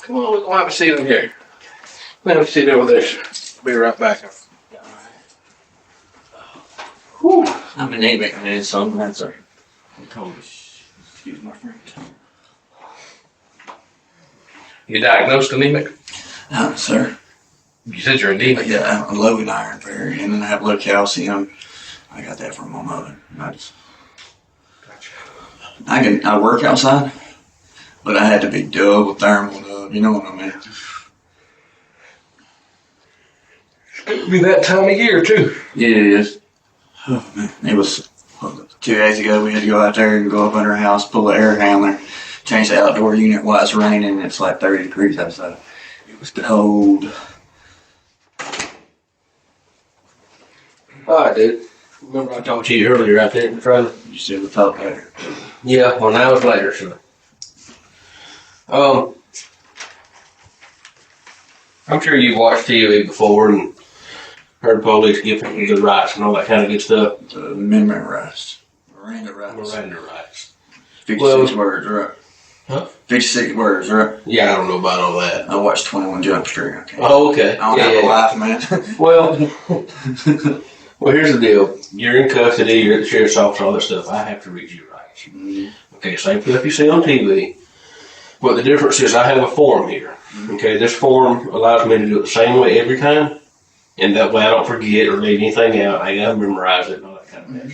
Come on, we're gonna have a seat in here. We'll have a seat over there. Be right back. Whew. I'm anemic, man, so I'm not sorry. I'm cold. Excuse my friend. You diagnosed anemic? Sir. You said you're anemic. Yeah, I'm low in iron, very, and then I have low calcium. I got that from my mother. I work outside, but I had to be double thermal. You know what I mean? It'll be that time of year too. Yeah, it is. Oh man, it was 2 days ago. We had to go out there and go up under a house, pull the air handler, change the outdoor unit while it's raining. And it's like 30 degrees outside. It was cold. Alright, dude. Remember I talked to you earlier out there in the trailer? You said we'll talk later. Yeah, well, now it's later, so. I'm sure you've watched TV before and heard police give people the rights and all that kind of good stuff. The amendment rights. Miranda rights. Miranda rights. 56 words, right? Huh? 56 words, right? Yeah, I don't know about all that. I watched 21 Jump Street. Okay. Oh, okay. I don't have a life, man. Well, here's the deal. You're in custody, you're at the sheriff's office, all that stuff. I have to read your rights. Mm-hmm. Okay, same stuff you see on TV. But the difference is I have a form here. Okay, this form allows me to do it the same way every time. And that way I don't forget or leave anything out. I gotta memorize it and all that kind of mess.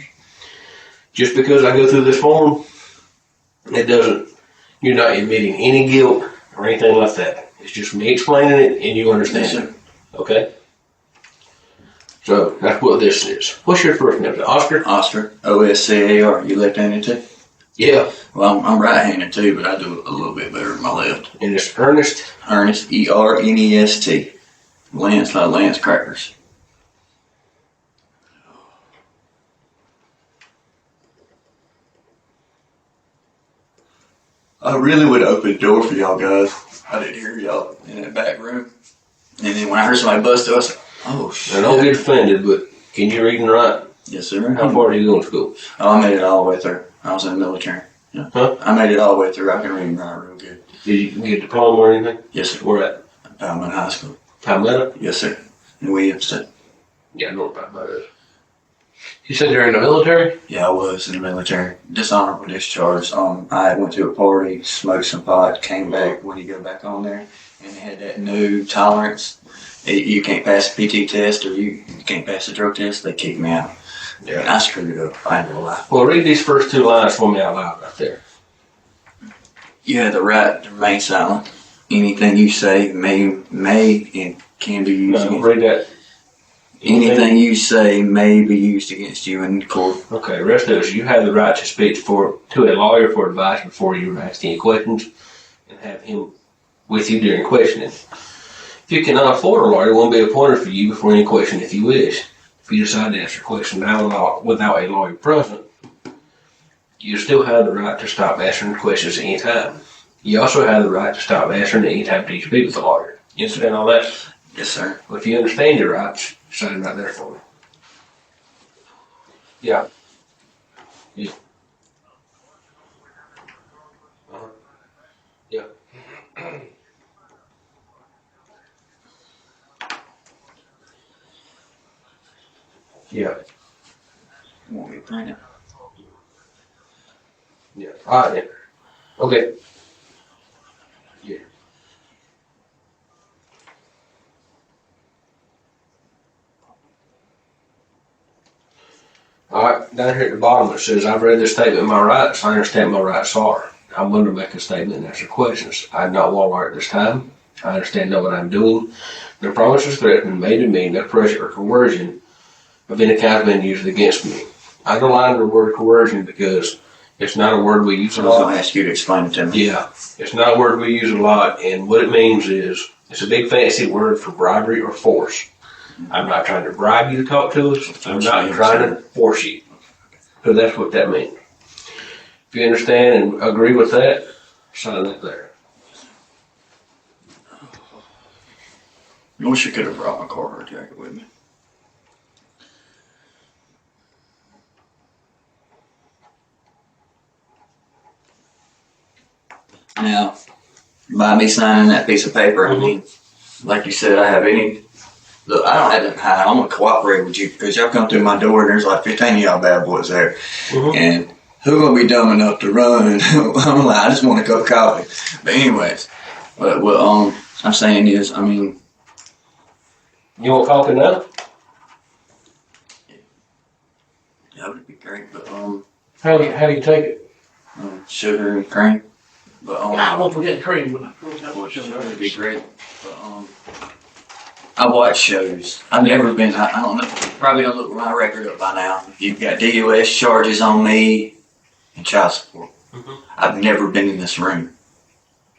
Just because I go through this form, you're not admitting any guilt or anything like that. It's just me explaining it and you understand it. Okay? So that's what this is. What's your first name? Oscar? Oscar. O-S-C-A-R. You left-handed too? Yeah. Well, I'm right-handed too, but I do it a little bit better with my left. And it's Ernest? Ernest, E-R-N-E-S-T. Lance, not Lance Crackers. I really would open the door for y'all guys. I didn't hear y'all in that back room. And then when I heard somebody bust through, I said, oh shit. I don't get offended, but can you read and write? Yes, sir. How far did you go to school? Oh, I made it all the way through. I was in the military. Yeah. Huh? I made it all the way through. I can read and write real good. Did you get a diploma or anything? Yes, sir. Where at? Pendleton High School. Palmetto? Yes, sir. In Williamston. Yeah, I know about that. You said you're in the military? Yeah, I was in the military. Dishonorable discharge. I went to a party, smoked some pot, came back when you go back on there, and they had that new tolerance. You can't pass a PT test or you can't pass a drug test, they kicked me out. Yeah. And I screwed it up. I ain't gonna lie. Well, read these first two lines for me out loud right there. You have the right to remain silent. Anything you say may and can be used against you. Read that. Anything you say may be used against you in court. Okay, rest of it is you have the right to speak to a lawyer for advice before you ask any questions and have him with you during questioning. If you cannot afford a lawyer, one will be appointed for you before any question if you wish. If you decide to answer a question now without a lawyer present, you still have the right to stop answering questions at any time. You also have the right to stop answering at any time to speak with a lawyer. You understand all that? Yes, sir. Well, if you understand your rights, sign right there for me. Yeah. Yeah. Yeah. Yeah. You want me to print it? Yeah. All right, then. Okay. Yeah. All right, down here at the bottom it says, I've read this statement of my rights. I understand my rights are. I'm going to make a statement and answer questions. I do not want lawyer at this time. I understand know what I'm doing. No promises, threats been made to me, no pressure or coercion of any kind has been used against me. I underline the word coercion because it's not a word we use a I was lot. going to ask you to explain it to me. Yeah, it's not a word we use a lot, and what it means is it's a big fancy word for bribery or force. I'm not trying to bribe you to talk to us. I'm not trying to force you. So that's what that means. If you understand and agree with that, sign that there. I wish I could have brought my Carhartt jacket with me. Now, by me signing that piece of paper. I mean, like you said, I don't have to hide. I'm going to cooperate with you because y'all come through my door and there's like 15 of y'all bad boys there. And who going to be dumb enough to run? And I'm like, I just want a cup of coffee. But anyways, what I'm saying is, I mean. You want coffee now? That would be great, but How do you take it? Sugar and cream. But I won't forget cream. Sugar would be great. But I watch shows. I've never been. I don't know. Probably don't look my record up by now. You've got DUS charges on me and child support. I've never been in this room.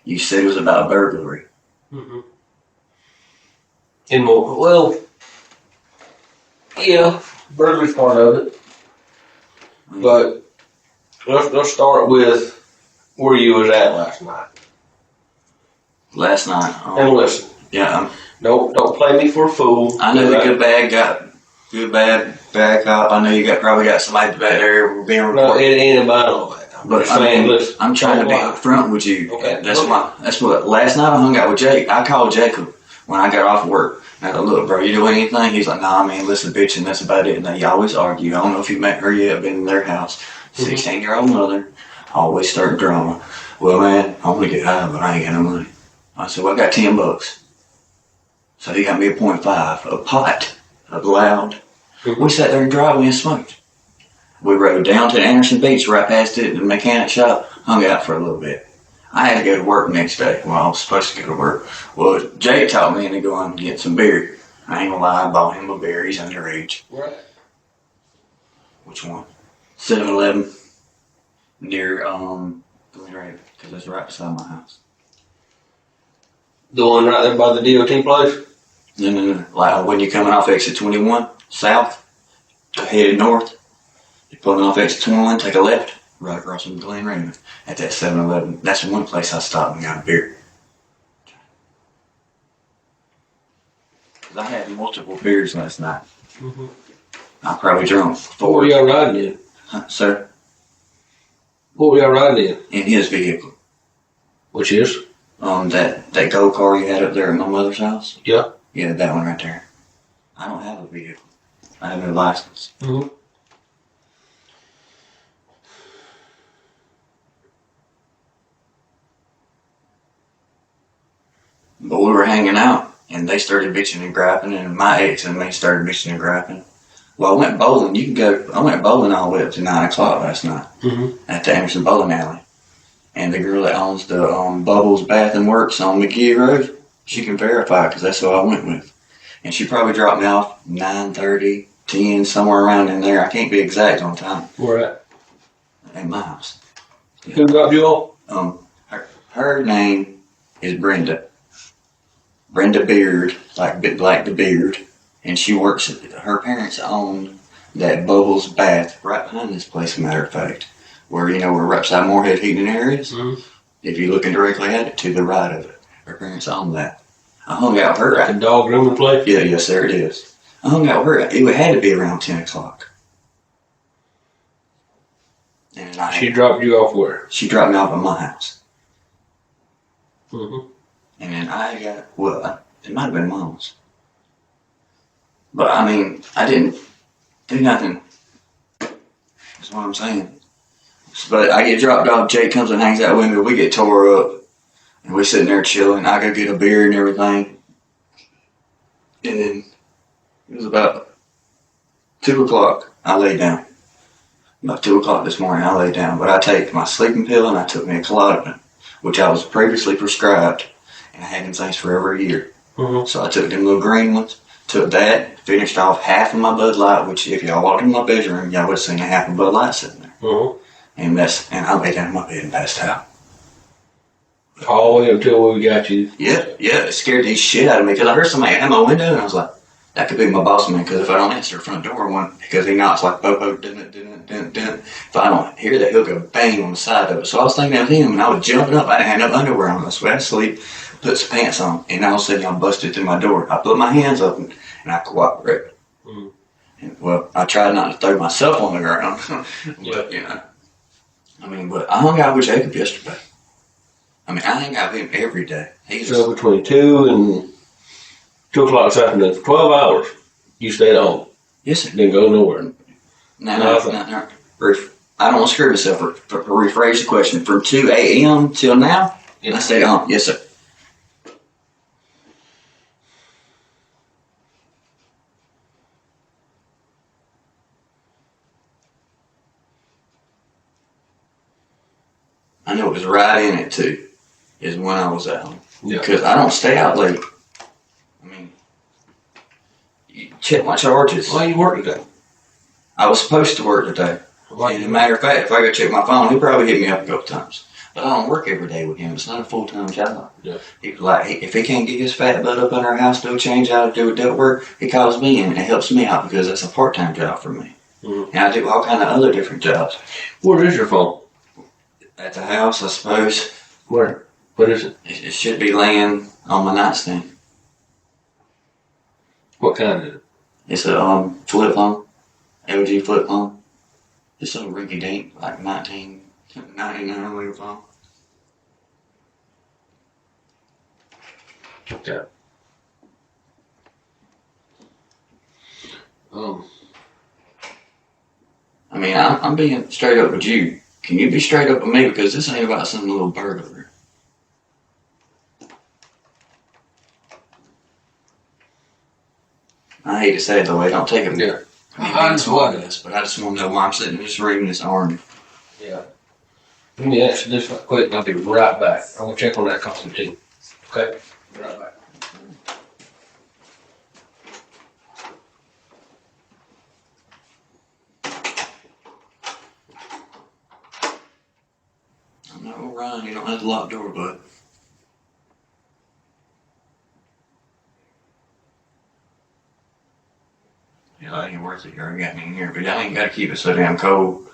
You said it was about burglary. And more. Well, yeah, burglary's part of it. But let's start with where you was at last night. Last night. And listen. Yeah. Don't play me for a fool. I know the good bad cop. I know you probably got somebody back there being reported. No, it ain't about all that. I'm trying to be upfront with you. Okay. That's what. Last night I hung out with Jake. I called Jacob when I got off work. And I go, look, bro, you doing anything? He's like, nah, man, listen, bitch, and that's about it. And they always argue. I don't know if you met her yet, been in their house. 16-year-old mother, always start drama. Well, man, I want to get high, but I ain't got no money. I said, well, I got $10. So he got me a .5, a pot of loud. We sat there and driveway and smoked. We rode down to Anderson Beach, right past it, the mechanic shop, hung out for a little bit. I had to go to work next day. Well, I was supposed to go to work. Well, Jake taught me to go out and get some beer. I ain't gonna lie, I bought him a beer. He's underage. Right. Which one? 7-Eleven near Glen Raven, because that's right beside my house. The one right there by the DOT place? No. Like when you're coming off exit 21 south, headed north, you're pulling off exit 21, take a left, right across from Glen Raven at that 7-Eleven. That's one place I stopped and got a beer. Because I had multiple beers last night. I probably drunk 4. What were y'all riding in? Sir? What were y'all riding in? In his vehicle. Which is? That gold car you had up there at my mother's house? Yeah. Yeah, that one right there. I don't have a vehicle. I have no license. But we were hanging out, and they started bitching and griping, and my ex and me started bitching and griping. Well, I went bowling. I went bowling all the way up to 9 o'clock last night at the Anderson Bowling Alley. And the girl that owns the Bubbles Bath and Works on McGee Road, she can verify because that's who I went with. And she probably dropped me off 9:30, 10, somewhere around in there. I can't be exact on time. Where at? At my house. Yeah. Who dropped you off? Her name is Brenda. Brenda Beard, like the beard. And she works, her parents own that Bubbles Bath right behind this place, matter of fact. Where, where right beside Moorhead Heating and Air is. If you're looking directly at it, to the right of it. Her parents own that. I hung out with her. Like a dog grooming place? Yeah, yes, there it is. I hung out with her. It had to be around 10 o'clock. And She dropped you off where? She dropped me off at my house. And then it might have been Mom's. But, I mean, I didn't do nothing. That's what I'm saying. But I get dropped off, Jake comes and hangs out with me, we get tore up. And we're sitting there chilling. I go get a beer and everything. And then it was about 2 o'clock. I lay down. About 2 o'clock this morning, I lay down. But I take my sleeping pill and I took me a Klonopin, which I was previously prescribed. And I had them things for over a year. So I took them little green ones, took that, finished off half of my Bud Light, which if y'all walked in my bedroom, y'all would have seen a half of Bud Light sitting there. And I lay down in my bed and passed out. All the way until we got you. Yeah, it scared the shit out of me because I heard somebody at my window and I was like, that could be my boss man because if I don't answer the front door because he knocks like bo dun. If I don't hear that, he'll go bang on the side of it. So I was thinking of him and I was jumping up. I didn't have no underwear on. I was wet asleep, put some pants on, and all of a sudden y'all busted through my door. I put my hands up and I cooperated. And, well, I tried not to throw myself on the ground, but but I hung out with Jacob yesterday. I mean, I hang out with him every day. So between 2 and 2 o'clock this afternoon, for 12 hours, you stayed at home. Yes, sir. Didn't go nowhere. No. I don't want to screw myself. For rephrase the question. From 2 a.m. till now, I stayed at home. Yes, sir. I know it was right in it, too, is when I was at home. Yeah. Because I don't stay out late. I mean, you check my charges. Why you work today? I was supposed to work today. And as a matter of fact, if I go check my phone, he'll probably hit me up a couple times. But I don't work every day with him. It's not a full-time job. Yeah. If he can't get his fat butt up in our house, do a change out, do a dirt work, he calls me in and it helps me out because that's a part-time job for me. Mm-hmm. And I do all kind of other different jobs. Where is your phone? At the house, I suppose. Where? What is it? It should be laying on my nightstand. What kind is it? It's a flip phone, LG flip phone. It's a rinky dink, like 1999 little phone. Okay. I mean, I'm being straight up with you. Can you be straight up with me? Because this ain't about some little burglary. I hate to say it the way, don't take it. Yeah. I just want this, but I just want to know why I'm sitting here just reading this army. Yeah. Let me answer this right quick and I'll be right back. I'm going to check on that costume too. Okay? Be right back. I'm not going to run. You don't have the locked door, bud. Yeah, that ain't worth it. You already got me in here, but y'all ain't got to keep it so damn cold.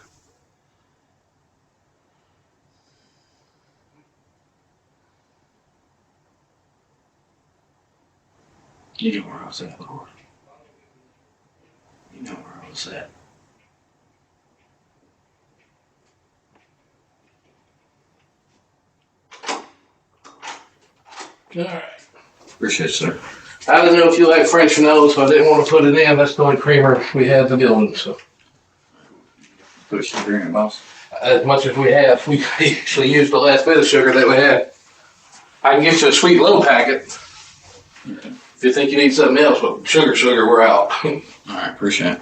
You know where I was at, Lord. You know where I was at. All right. Appreciate it, sir. I didn't know if you like French vanilla, so I didn't want to put it in. That's the only creamer we had in the building. So Put sugar in it, boss. as much as we have, we actually used the last bit of sugar that we had. I can get you a sweet low packet if you think you need something else, but sugar, we're out. All right, appreciate it.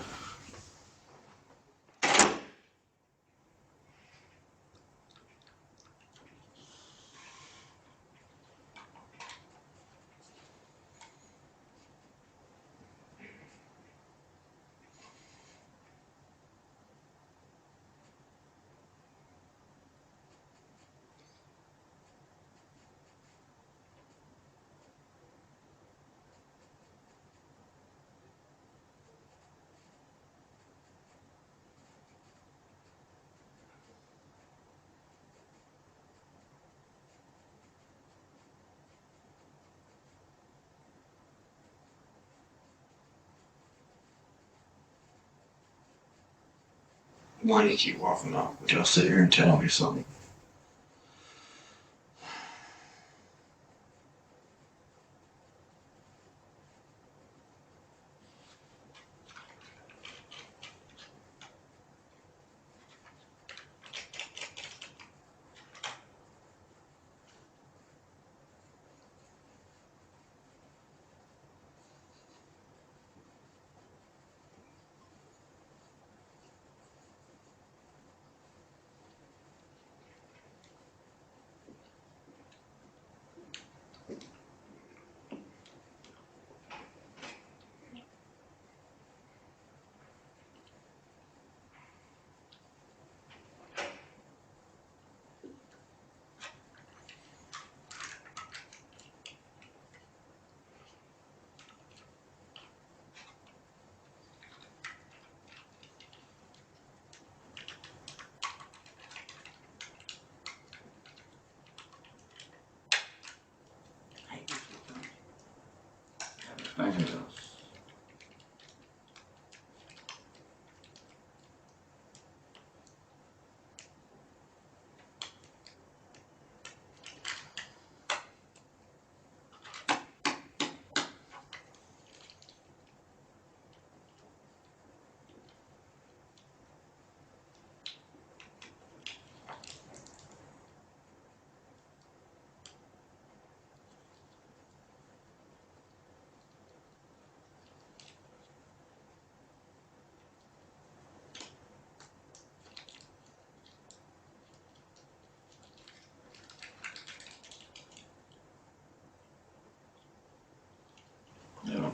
Why do you keep walking off? Would y'all sit here and tell me something?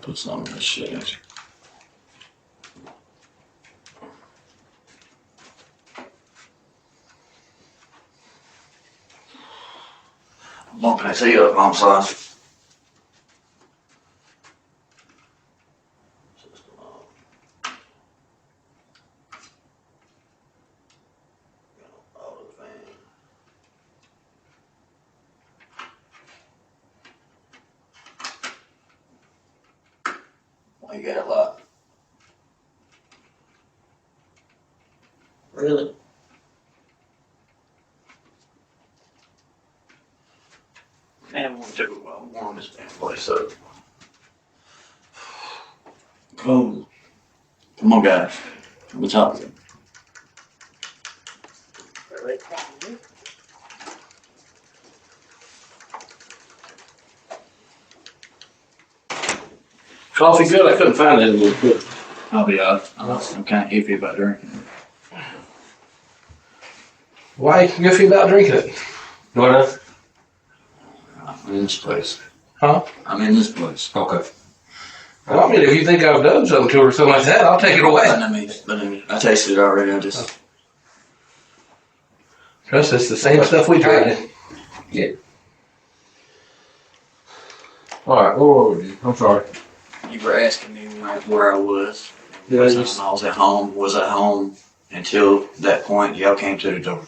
put some of this shit in. I'm bumping his head up, I'm sorry. You got a lot. Really? Man, I want to warm this damn place up. Come on, guys. What's up? Coffee good? I couldn't find it anymore. I'll be honest. I'm kind of iffy about drinking. Why you iffy about drinking it? What? I'm in this place. Huh? I'm in this place. Okay. Well, I mean, if you think I've done something to her or something like that, I'll take it away. I tasted it already. I just. Trust us, the same stuff we tried. Yeah. All right. Where were you? I'm sorry. You were asking me where I was. Yeah, I was at home. Was at home until that point. Y'all came to the door.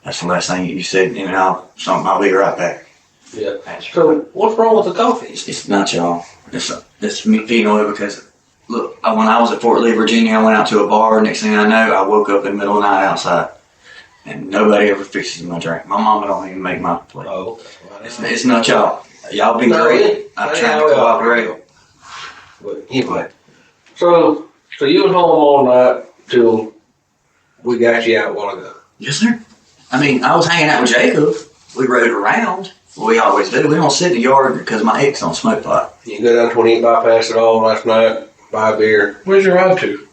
That's the last thing you said. And I'll be right back. Yeah. So what's wrong with the coffee? It's not y'all. It's me feeding oil because look, when I was at Fort Lee, Virginia, I went out to a bar. Next thing I know, I woke up in the middle of the night outside, and nobody ever fixes my drink. My mama don't even make my plate. Oh. It's not y'all. Y'all been great. I'm trying to cooperate. But anyway, so you was home all night till we got you out a while ago. Yes, sir. I mean, I was hanging out with Jacob. We rode around. We always do. We don't sit in the yard because my ex don't smoke pot. You go down 28 bypass at all last night, buy a beer. Where's your ride to?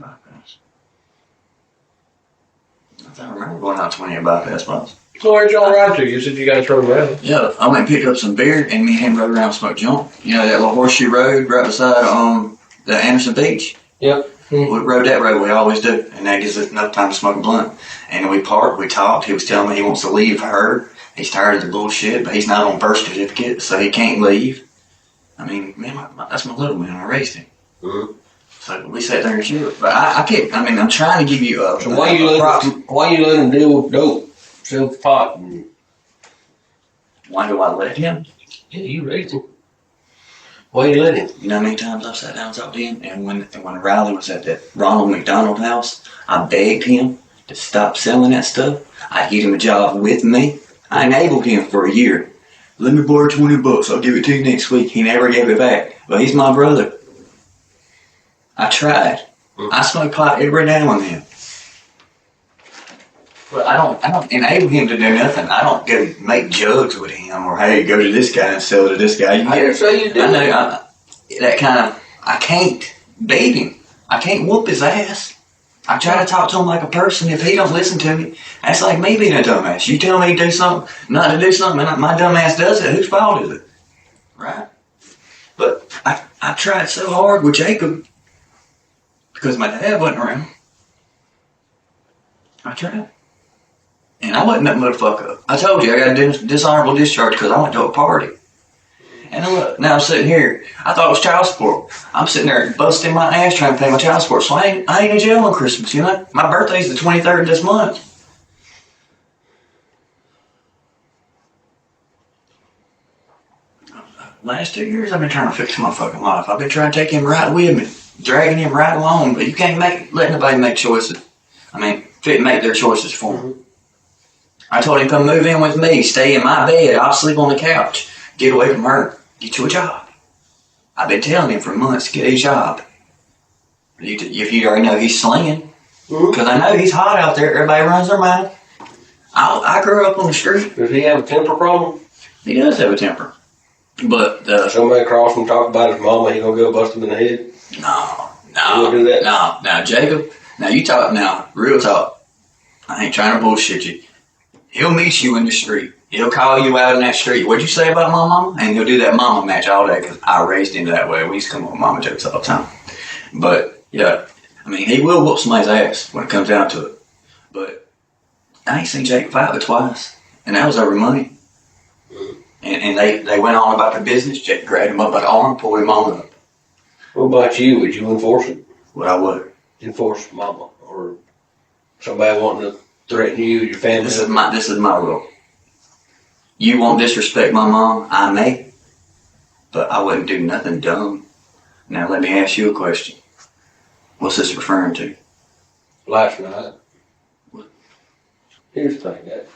I don't remember going out 28 bypass spots. So where'd y'all ride to? You said you guys rode around. Yeah, I went and picked up some beer, and me and him rode around and smoked junk. You know that little horseshoe road right beside the Anderson Beach? Yep. We rode that road, we always do, and that gives us enough time to smoke a blunt. And we parked, we talked, he was telling me he wants to leave her. He's tired of the bullshit, but he's not on birth certificate, so he can't leave. I mean, man, that's my little man, I raised him. Mm-hmm. So we sat there and chilled. But I can't, I mean, I'm trying to give you a... So why you let him deal with dope, sell pot? Why do I let him? Yeah, you raised him. Why you let him? You know how many times I've sat down and talked to him? And when Riley was at that Ronald McDonald house, I begged him to stop selling that stuff. I get him a job with me. I enabled him for a year. Let me borrow $20. I'll give it to you next week. He never gave it back. But he's my brother. I tried. I smoke pot every now and then. But I don't enable him to do nothing. I don't go make jugs with him or, hey, go to this guy and sell to this guy. I didn't say you did. I know. I can't beat him. I can't whoop his ass. I try to talk to him like a person. If he don't listen to me, that's like me being a dumbass. You tell me to do something, not to do something, and my dumbass does it. Whose fault is it? Right? But I tried so hard with Jacob because my dad wasn't around. I tried. And I wasn't that motherfucker. I told you I got a dishonorable discharge because I went to a party. And look, now I'm sitting here. I thought it was child support. I'm sitting there busting my ass trying to pay my child support. So I ain't in jail on Christmas, you know? My birthday's the 23rd of this month. Last 2 years I've been trying to fix my fucking life. I've been trying to take him right with me, dragging him right along, but you can't let nobody make choices. I mean, make their choices for him. I told him, come move in with me, stay in my bed, I'll sleep on the couch. Get away from her. Get you a job. I've been telling him for months to get a job. If you already know he's slinging. Because I know he's hot out there. Everybody runs their mouth. I grew up on the street. Does he have a temper problem? He does have a temper. But somebody across from talk about his mama, he gonna go bust him in the head? No. You do that? No. Now, Jacob, you talk now, real talk. I ain't trying to bullshit you. He'll meet you in the street. He'll call you out in that street. What'd you say about my mama? And he'll do that mama match all day because I raised him that way. We used to come up with mama jokes all the time. But, yeah, I mean, he will whoop somebody's ass when it comes down to it. But I ain't seen Jake fight but twice. And that was over money. And they went on about the business. Jake grabbed him up by the arm, pulled him on up. What about you? Would you enforce it? What I would. Enforce mama or somebody wanting to threaten you, your family? This is my rule. You won't disrespect my mom, I may, but I wouldn't do nothing dumb. Now let me ask you a question. What's this referring to? Last night. What? Here's the thing, guys.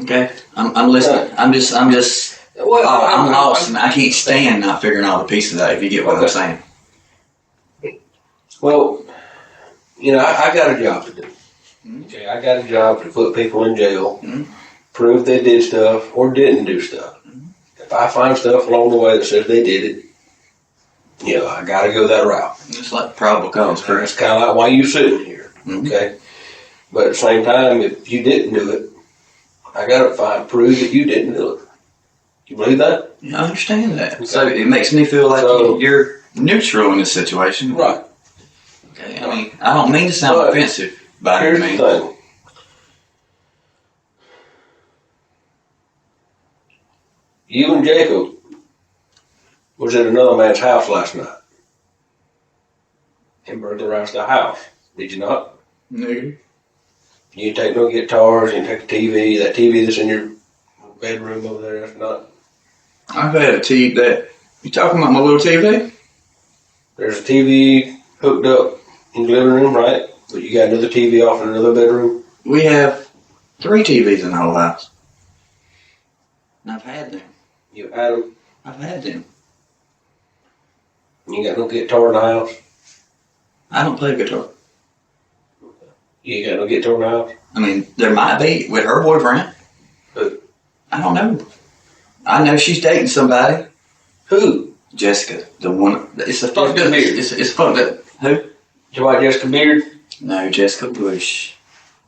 Okay, I'm listening. I'm just. Well, I'm lost, and I can't stand not figuring all the pieces out. If you get what I'm saying. Well, I got a job to do. Okay, I got a job to put people in jail, prove they did stuff or didn't do stuff. If I find stuff along the way that says they did it, I got to go that route. It's like probable cause. That's kind of like why you sitting here. Okay, but at the same time, if you didn't do it, I got to prove that you didn't do it. You believe that? Yeah, I understand that. Okay. So it makes me feel like you're neutral in this situation. Right. Okay. I mean, I don't mean to sound offensive by any means. Here's the thing. You and Jacob was at another man's house last night and burglarized the house. Did you not? No. You didn't take no guitars, you didn't take the TV, that TV that's in your bedroom over there, that's not. I've had a TV that. You talking about my little TV? There's a TV hooked up in the living room, right? But you got another TV off in another bedroom? We have 3 TVs in the whole house. And I've had them. You had them? I've had them. You got no guitar in the house? I don't play guitar. You ain't got no guitar in the house? I mean, there might be with her boyfriend. Who? I don't know. I know she's dating somebody. Who? Jessica, the one. It's a fucked Jessica up. Beard. It's fucked up. Who? You like Jessica Beard? No, Jessica Bush.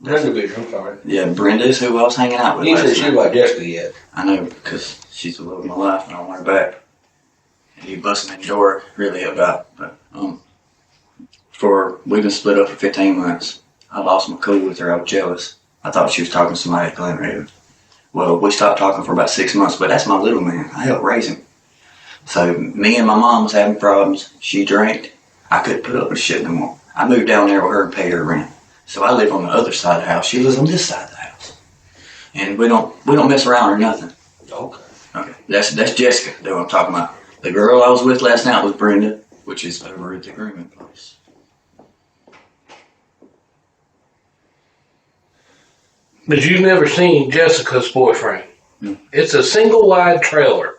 Brenda Beard, I'm sorry. Yeah, Brenda's who I was hanging out with. You said she like Jessica yet. I know, because she's the love of my life and I want her back. And you busting in the door really about. But, we've been split up for 15 months. I lost my cool with her. I was jealous. I thought she was talking to somebody at Glenraven. Well, we stopped talking for about 6 months, but that's my little man. I helped raise him. So me and my mom was having problems. She drank. I couldn't put up with shit no more. I moved down there with her and paid her rent. So I live on the other side of the house. She lives on this side of the house. And we don't mess around or nothing. Okay. That's Jessica that I'm talking about. The girl I was with last night was Brenda, which is over at the agreement place. But you've never seen Jessica's boyfriend. It's a single wide trailer.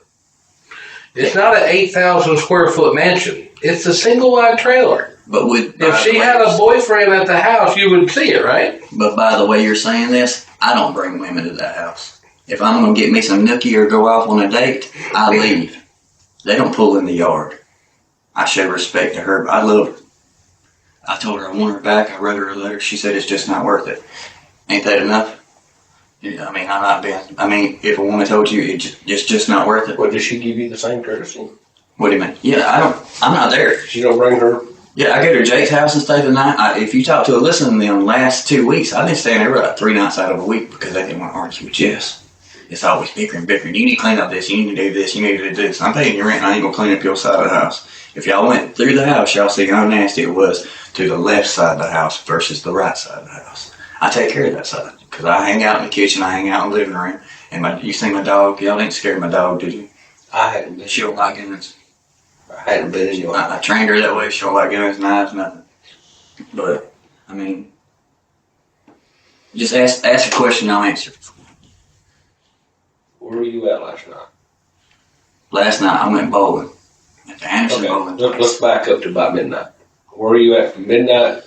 It's not an 8,000 square foot mansion. It's a single wide trailer. But if she had a boyfriend at the house, you would see it, right? But by the way you're saying this, I don't bring women to that house. If I'm going to get me some nookie or go off on a date, I leave. They don't pull in the yard. I show respect to her. I love her. I told her I want her back. I wrote her a letter. She said it's just not worth it. Ain't that enough? I mean, I'm not being. I mean, if a woman told you it's just not worth it. Well, does she give you the same courtesy? What do you mean? Yeah, I'm not there. She don't bring her. Yeah, I go to Jake's house and stay the night. If you talk to Alyssa in the last 2 weeks, I've been staying there about 3 nights out of a week because they didn't want to argue with Jess. It's always bickering. You need to clean up this. You need to do this. You need to do this. I'm paying your rent and I ain't going to clean up your side of the house. If y'all went through the house, y'all see how nasty it was to the left side of the house versus the right side of the house. I take care of that side because I hang out in the kitchen. I hang out in the living room. And you see my dog? Y'all didn't scare my dog, did you? I hadn't been. She don't like guns. I hadn't been in your I trained her that way. She don't like guns, knives, nothing. But, I mean, just ask a question, I'll answer. Where were you at last night? Last night I went bowling at the Anderson bowling place. Let's back up to about midnight. Where were you at from midnight?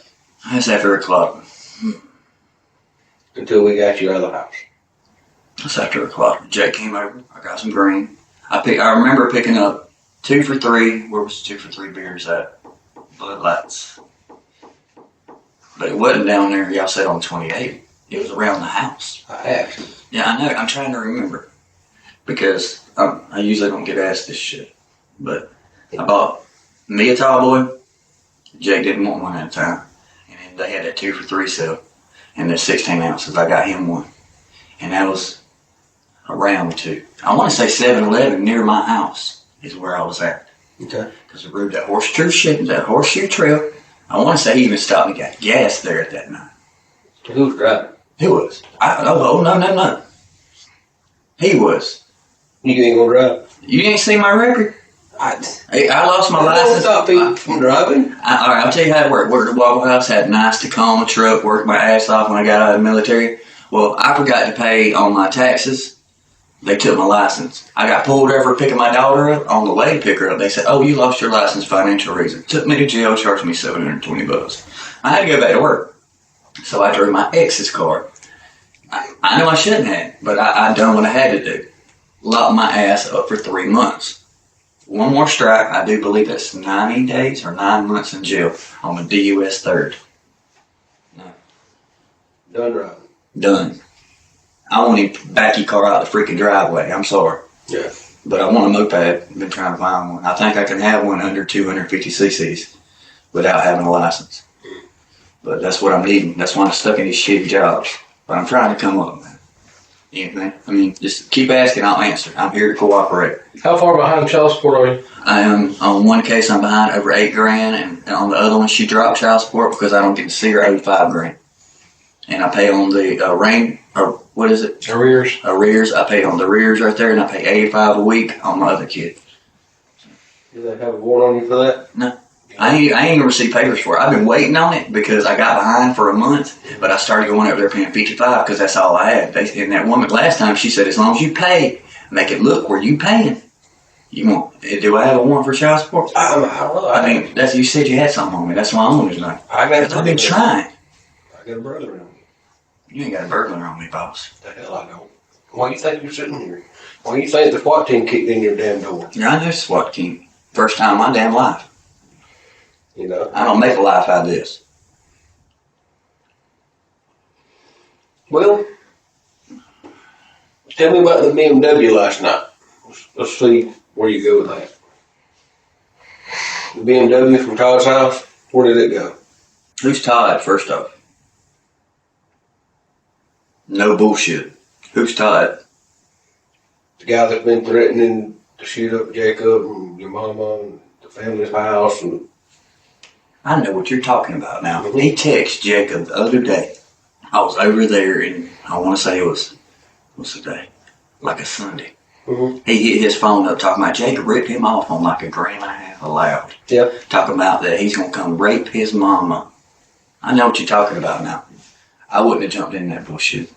That's after o'clock. Until we got you out of the house. That's after o'clock. Jake came over. I got some green. I remember picking up 2 for $3. Where was 2 for $3 beers at? Bud Lights. But it wasn't down there. Y'all said on 28. It was around the house. I asked. Yeah, I know. I'm trying to remember. Because I usually don't get asked this shit. But I bought me a tall boy. Jake didn't want one at the time. And then they had that 2 for $3 sale. And there's 16 ounces. I got him one. And that was around 2. I want to say 7-Eleven near my house is where I was at. Okay. Because I rode that horseshoe trail. I want to say he even stopped and got gas there at that night. Who was driving? He was. No. He was. You ain't gonna drive? You ain't seen my record? I lost my license. Don't stop people from driving. All right, I'll tell you how it worked. Worked at the Waffle House, had a nice Tacoma truck, worked my ass off when I got out of the military. Well, I forgot to pay on my taxes. They took my license. I got pulled over picking my daughter up. On the way to pick her up, they said, "Oh, you lost your license for financial reason." Took me to jail, charged me $720. I had to go back to work. So I drove my ex's car. I know I shouldn't have, but I done what I had to do. Locked my ass up for 3 months. One more strike, I do believe that's 90 days or 9 months in jail on a DUS 3rd. No. Done driving. Done. I won't even back your car out the freaking driveway. I'm sorry. Yeah. But I want a moped. I've been trying to find one. I think I can have one under 250 cc's without having a license. But that's what I'm needing. That's why I'm stuck in these shitty jobs. But I'm trying to come up, man. Anything? I mean, just keep asking, I'll answer. I'm here to cooperate. How far behind child support are you? I am, on one case, I'm behind over $8,000, and on the other one, she dropped child support because I don't get to see her over $5,000. And I pay on the what is it? Arrears. I pay on the arrears right there, and I pay $85 a week on my other kid. Do they have a warrant on you for that? No. I ain't even received papers for it. I've been waiting on it because I got behind for a month, but I started going over there paying $55 because that's all I had. And that woman last time, she said, as long as you pay, make it look where you paying. You want? Do I have a warrant for child support? I don't know. I mean, you said you had something on me. That's why I'm on this night. I've been trying. I got a brother on me. You ain't got a burglar on me, boss. The hell I don't. Why you think you're sitting here? Why you think the SWAT team kicked in your damn door? Yeah, I know SWAT team. First time in my damn life. You know? I don't make a life out of this. Well, tell me about the BMW last night. Let's see where you go with that. The BMW from Todd's house, where did it go? Who's Todd, first off? No bullshit. Who's Todd? The guy that's been threatening to shoot up Jacob and your mama and the family's house. And I know what you're talking about now. Mm-hmm. He texted Jacob the other day. I was over there, and I want to say it was, what's the day? Like a Sunday. Mm-hmm. He hit his phone up talking about Jacob ripped him off on like $1.50 aloud. Yeah. Talking about that he's going to come rape his mama. I know what you're talking about now. I wouldn't have jumped in that bullshit.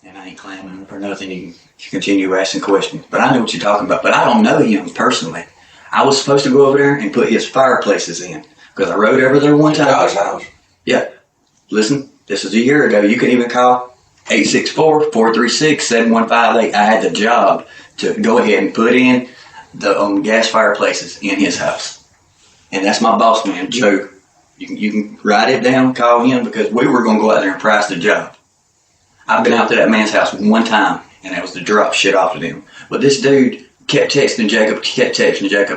And I ain't claiming for nothing. You can continue asking questions. But I know what you're talking about. But I don't know him personally. I was supposed to go over there and put his fireplaces in. Because I rode over there one time. Todd's house? Yeah. Listen, this was a year ago. You can even call 864-436-7158. I had the job to go ahead and put in the gas fireplaces in his house. And that's my boss man, Joe. You can write it down, call him, because we were going to go out there and price the job. I've been out to that man's house one time, and that was to drop shit off of them. But this dude kept texting Jacob,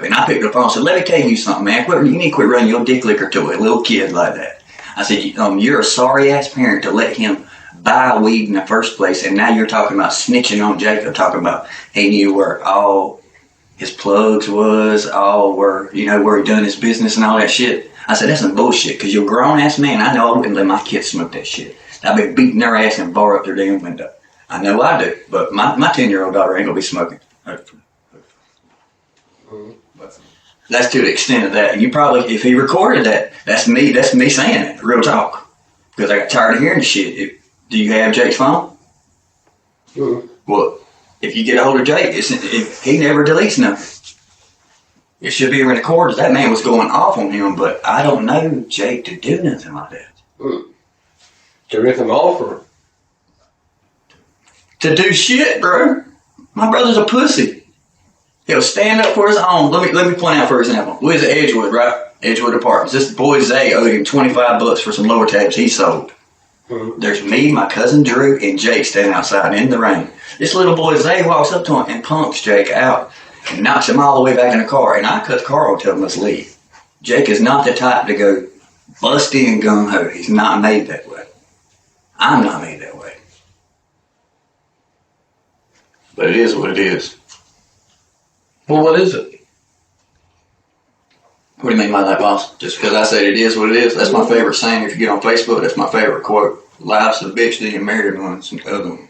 and I picked up the phone and said, let me tell you something, man. You need to quit running your dick liquor to a little kid like that. I said, you're a sorry-ass parent to let him buy weed in the first place, and now you're talking about snitching on Jacob, talking about he knew where all his plugs was, all where he done his business and all that shit. I said, that's some bullshit, because you're a grown-ass man. I know I wouldn't let my kids smoke that shit. I've been beating their ass and bar up their damn window. I know I do, but my 10-year-old daughter ain't going to be smoking. That's to the extent of that. And you probably, if he recorded that, that's me saying it, real talk. Because I got tired of hearing the shit. Do you have Jake's phone? Mm-hmm. Well, if you get a hold of Jake, he never deletes nothing. It should be recorded. That man was going off on him, but I don't know Jake to do nothing like that. Mm. To rip him off, or to do shit, bro. My brother's a pussy. He'll stand up for his own. Let me point out, for example, we was at Edgewood, right? Edgewood Apartments. This boy Zay owed him $25 for some lower tabs he sold. There's me, my cousin Drew, and Jake standing outside in the rain. This little boy Zay walks up to him and pumps Jake out and knocks him all the way back in the car. And I cut the car on and tell him, let's leave. Jake is not the type to go busty and gung-ho. He's not made that way. I'm not made that way. But it is what it is. Well, what is it? What do you mean by that, boss? Just because I said it is what it is? That's my favorite saying. If you get on Facebook, that's my favorite quote. Life's a bitch, then you married one, some other one.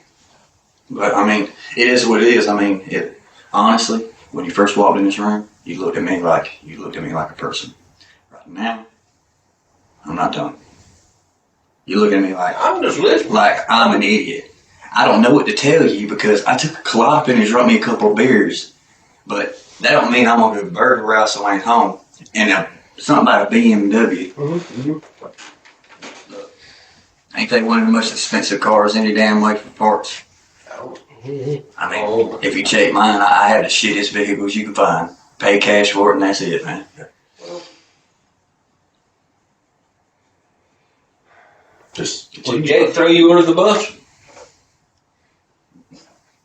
But, I mean, it is what it is. I mean, honestly, when you first walked in this room, you looked at me like a person. Right now, I'm not done. You look at me like I'm just listening. Like I'm an idiot. I don't know what to tell you because I took a clop and he dropped me a couple of beers. But that don't mean I'm going to burglarize out so I ain't home. And something about a BMW. Look, ain't they one of the most expensive cars any damn way for parts? I mean, if you check mine, I have the shittiest vehicles you can find. Pay cash for it and that's it, man. Did Jake throw you under the bus?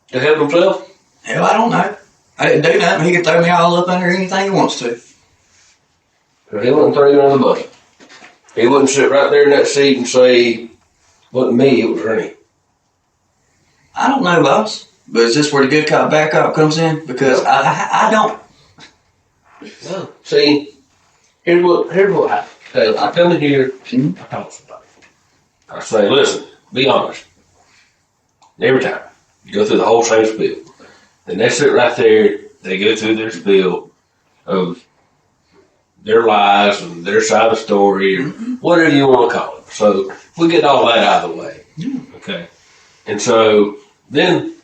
To help himself? Hell, I don't know. I didn't do nothing. He can throw me all up under anything he wants to. He wouldn't throw you under the bus. He wouldn't sit right there in that seat and say, it wasn't me, it was Ernie. I don't know, boss. But is this where the good cop, bad cop comes in? Because I don't. No. See, here's what happens. I come in here, I talk to somebody. I say, listen, be honest. Every time. You go through the whole same spiel. And they sit right there, they go through their spiel of their lies and their side of the story, or whatever you want to call it. So we get all that out of the way. Okay. And so then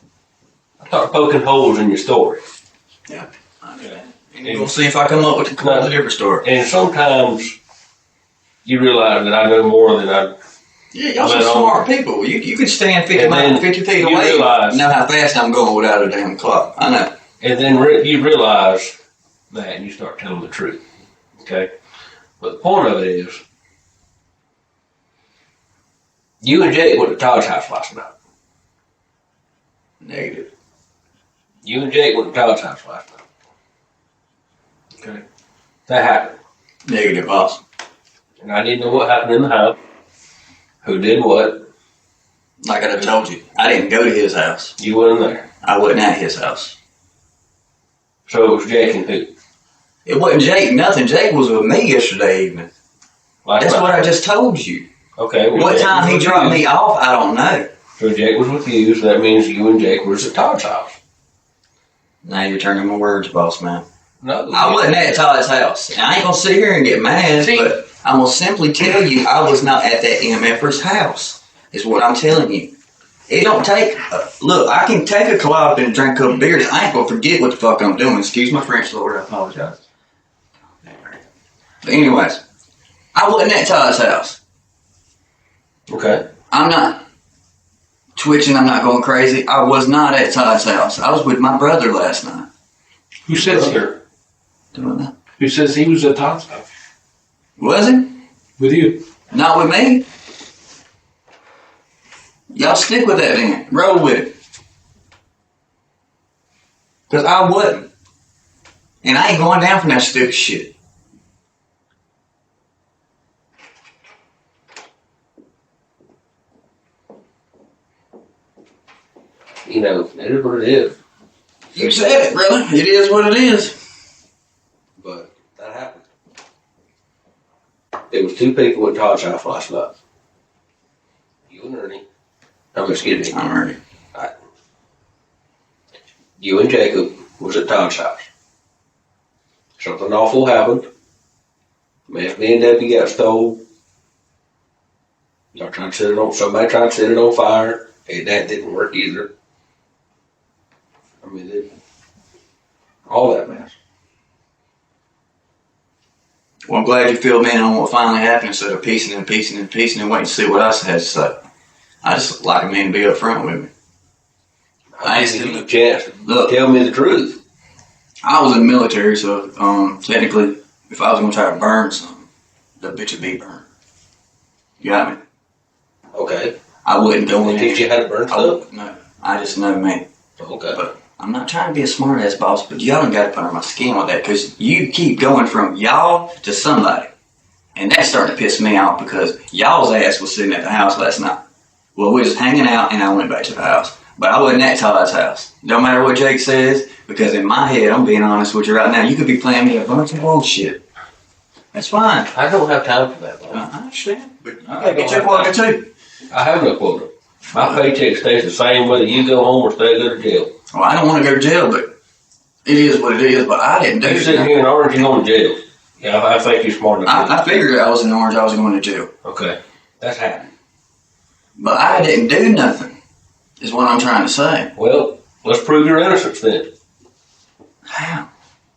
I start poking holes in your story. Yeah. Okay. And we'll see if I come up with a completely different story. And sometimes you realize that I know more than I. Yeah, y'all some smart people. You could stand 50 feet away and know how fast I'm going without a damn clock. I know. And then you realize that and you start telling the truth. Okay? But the point of it is, you and Jake went to Todd's house last night. Negative. You and Jake went to Todd's house last night. Okay? That happened. Negative, boss. And I didn't know what happened in the house. Who did what? Like I told you, I didn't go to his house. You wasn't there. I wasn't at his house. So it was Jake and who? It wasn't Jake, nothing. Jake was with me yesterday evening. That's what I just told you. Okay. Well, what time he dropped me off, I don't know. So Jake was with you, so that means you and Jake was at Todd's house. Now you're turning my words, boss man. No. I wasn't at Todd's house. And I ain't going to sit here and get mad, but I'm going to simply tell you I was not at that MFer's house, is what I'm telling you. It don't take, look, I can take a clop and drink a couple beers. I ain't going to forget what the fuck I'm doing. Excuse my French, Lord, I apologize. But anyways, I wasn't at Todd's house. Okay. I'm not twitching, I'm not going crazy. I was not at Todd's house. I was with my brother last night. Who says here? Doing that. Who says he was at Todd's house? Was he? With you? Not with me. Y'all stick with that then. Roll with it. Because I wasn't. And I ain't going down for that stupid shit. You know, it is what it is. You said it, brother. It is what it is. But that happened. There was two people at Todd's house last night. You and Ernie. I'm just kidding. I'm Ernie. Right. You and Jacob was at Todd's house. Something awful happened. Man's being deputy got stole. Y'all tried to set it on. Somebody tried to set it on fire. And that didn't work either. I mean, all that mess. Well, I'm glad you filled me in on what finally happened instead of piecing and waiting to see what else had to say. I just like a man to be up front with me. I ain't give you a chance to tell me the truth. I was in the military, so technically, if I was going to try to burn something, that bitch would be burned. You got me? Okay. I wouldn't go in there. Teach you how to burn stuff? No, I just know me. Okay. But I'm not trying to be a smart ass boss, but y'all done got to put on my skin with that because you keep going from y'all to somebody. And that's starting to piss me off because y'all's ass was sitting at the house last night. Well, we was hanging out and I went back to the house. But I wasn't at Todd's house. Don't matter what Jake says, because in my head, I'm being honest with you right now, you could be playing me a bunch of bullshit. That's fine. I don't have time for that, I understand. But you I gotta get your don't quota too. I have no quota. My paycheck stays the same whether you go home or stay go to jail. Well, I don't want to go to jail, but it is what it is. But I didn't do You sitting here in Orange, you're going to jail. Yeah, I think you're smart enough. I figured I was in Orange, I was going to jail. Okay. That's happening. But I didn't do nothing, is what I'm trying to say. Well, let's prove your innocence then. How?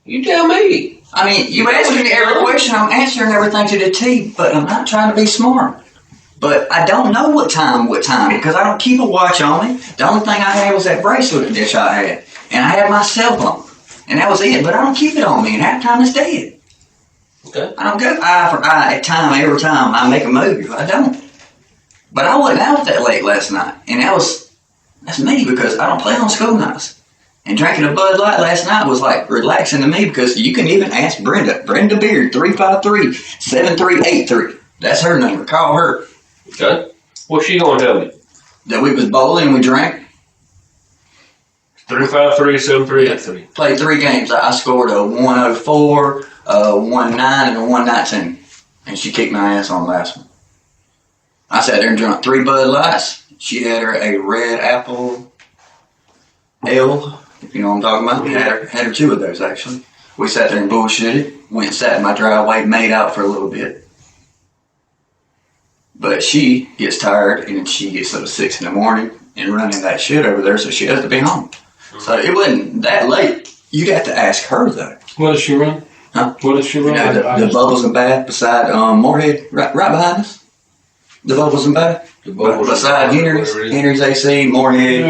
You tell me. I mean, you asked me every question, I'm answering everything to the T, but I'm not trying to be smart. But I don't know what time, because I don't keep a watch on me. The only thing I had was that bracelet that I had. And I had my cell phone. And that was it, but I don't keep it on me, and half the time it's dead. Okay. I don't go eye for eye at time every time I make a move. I don't. But I wasn't out that late last night, and that's me because I don't play on school nights. And drinking a Bud Light last night was like relaxing to me because you can even ask Brenda Beard, 353-7383. That's her number. Call her. Okay. What's she going to tell me? That we was bowling and we drank. 353-7383. Played 3 games. I scored a 104, a 19, and a 119. And she kicked my ass on the last one. I sat there and drank 3 Bud Lights. She had her a red apple ale, if you know what I'm talking about. Had her 2 of those, actually. We sat there and bullshitted. Went and sat in my driveway, made out for a little bit. But she gets tired, and she gets up at 6 in the morning and running that shit over there, so she has to be home. So it wasn't that late. You'd have to ask her, though. What does she run? Huh? What does she run? You know, the Bubbles and Bath beside Moorhead, right behind us. The Bubbles and Bath. Beside Henry's AC, Moorhead.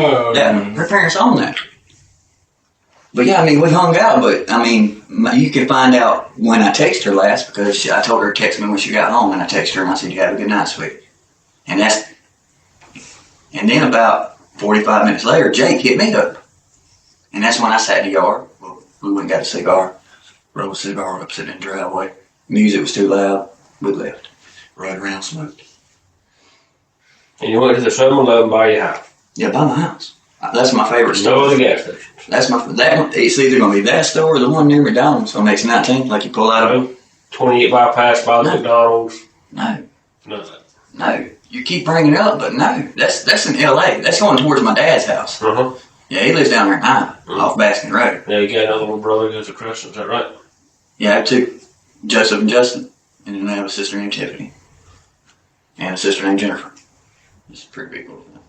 Her parents own that. But yeah, I mean, we hung out, but I mean, you can find out when I text her last because I told her to text me when she got home, and I texted her and I said, "You have a good night, sweetie." And then about 45 minutes later, Jake hit me up. And that's when I sat in the yard. Well, we went and got a cigar. Rolled a cigar up, sitting in the driveway. Music was too loud. We left. Rode around, smoked. And you went to the 7-Eleven by your house? Yeah, by my house. That's my favorite store. No other gas station? That one, it's either going to be that store or the one near McDonald's on X19, like you pull out of. 28 bypass by the McDonald's? No. No. You keep bringing it up, but no. That's in L.A. That's going towards my dad's house. Uh-huh. Yeah, he lives down there now, off Baskin Road. Yeah, you got another little brother who goes to Crescent, is that right? Yeah, I have 2. Joseph and Justin. And then I have a sister named Tiffany. And a sister named Jennifer. It's a pretty big little thing.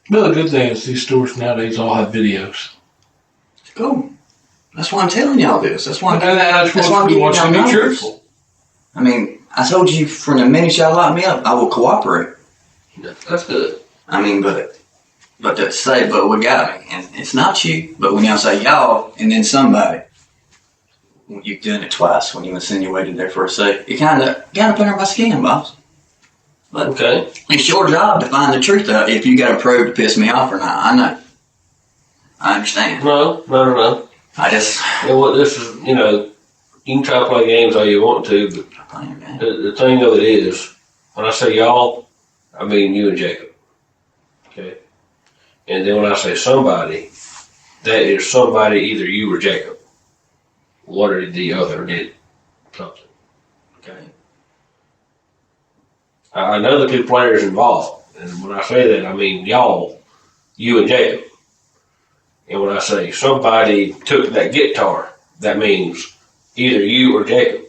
Well, the good thing is these stores nowadays all have videos. Cool. That's why I'm telling y'all this. That's why I'm we want you to be numbers. truthful. I mean, I told you from the minute y'all locked me up, I will cooperate. That's good. I mean, but to say, but what got me, and it's not you, but when y'all say y'all and then somebody, you've done it twice when you insinuated there for a sec. You kind of put under my skin, boss. But okay. It's your job to find the truth out if you got a probe to piss me off or not. I know. I understand. No. I just... Yeah, well, this is, you can try to play games all you want to, but the thing of it is, when I say y'all, I mean you and Jacob. Okay? And then when I say somebody, that is somebody, either you or Jacob. One or the other did something. Okay? I know the 2 players involved, and when I say that, I mean y'all, you and Jacob. And when I say somebody took that guitar, that means either you or Jacob,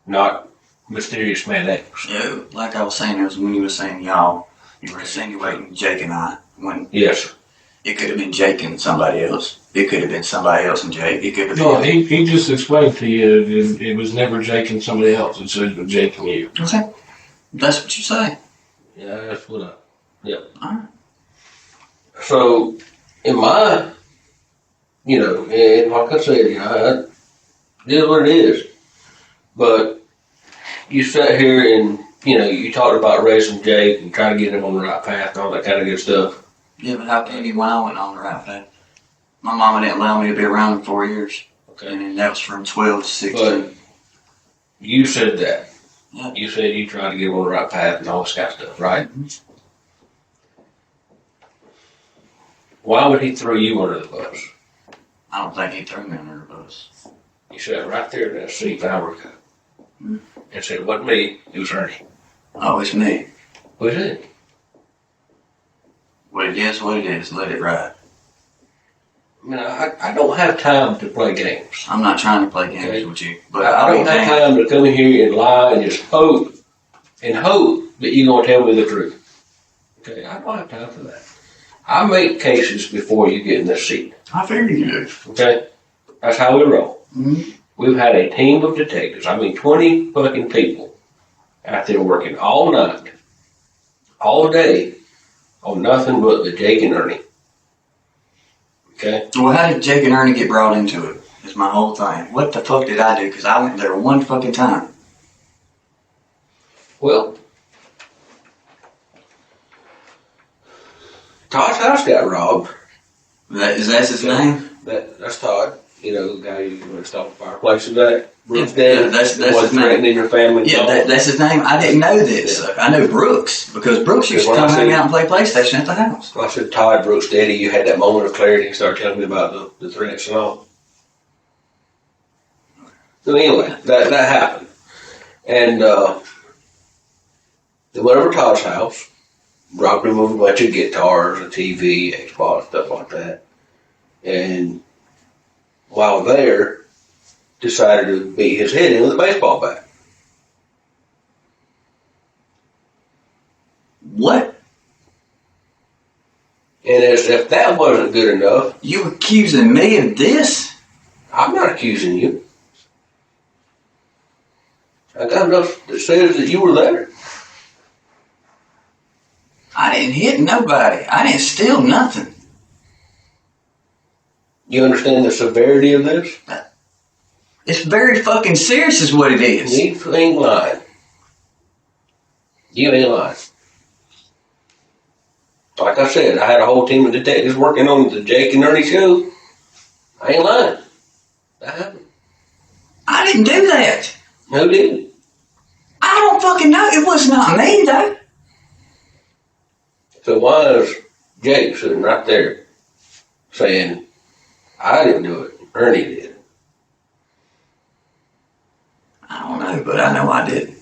not mysterious man X. Yeah, like I was saying, it was when you were saying y'all, you were insinuating Jake and I. When yes, sir. It could have been Jake and somebody else. It could have been somebody else and Jake. It could have been... No, he just explained to you it was never Jake and somebody else. It was Jake and you. Okay. That's what you say. Yeah, that's what yeah. All right. So, in my, and like I said, It is what it is. But you sat here and, you talked about raising Jake and trying to get him on the right path and all that kind of good stuff. Yeah, but how can you when I went on the right path? My mama didn't allow me to be around him 4 years. Okay. And then that was from 12 to 16. But you said that. Yeah. You said you tried to get him on the right path and all this kind of stuff, right? Mm-hmm. Why would he throw you under the bus? I don't think he threw me under the bus. You sat right there in that seat an hour ago and said, it wasn't me, it was Ernie. Oh, it's me. What is it? What it is, what it is. Let it ride. I mean, I don't have time to play games. I'm not trying to play games with you. But I don't have time to come in here and lie and just hope that you're going to tell me the truth. Okay, I don't have time for that. I make cases before you get in this seat. I figured you do. Okay? That's how we roll. Mm-hmm. We've had a team of detectives, 20 fucking people out there working all night, all day, on nothing but the Jake and Ernie. Okay? Well, how did Jake and Ernie get brought into it? Is my whole thing. What the fuck did I do? Because I went there one fucking time. Well, Todd's house got robbed. That his name? That's Todd. The guy who installed the fireplace today. Brooks Yeah, dad. that's his name. Threatening your family. Yeah, that's his name. I didn't know this. Yeah. I know Brooks because Brooks used to come hang out and play PlayStation at the house. I said, Todd, Brooks, Daddy, you had that moment of clarity and started telling me about the threats and all. So anyway, that happened. And they went over to Todd's house, robbed him of a bunch of guitars, a TV, Xbox, stuff like that. And while there, decided to beat his head in with a baseball bat. What? And as if that wasn't good enough, You accusing me of this? I'm not accusing you. I got enough that says that you were there. I didn't hit nobody. I didn't steal nothing. You understand the severity of this? It's very fucking serious is what it is. You ain't lying. You ain't lying. Like I said, I had a whole team of detectives working on the Jake and Ernie show. I ain't lying. That happened. I didn't do that. Who did? I don't fucking know. It was not me, though. So why is Jake sitting right there saying, I didn't do it, Ernie did? I don't know, but I know I did.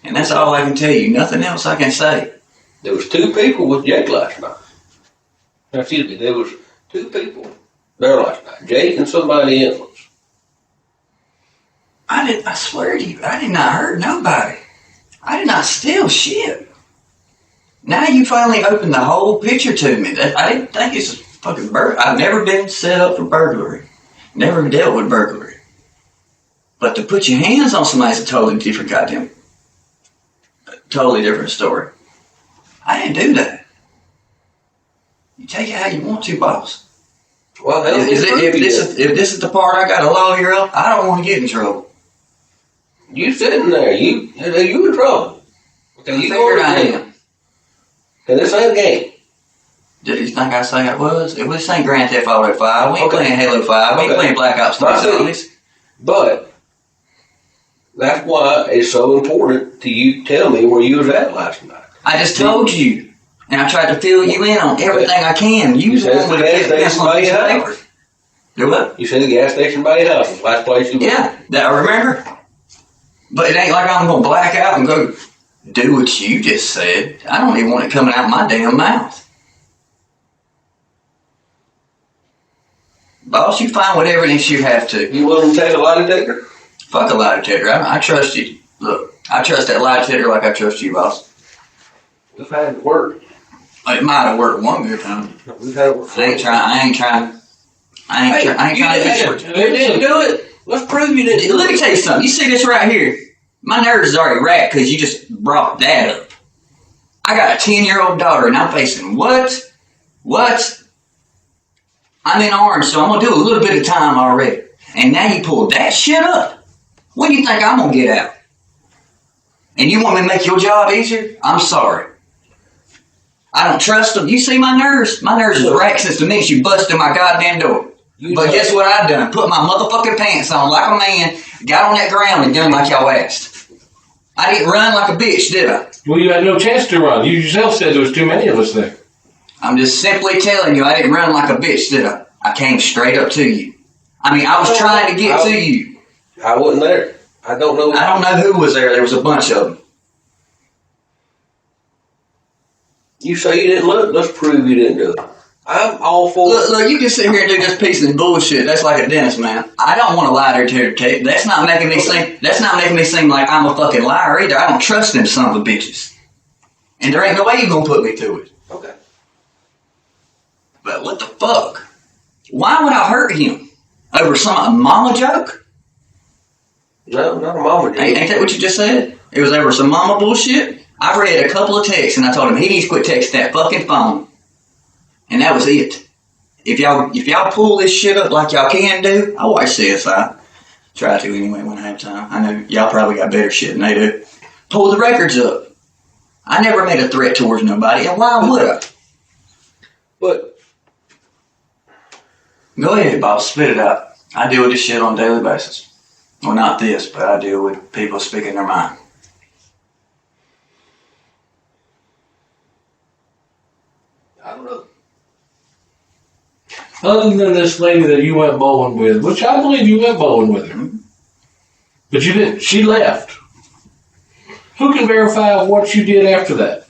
And that's all I can tell you. Nothing else I can say. There was 2 people with Jake last night. Excuse me, there was 2 people there last night. Jake and somebody else. I swear to you, I did not hurt nobody. I did not steal shit. Now you finally opened the whole picture to me. I didn't think it's a fucking burglary. I've never been set up for burglary. Never dealt with burglary. But to put your hands on somebody's a totally different story. I didn't do that. You take it how you want to, boss. Well, If this is the part I got to lawyer up, I don't want to get in trouble. You sitting there, you in trouble. Okay, you figured I am. And this ain't a game. Did you think I say it was? It was ain't Grand Theft Auto 5. We ain't Okay. playing Halo 5. We ain't Okay. playing Black Ops 3. But that's why it's so important to you tell me where you was at last night. I just told you. And I tried to fill you in on everything I can. You said the one the gas with the station by your paper. house. Do what? You said the gas station by your house was the last place you went. Yeah, that I remember. But it ain't like I'm going to black out and go do what you just said. I don't even want it coming out my damn mouth. Boss, you find whatever evidence you have to. You willing to take a lie detector? Fuck a lie detector. I trust you. Look, I trust that lie detector like I trust you, boss. We've had it work. It might have worked one good time. We've had it work. I ain't trying to You didn't do it. Let's prove you didn't. Let me tell you something. You see this right here? My nerves is already racked because you just brought that up. I got a 10-year-old daughter and I'm facing what? I'm in arms, so I'm going to do a little bit of time already. And now you pull that shit up. When do you think I'm gonna get out? And you want me to make your job easier? I'm sorry. I don't trust them. You see my nerves? My nerves is racked since the minute you busted my goddamn door. But guess what I done? Put my motherfucking pants on like a man, got on that ground and done like y'all asked. I didn't run like a bitch, did I? Well, you had no chance to run. You yourself said there was too many of us there. I'm just simply telling you I didn't run like a bitch, did I? I came straight up to you. I mean, I was trying to get to you. I wasn't there. I don't know. I don't know who was there. There was a bunch of them. You say you didn't look. Let's prove you didn't do it. I'm all for it. Look, you can sit here and do this piece of bullshit. That's like a dentist, man. I don't want to lie there to you. That's not making me seem like I'm a fucking liar either. I don't trust them son of a bitches. And there ain't no way you gonna put me to it. Okay. But what the fuck? Why would I hurt him? Over a mama joke? No, not a mama joke. Ain't that what you just said? It was over some mama bullshit? I read a couple of texts and I told him he needs to quit texting that fucking phone. And that was it. If y'all pull this shit up like y'all can do, I watch CSI. Try to anyway when I have time. I know y'all probably got better shit than they do. Pull the records up. I never made a threat towards nobody, and why would I? But go ahead, boss, spit it out. I deal with this shit on a daily basis. Well, not this, but I deal with people speaking their mind. I don't know. Other than this lady that you went bowling with, which I believe you went bowling with her, but you didn't. She left. Who can verify what you did after that?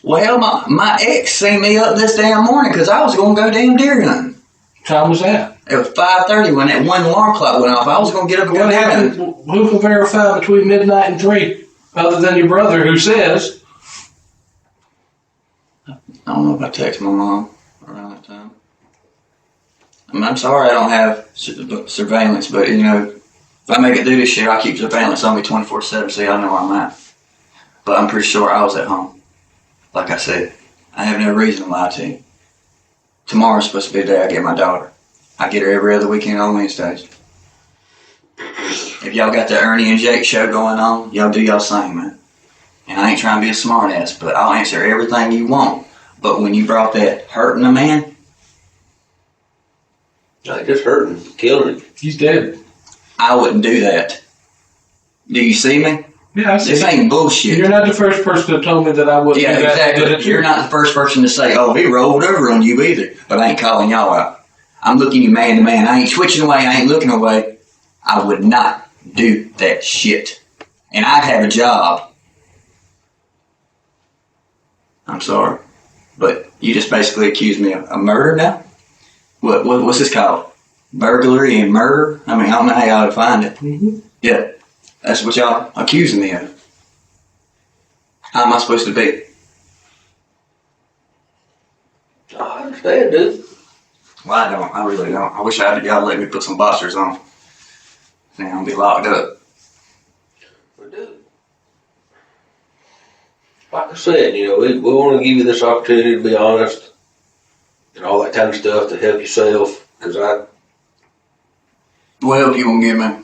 Well, my ex seen me up this damn morning because I was going to go damn deer hunting. What time was that? It was 5:30 when that one alarm clock went off. I was going to get up and go deer hunting. Who can verify between midnight and 3, other than your brother who says? I don't know if I text my mom around that time. I mean, I'm sorry I don't have surveillance, but you know, if I make it do this shit, I keep surveillance on me 24/7 so y'all know where I'm at. But I'm pretty sure I was at home. Like I said, I have no reason to lie to you. Tomorrow's supposed to be the day I get my daughter. I get her every other weekend on Wednesdays. If y'all got the Ernie and Jake show going on, y'all do y'all thing, man. And I ain't trying to be a smart ass, but I'll answer everything you want. But when you brought that hurting a man, I just hurting, killing him. He's dead. I wouldn't do that. Do you see me? Yeah, I see. This ain't bullshit. You're not the first person to tell me that I wouldn't Yeah, do that. exactly. You're not the first person to say, oh, he rolled over on you either. But I ain't calling y'all out. I'm looking you man to man. I ain't switching away. I ain't looking away. I would not do that shit. And I'd have a job. I'm sorry. But you just basically accused me of murder now? What's this called? Burglary and murder? I mean, I don't know how y'all define it. Mm-hmm. Yeah. That's what y'all accusing me of. How am I supposed to be? I understand, dude. Well, I don't. I really don't. I wish y'all let me put some boxers on. Then I'll be locked up. But dude, like I said, you know, we want to give you this opportunity to be honest and all that kind of stuff to help yourself. Because What help you gonna give me?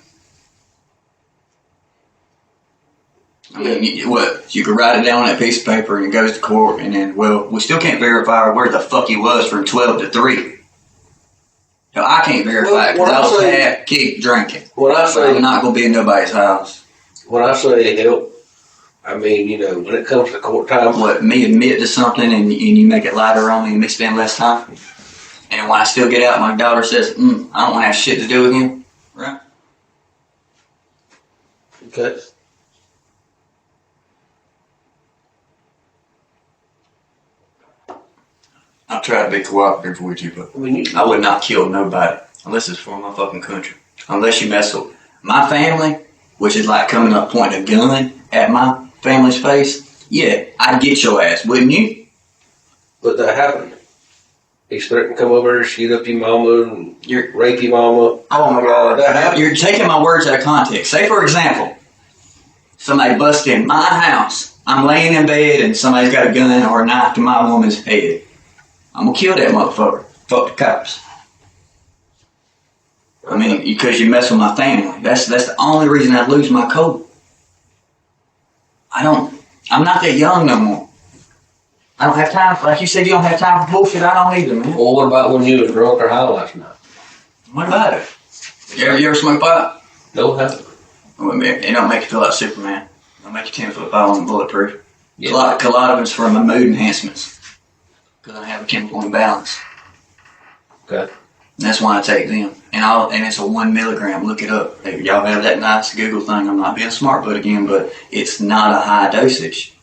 I mean, you could write it down on that piece of paper and it goes to court, and then, well, we still can't verify where the fuck he was from 12 to 3. No, I can't verify it because I was keep drinking. when I say I'm not gonna be in nobody's house. when I say help, I mean, you know, when it comes to court time, What, me admit to something and you make it lighter on me and me spend less time? And when I still get out, my daughter says, I don't want to have shit to do with him. Right? okay. I'll try to be cooperative with you, but I mean, I would not kill nobody unless it's for my fucking country. Unless you mess with my family, which is like coming up pointing a gun at my family's face. Yeah, I'd get your ass, wouldn't you? but that happened. He's threatened to come over and shoot up your mama and rape your mama. Oh my God, that happened. you're taking my words out of context. Say, for example, somebody busts in my house. I'm laying in bed and somebody's got a gun or a knife to my woman's head. I'm gonna kill that motherfucker. Fuck the cops. I mean, because you mess with my family. That's the only reason I'd lose my coat. I'm not that young no more. I don't have time for, like you said, you don't have time for bullshit. I don't either, man. Well, what about when you was drunk or high last night? What about it? You ever smoke pot? No, haven't. It don't make you feel like Superman. It'll make you 10 foot tall and bulletproof. Yeah. Collidovins for my mood enhancements. Because I have a chemical imbalance. Okay. And that's why I take them. And it's a 1 milligram. Look it up. If y'all have that nice Google thing. I'm not being smart butt again, but it's not a high dosage.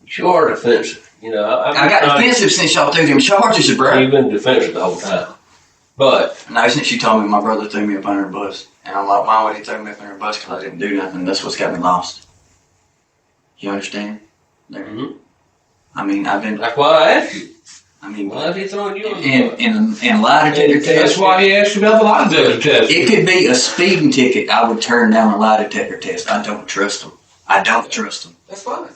You are defensive. You know, I got defensive since y'all threw them charges, bro. You've been defensive the whole time. But No, since you told me my brother threw me up under a bus. And I'm like, why would he throw me up under a bus? Because I didn't do nothing. That's what's got me lost. You understand? mm-hmm. I mean, I've been. That's why I asked you. I mean, Why is he throwing you on the bus? in lie detector test. That's why he asked you about the lie detector test. It could be a speeding ticket. I would turn down a lie detector test. I don't trust them. I don't trust them. That's fine.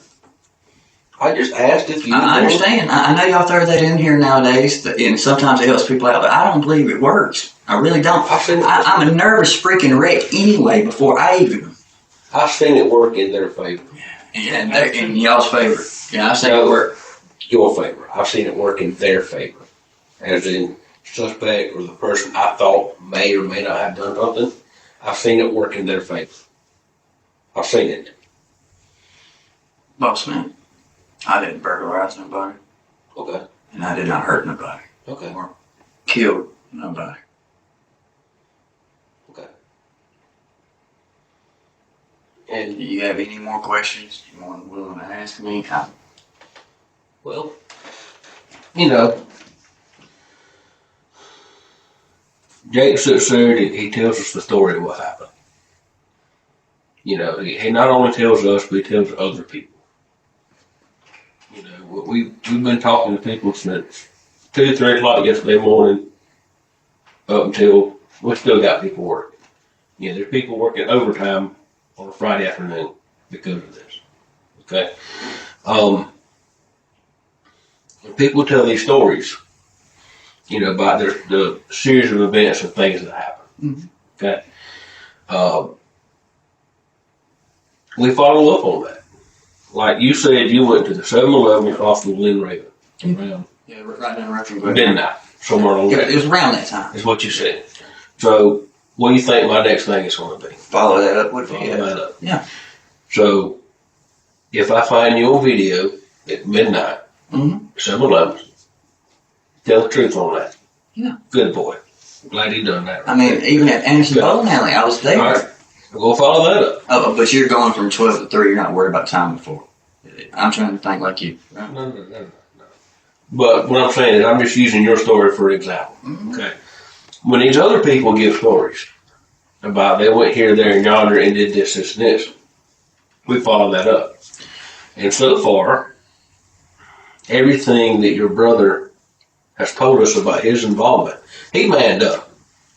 I just asked if you. I understand. I know y'all throw that in here nowadays, and sometimes it helps people out, but I don't believe it works. I really don't. I'm a nervous freaking wreck anyway before I even. I've seen it work in their favor. Yeah, in y'all's favor. Yeah, I've seen it work. Your favor. I've seen it work in their favor. As in, suspect or the person I thought may or may not have done something, I've seen it work in their favor. I've seen it. Boss man, I didn't burglarize nobody. Okay. And I did not hurt nobody. Okay. Or kill nobody. Okay. And Do you have any more questions you want willing to ask me? well, you know, Jake sits there and he tells us the story of what happened. You know, he not only tells us, but he tells other people. You know, we've been talking to people since 2, 3 o'clock yesterday morning up until we still got people working. Yeah, there's people working overtime on a Friday afternoon because of this. Okay? And people tell these stories, you know, about the series of events and things that happen. Mm-hmm. Okay? We follow up on that. Like you said, you went to the 7-Eleven across from Glen Raven. Around Yeah, right down the road from midnight, somewhere along there. It was around that time. Is what you said. So, what do you think my next thing is going to be? Follow that up with Follow that up. Yeah. So, if I find you on video at midnight, 7-Eleven, tell the truth on that. Yeah. Good boy. Glad he done that. I mean, even at Anderson Bowling Alley, I was there. All right. We'll follow that up. Oh, but you're going from 12 to 3. You're not worried about time before. I'm trying to think like you. No. But what I'm saying is, I'm just using your story for example. Mm-hmm. Okay. When these other people give stories about they went here, there, and yonder and did this, this, and this, we follow that up. And so far, everything that your brother has told us about his involvement, he manned up.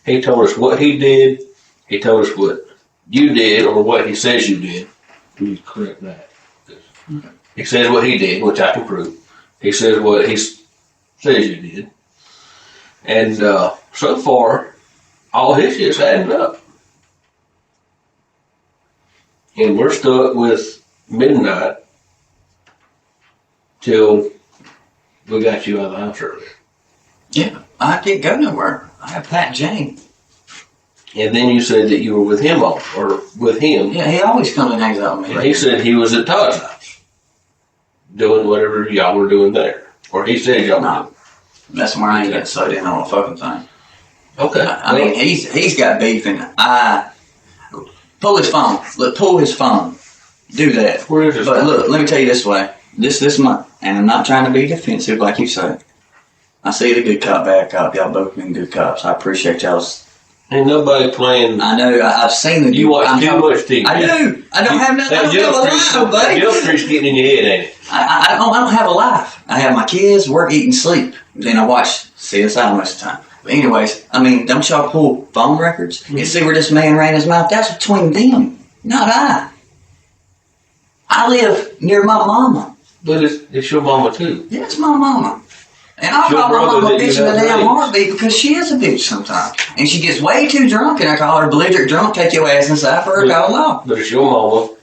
He told us what he did. He told us what you did or what he says you did. Please correct that. Okay. He says what he did, which I can prove. He says what he says you did. And so far, all his shit's adding up. And we're stuck with midnight till we got you out of the house earlier. Yeah, I didn't go nowhere. I have Pat and Jane. And then you said that you were with him or with him. Yeah, he always comes and hangs out with me. And he said he was at Todd's house doing whatever y'all were doing there. Or he said y'all were doing. That's where I ain't getting sucked in on a fucking thing. Okay. I mean, he's got beef, and pull his phone. Look, pull his phone. Do that. Where is his But phone? look, let me tell you this way. This month, and I'm not trying to be defensive like you said. I see the good cop, bad cop. Y'all both been good cops. I appreciate y'all's. Ain't nobody playing. I know. I've seen the. You watch too much TV. I do. I don't have nothing. I don't have a life, buddy. Jump Street's getting in your head, ain't it? I don't have a life. I have my kids, work, eat, and sleep. Then I watch CSI most of the time. But anyways, I mean, don't y'all pull phone records and see where this man ran his mouth? That's between them, not I. I live near my mama. But it's your mama too. Yeah, it's my mama. And I'll Your call my brother mama a that you bitch in a have damn raised. heartbeat because she is a bitch sometimes. And she gets way too drunk and I call her belligerent drunk, take your ass inside for her call law. But it's your mama.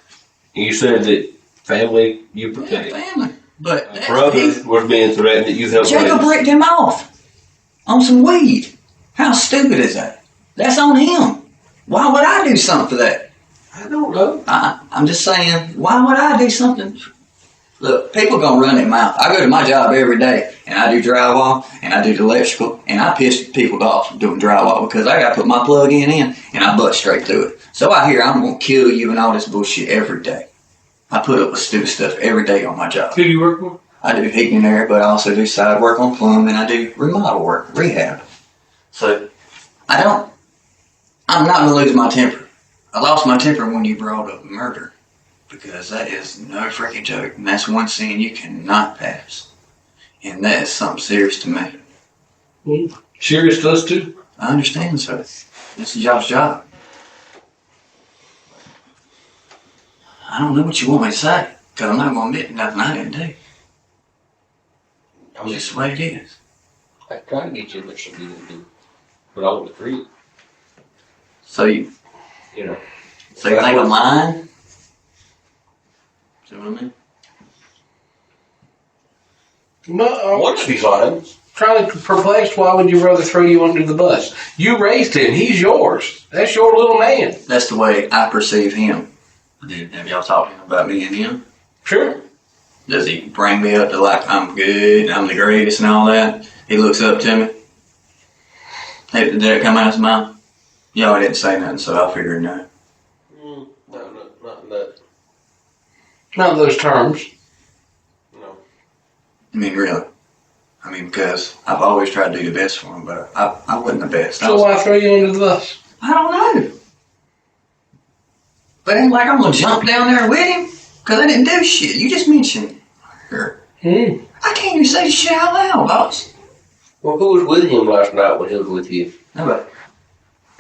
And you said that family you Yeah, protect. family. But that's Brother was being threatened that you helped Jacob raise. ripped him off on some weed. How stupid is that? That's on him. Why would I do something for that? I don't know. I'm just saying, why would I do something? Look, people gonna run their mouth. I go to my job every day, and I do drywall, and I do the electrical, and I piss people off doing drywall because I gotta put my plug in, and I butt straight through it. So I hear I'm gonna kill you and all this bullshit every day. I put up with stupid stuff every day on my job. Who do you work for? I do heating and air, but I also do side work on plumbing, and I do remodel work, rehab. So I'm not gonna lose my temper. I lost my temper when you brought up murder. Because that is no freaking joke. And that's one sin you cannot pass. And that is something serious to me. Serious to us too? I understand, sir. This is y'all's job. I don't know what you want me to say. Because I'm not going to admit nothing I didn't do. It's just the way it is. I tried to get you to admit something you didn't do. But I wasn't free. So you You know. think I'm lying? See what I mean? No, What if he's lying? trying to perplexed. Why would your brother throw you under the bus? You raised him. He's yours. That's your little man. That's the way I perceive him. Have y'all talked to him about me and him? Sure. Does he bring me up to like I'm good, I'm the greatest and all that? He looks up to me. Hey, did that come out of his mouth? Y'all didn't say nothing, so I figured no. No, not that. Not those terms. No. I mean, really. I mean, because I've always tried to do the best for him, but I wasn't the best. So why throw you under the bus? I don't know. But it ain't like I'm going to jump down there with him, because I didn't do shit. You just mentioned her. I can't even say shit out loud, boss. Well, who was with him last night when he was with you? Nobody.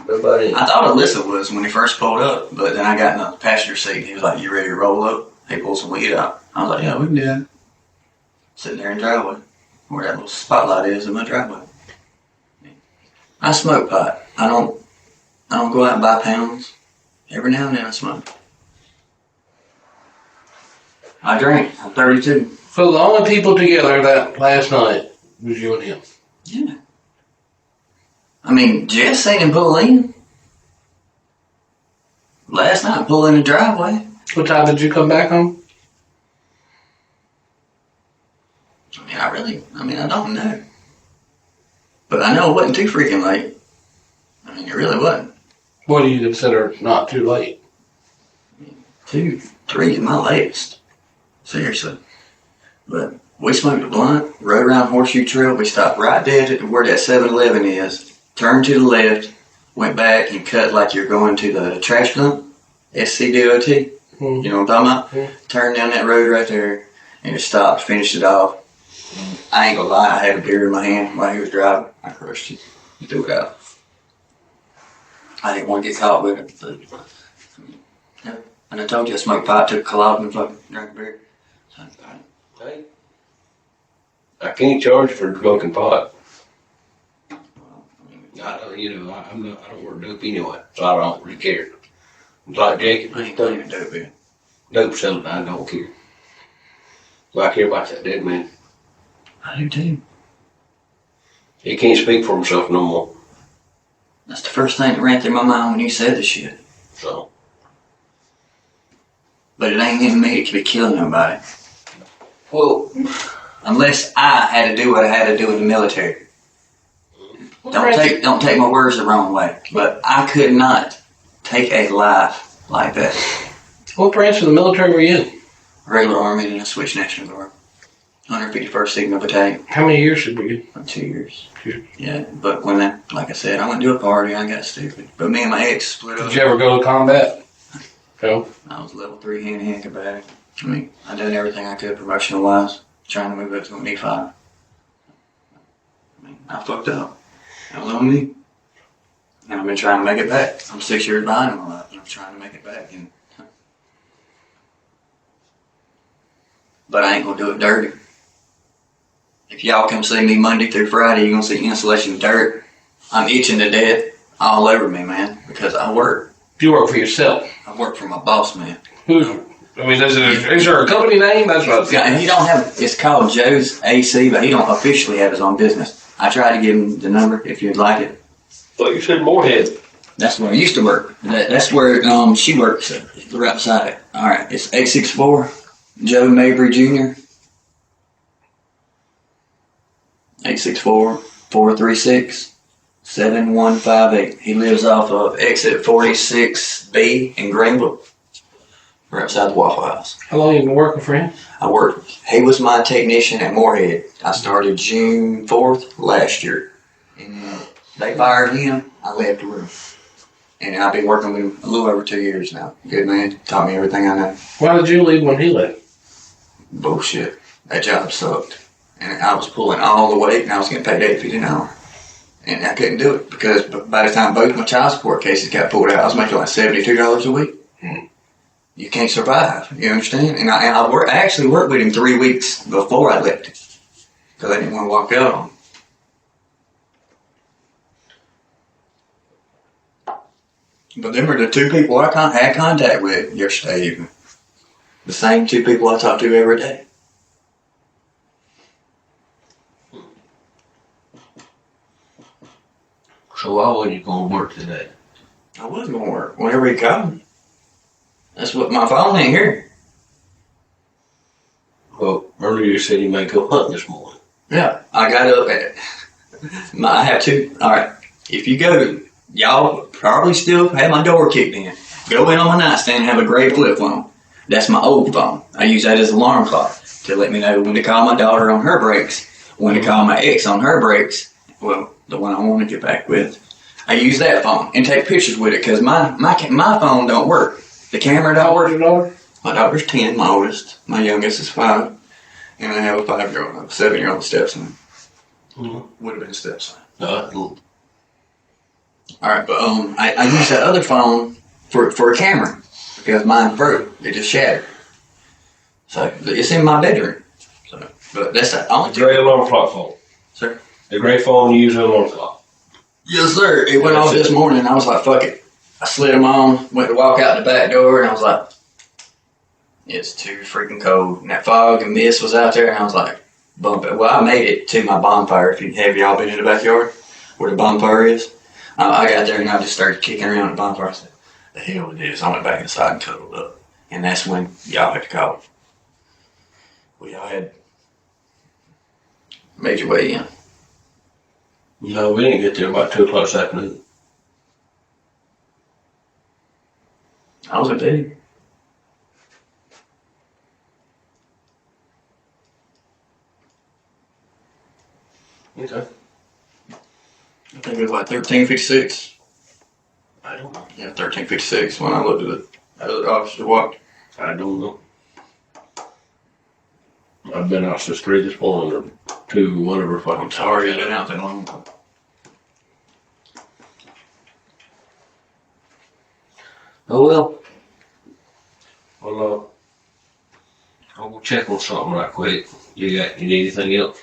Nobody. I thought Alyssa was when he first pulled up, but then I got in the passenger seat and he was like, "You ready to roll up?" He pulled some weed out. I was like, "Yeah, we can do that." Sitting there in the driveway, where that little spotlight is in my driveway. I smoke pot. I don't go out and buy pounds. Every now and then I smoke. I drink. I'm 32. So the only people together that last night was you and him. Yeah. I mean, Jess seen him pull in. Last night, pull in the driveway. What time did you come back home? I don't know. But I know it wasn't too freaking late. I mean, it really wasn't. What do you consider not too late? 2, 3 is my latest. Seriously. But we smoked a blunt, rode around Horseshoe Trail. We stopped right dead at where that 7-Eleven is, turned to the left, went back and cut like you're going to the trash dump, SCDOT. You know what I'm talking about? Turned down that road right there and just stopped, finished it off. I ain't gonna lie, I had a beer in my hand while he was driving. I crushed it. Threw it out. I didn't want to get caught with it, but and I told you I smoked pot, took a collab and fucking drank a beer. So, Hey. I can't charge you for smoking pot. I don't work dope anyway, so I don't really care. It's like Jacob. I ain't done even dope yet. Dope selling, I don't care. But I care about that dead man. I do too. He can't speak for himself no more. That's the first thing that ran through my mind when you said the shit. So. But it ain't in me to be killing nobody. Well, Unless I had to do what I had to do in the military. Don't take my words the wrong way. But I could not take a life like that. What branch of the military were you in? Regular Army and I switched National Guard. 151st Signal Battalion. How many years did we get? 2 years. 2 years. Yeah, but like I said, I went to a party, I got stupid. But me and my ex split up. Did you ever go to combat? No. I was level 3 hand-to-hand combatant. I mean, I done everything I could promotional-wise, trying to move up to an E5. I mean, I fucked up. That was on me. And I've been trying to make it back. I'm 6 years behind in my life, and I'm trying to make it back. But I ain't gonna do it dirty. If y'all come see me Monday through Friday, you're gonna see insulation dirt. I'm itching to death all over me, man, because I work. You work for yourself. I work for my boss, man. Is there a company name? That's what I was Yeah, and he don't have. It's called Joe's AC, but he don't officially have his own business. I tried to give him the number if you'd like it. Thought you said Moorhead. That's where I used to work. That's where she works. Right beside it. All right, it's 864 Joe Mabry Jr. 864-436-7158. He lives off of exit 46B in Greenville, right beside the Waffle House. How long you been working for him? He was my technician at Moorhead. I started June 4th last year. And they fired him. I left the room. And I've been working with him a little over 2 years now. Good man. Taught me everything I know. Why did you leave when he left? Bullshit. That job sucked. And I was pulling all the weight and I was getting paid $8.50 an hour. And I couldn't do it because by the time both my child support cases got pulled out, I was making like $72 a week. You can't survive. You understand? And I actually worked with him 3 weeks before I left him because I didn't want to walk out on him. But them are the two people I had contact with yesterday evening. The same two people I talk to every day. So why wasn't you going to work today? I was going to work whenever he called me. That's what my phone ain't here. Well, earlier you said you might go hunt this morning. Yeah, I got up at. I have two. All right, if you go to, y'all probably still have my door kicked in. Go in on my nightstand and have a gray flip phone. That's my old phone. I use that as an alarm clock to let me know when to call my daughter on her breaks, when to call my ex on her breaks. Well, the one I want to get back with. I use that phone and take pictures with it because my phone don't work. The camera don't work. Your daughter? My daughter's 10, my oldest. My youngest is 5. And I have a 5-year-old, a 7-year-old stepson. Mm-hmm. Would have been a stepson. No. Alright, but I use that other phone for a camera because mine broke. It just shattered. So it's in my bedroom. So, but that's the only Gray alarm clock phone. Sir? The gray phone you use an alarm clock. Yes, sir. It went off this morning and I was like, fuck it. I slid them on, went to walk out the back door and I was like, it's too freaking cold. And that fog and mist was out there and I was like, bump it. Well, I made it to my bonfire. Have y'all been in the backyard where the bonfire is? I got there and I just started kicking around the bonfire. I said, the hell it is. I went back inside and cuddled up. And that's when y'all had to call. Well, y'all had made your way in. No, we didn't get there about 2 o'clock this afternoon. I was a baby. Okay. I think it was like 1356. I don't know. Yeah, 1356 when I looked at it. The officer walked. I don't know. I've been out since 3 this morning or 2, whatever fucking Sorry, time. I've been out that long. Oh well. Well, I'll go check on something right quick. You need anything else?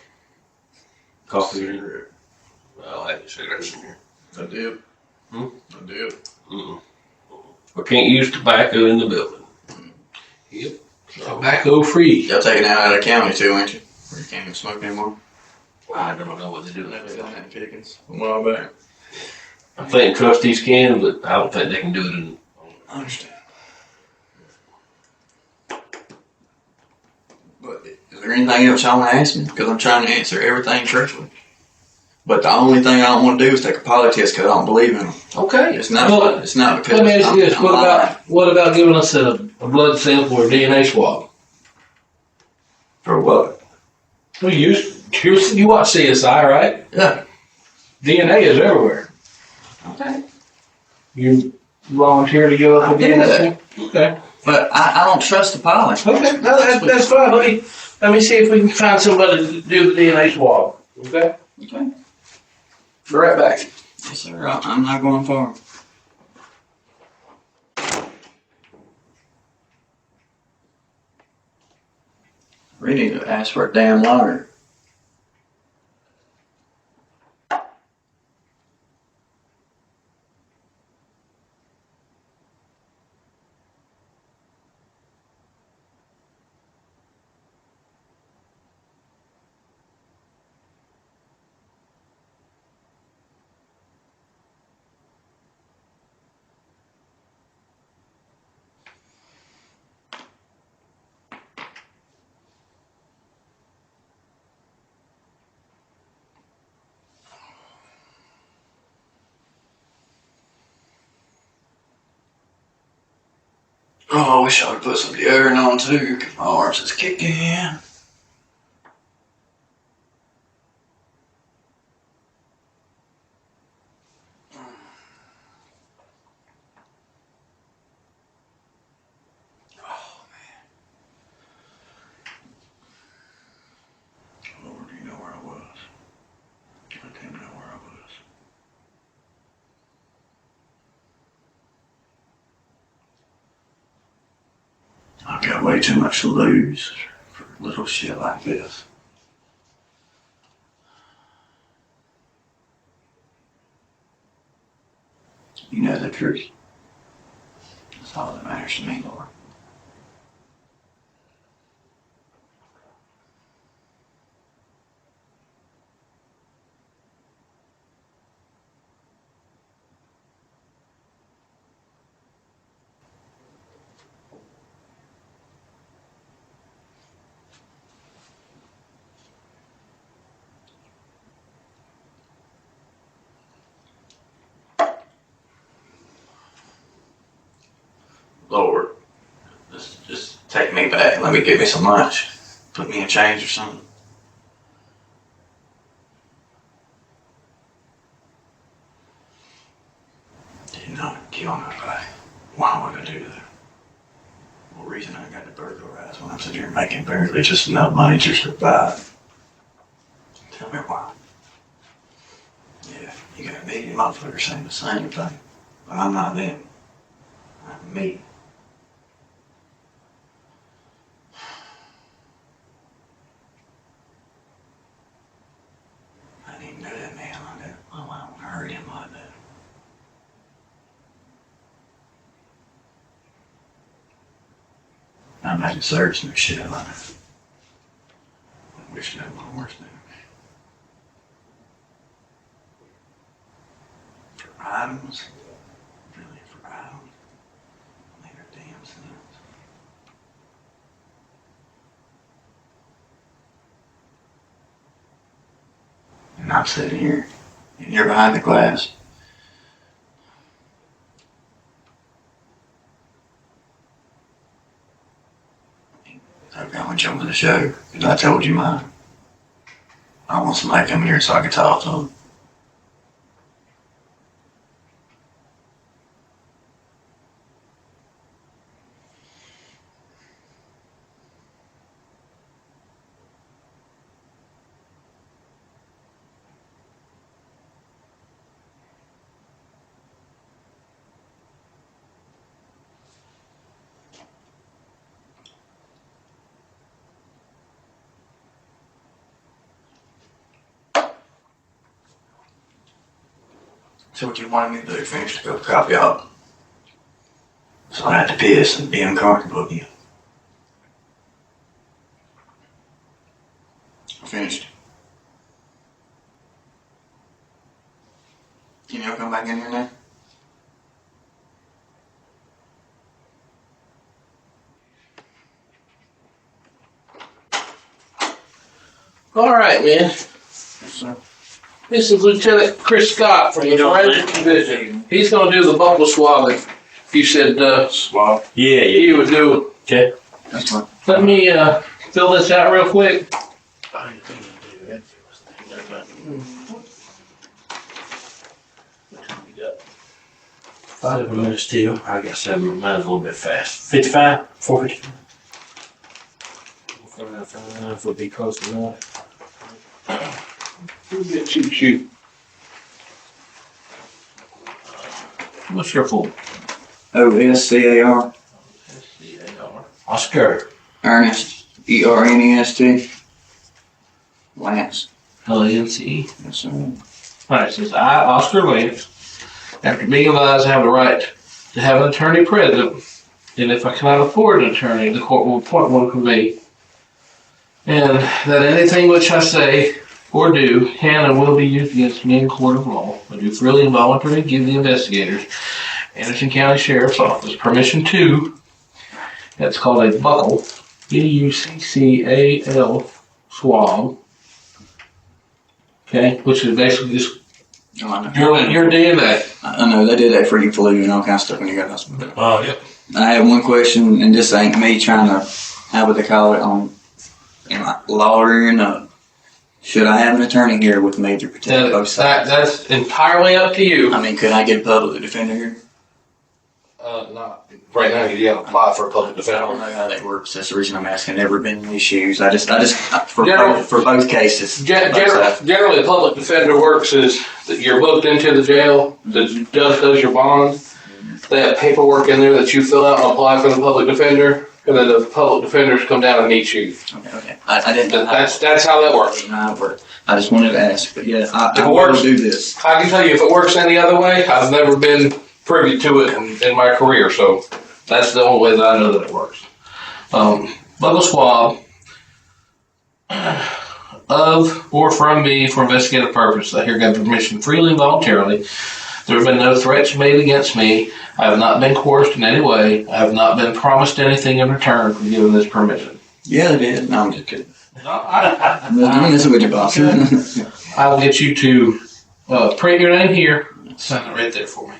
Coffee in here? I'll have your cigarettes in here. I did. Hmm? I did. Mm-mm. We can't use tobacco in the building. Yep. Tobacco free. Y'all taking that out of the county too, ain't you? Where you can't even smoke anymore? I don't know what they do. Never done that in Pickens. A while back. I think trustees can, but I don't think they can do it in. I understand. But is there anything else y'all want to ask me? Because I'm trying to answer everything truthfully. But the only thing I don't want to do is take a poly test because I don't believe in them. Okay. It's not. Well, it's not because. Let me ask you this: I'm what about giving us a blood sample or DNA swab? For what? Well, you watch CSI, right? Yeah. DNA is everywhere. Okay. You volunteer to give up a I do DNA that. sample? Okay. But I don't trust the poly. Okay. No, that's fine. Let me see if we can find somebody to do the DNA swab. Okay. Okay. Be right back. Yes, sir. I'm not going far. We need to ask for a damn lawyer. Oh, I wish I would put some deodorant on too, because my arms is kicking. Oh, man. Lord, do you know where I was? I didn't know where I was. I've got way too much to lose for little shit like this. You know the truth. That's all that matters to me, Lord. Lord, just take me back. Let me get me some lunch. Put me in change or something. Did not kill nobody. Why would I do that? Well, reason I got to burglarize when I'm sitting here making barely just enough money to survive. Tell me why. Yeah, you got a million motherfuckers saying the same thing. But I'm not them. I'm me. I didn't even know that man like that. Oh, I don't hurt him like that. I imagine service and shit like that. I wish that was worse than for items. Really, for items. Make her damn sense. And I'm sitting here, and you're behind the glass. Okay, I'm gonna jump in the show, because I told you mine. I want somebody to come here so I can talk to them. So what you wanted me to do, finish the cup of coffee up. So I had to piss and be uncomfortable again. I finished. Can you come back in here now? All right, man. Yes, sir. This is Lieutenant Chris Scott from the Forensic Division. He's going to do the buckle swabbing. You said Swab. Yeah. you would do. Okay. That's fine. Let me fill this out real quick. 7 minutes too. I got 7. Mine's a little bit fast. 55? 455? 455 would be close enough. Shoot. What's your full? OSCAR. Oscar. Ernest. ERNEST. Lance. LANCE. Yes, sir. Alright, it says I, Oscar Lance, after being advised I have the right to have an attorney present, and if I cannot afford an attorney, the court will appoint one for me. And that anything which I say or do can and will be used against me in court of law. I do freely and voluntarily give the investigators, Anderson County Sheriff's Office, permission to, that's called a buckle, BUCCAL swab. Okay, which is basically just Oh, I know. your DNA. I know, they did that for you flu and all kinds of stuff when you got hospital. Oh, yep. I have one question, and this ain't me trying to, how would they call it, am I lawyering up? Should I have an attorney here with me to protect both sides? That's entirely up to you. I mean, could I get a public defender here? Not right now. You gotta apply for a public I don't defender. know how that works. That's the reason I'm asking. Never been in issues. I just for General- both cases. Generally, a public defender works is that you're booked into the jail. The judge does your bond. They have paperwork in there that you fill out and apply for the public defender, and then the public defenders come down and meet you. Okay. I didn't know. That's how that works. How it worked. I just wanted to ask, but yeah, I If it will works- do this. I can tell you if it works any other way. I've never been privy to it in my career, so that's the only way that I know that it works. Bugle swab of or from me for investigative purpose. I hereby give permission freely and voluntarily. There have been no threats made against me. I have not been coerced in any way. I have not been promised anything in return for giving this permission. Yeah, they did. No, I'm just kidding. I I'm doing this with your boss. will get you to print your name here. Sign it right there for me.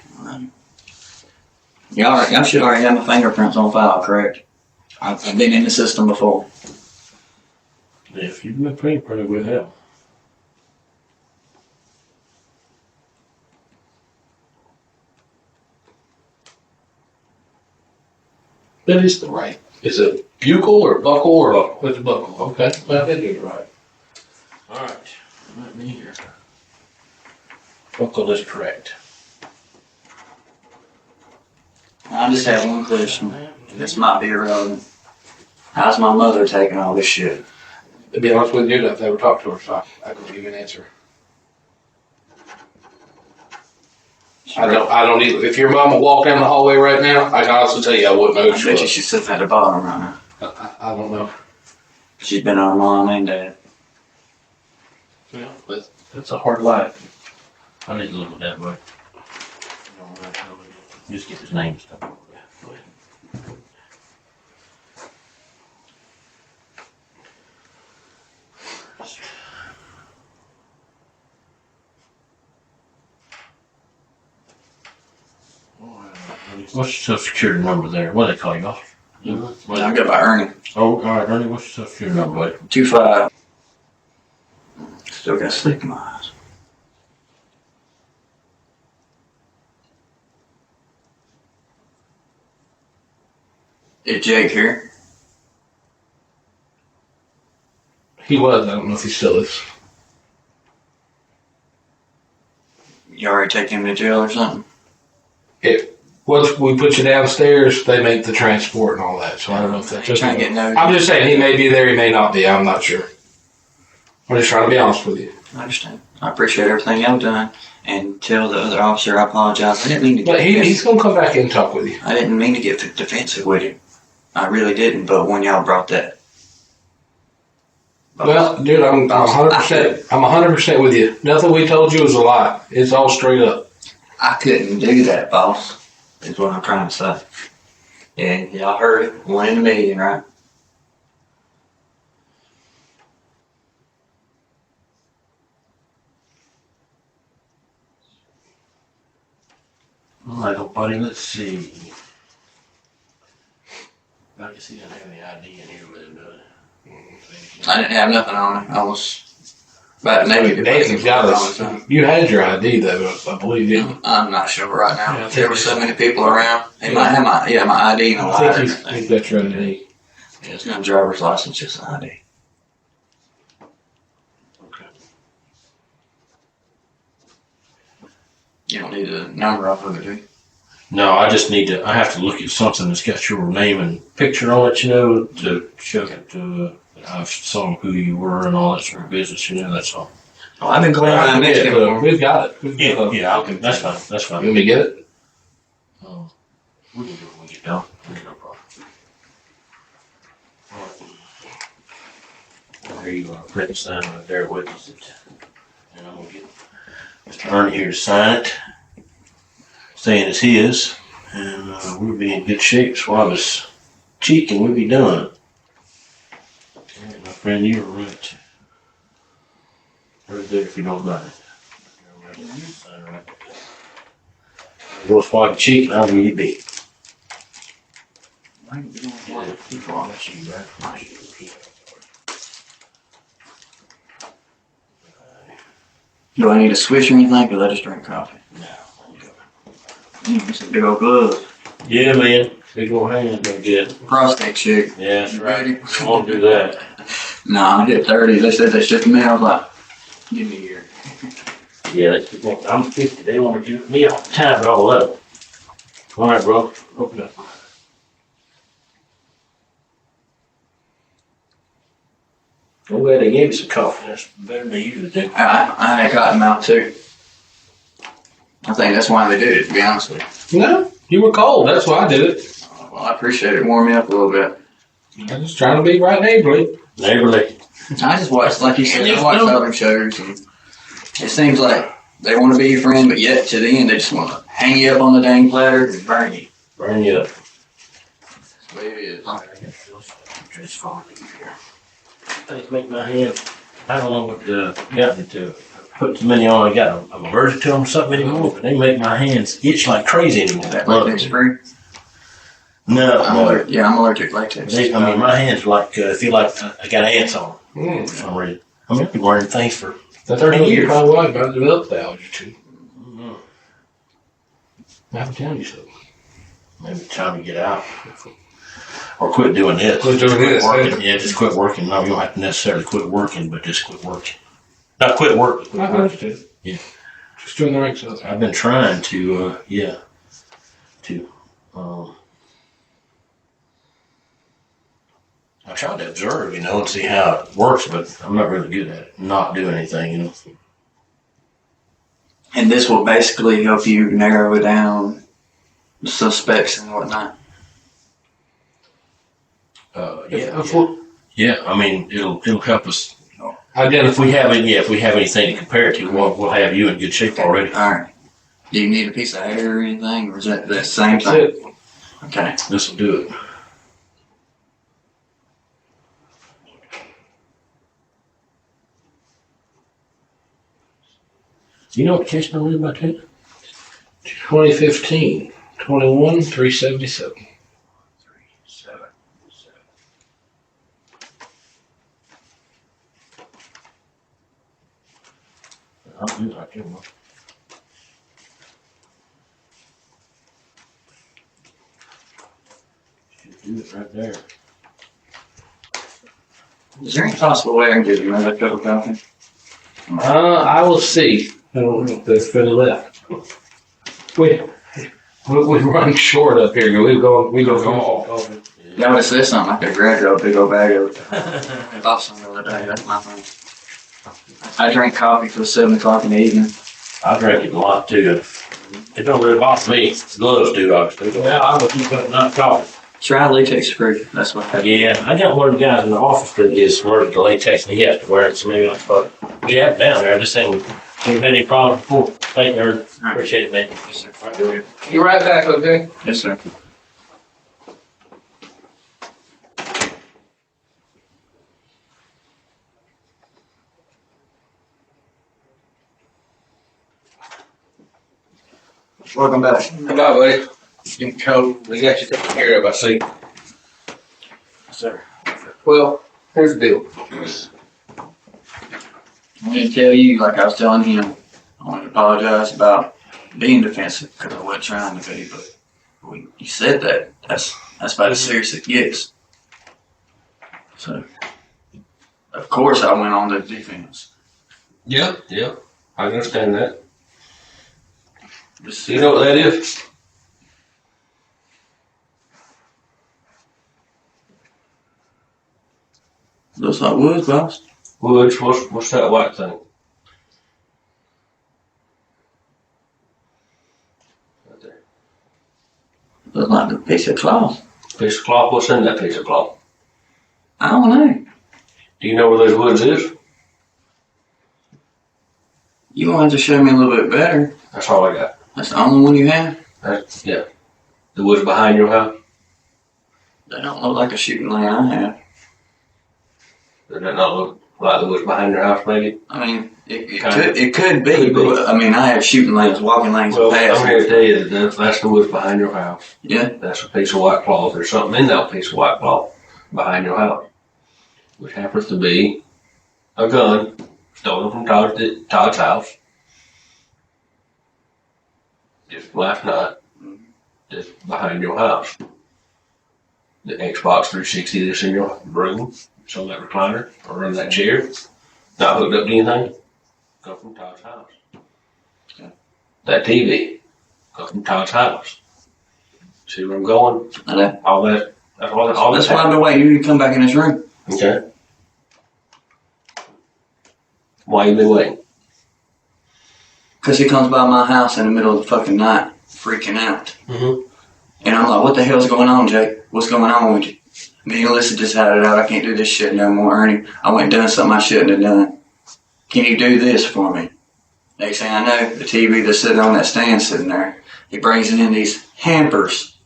Y'all should already have my fingerprints on file, correct? I've been in the system before. If you've been fingerprinted, with help. That is the right. Is it buccal or buckle or what's a buckle? Okay, well, that is right. All right. Let me hear. Buckle is correct. I just have one question. This might be irrelevant. How's my mother taking all this shit? To be honest with you, I've never talked to her, so I couldn't give you an answer. I don't either. If your mama walked down the hallway right now, I can honestly tell you I wouldn't know who I she bet you was. she's sitting at the bottom right now. I don't know. She's been our mom and dad. Yeah, but That's a hard life. I need to look at that way. Just get his name and stuff. Go ahead. What's your social security number there? What do they call you off? I go by Ernie. Oh, all right, Ernie, what's your social security number, buddy? 25. Still got sleep in my eyes. Is Jake here? he was. I don't know if he still is. You already take him to jail or something? Once we put you downstairs, they make the transport and all that. So I don't know if that's Trying to get no. I'm just saying he may be there, he may not be. I'm not sure. I'm just trying to be honest with you. I understand. I appreciate everything y'all done, and tell the other officer I apologize. I didn't mean to. But he's gonna come back in and talk with you. I didn't mean to get defensive with you. I really didn't. But when y'all brought that. Well, dude, I'm 100%. I'm 100% with you. Nothing we told you was a lie. It's all straight up. I couldn't do that, boss. Is what I'm trying to say. And y'all heard it. 1 in a million, right? All right, buddy, let's see. I guess he doesn't have any ID in here with him, does he? I didn't have nothing on it. I was about to maybe Nathan's got us. You had your ID though, I believe, didn't you? I'm not sure right now. Yeah, I think There were so many people around. He might have my ID and a I lighter. think that's your ID. Yeah, it's not a driver's license, just an ID. Okay. You don't need a number off of it, do you? No, I just need to. I have to look at something that's got your name and picture on it, you know, to show that I saw who you were and all that sort of business, you know. That's all. Oh, I've been glad I met you. We've got it. We've got it. Yeah. Okay, that's fine. That's You fine. want me to get it? We can do it when we get done. There's no problem. There you are. Print and sign right there with us. And I'm gonna get Mr. Ernie here to sign it, saying it's his, and we'll be in good shape. Swab his cheek, and we'll be done. All right, my friend, you're right. Right there, if you don't mind. Sign right there. We'll swab your cheek, and I'll read it big. Do I need to switch or anything? Cause I just drink coffee. It's a big old glove. Yeah, man. Big old hand, no good. Prostate check. Yeah, that's right. Ready? I won't do that. Nah, I hit 30. They said they shipped me. I was like, give me a year. Yeah, I'm 50. They want to do me all the time, but I'll let them. All right, bro. Open up. I'm glad they gave you some coffee. That's better than they usually do. I had gotten out too. I think that's why they did it, to be honest with you. No, you were cold. That's why I did it. Well, I appreciate it. Warm me up a little bit. I'm just trying to be right neighborly. Neighborly. I just watch, like you said, I watch other shows, and it seems like they want to be your friend, but yet to the end, they just want to hang you up on the dang platter and burn you. Burn you up. That's the way it is. Just falling here. Things make my hand. I don't know what got me to put too many on. I'm allergic to them or something anymore, but they make my hands itch like crazy anymore. Is that latex free? No, I'm allergic to latex. my hands like feel like I got ants on them for some reason. I've been wearing things for 30 years. Probably why I developed the allergy too. I'm telling you so. Maybe time to get out. Or quit doing this. Quit doing this. Working. Yeah, just quit working. No, you don't have to necessarily quit working, but just quit working. Not quit working. I understand. Yeah. Just doing the right stuff. I've been trying to, I tried to observe, and see how it works, but I'm not really good at it. Not doing anything, And this will basically help you narrow it down, suspects and whatnot. Yeah. I mean, it'll help us. Identify. If we have anything to compare it to, we'll have you in good shape already. All right. Do you need a piece of hair or anything, or is that the same That's thing? it. Okay. This will do it. Do you know what the case number is about that? 2015, 21, 377. 377. I'll do it right there. Should do it right there. Is there any possible way I can get another cup of coffee? I will see. I don't know if there's been left. We run short up here. We go all. Yeah, when it says something, I could grab you a big old bag of it. I thought something the other day. That's my thing. I drink coffee till 7 o'clock in the evening. I drink it a lot too. It don't really bother me. Gloves do, obviously. Yeah, I would keep up not coffee. Try latex free. That's what happened. Yeah, I got one of the guys in the office that is allergic to latex and he has to wear it, so maybe I'll fuck. We have it down there. I just ain't had any problem before. Thank you, appreciate it, man. Yes, sir. You right back, okay? Yes, sir. Welcome back. Come on, buddy. You come. We got you taken care of, I see. Yes, sir. Well, here's the deal. I want to tell you, like I was telling him, I want to apologize about being defensive because I wasn't trying to be, but when you said that, that's about as serious as it gets. So, of course, I went on the defense. Yeah. I understand that. You know what that is? Looks like woods, boss. Woods, what's that white thing? Right there. Looks like a piece of cloth. Piece of cloth, what's in that piece of cloth? I don't know. Do you know where those woods is? You want to show me a little bit better. That's all I got. That's the only one you have? Yeah. The woods behind your house? They don't look like a shooting lane I have. Does that not look Like the woods behind your house, maybe? I mean, it could be, but I mean, I have shooting lanes, walking lanes, Well, paths. I'm here to tell you that that's the woods behind your house. Yeah. That's a piece of white cloth. There's something in that piece of white cloth behind your house, which happens to be a gun stolen from Todd's house just last night, just behind your house. The Xbox 360 that's in your room, it's on that recliner or on that chair, not hooked up to anything, come from Todd's house. Okay. That TV, come from Todd's house. See where I'm going? I know. All that. That's why I've been waiting. You to come back in this room. Okay. Why you been waiting? Because he comes by my house in the middle of the fucking night, freaking out. Mm-hmm. And I'm like, what the hell's going on, Jake? What's going on with you? Me and Alyssa just had it out. I can't do this shit no more, Ernie. I went and done something I shouldn't have done. Can you do this for me? Next thing I know, the TV that's sitting on that stand sitting there, he brings in these hampers.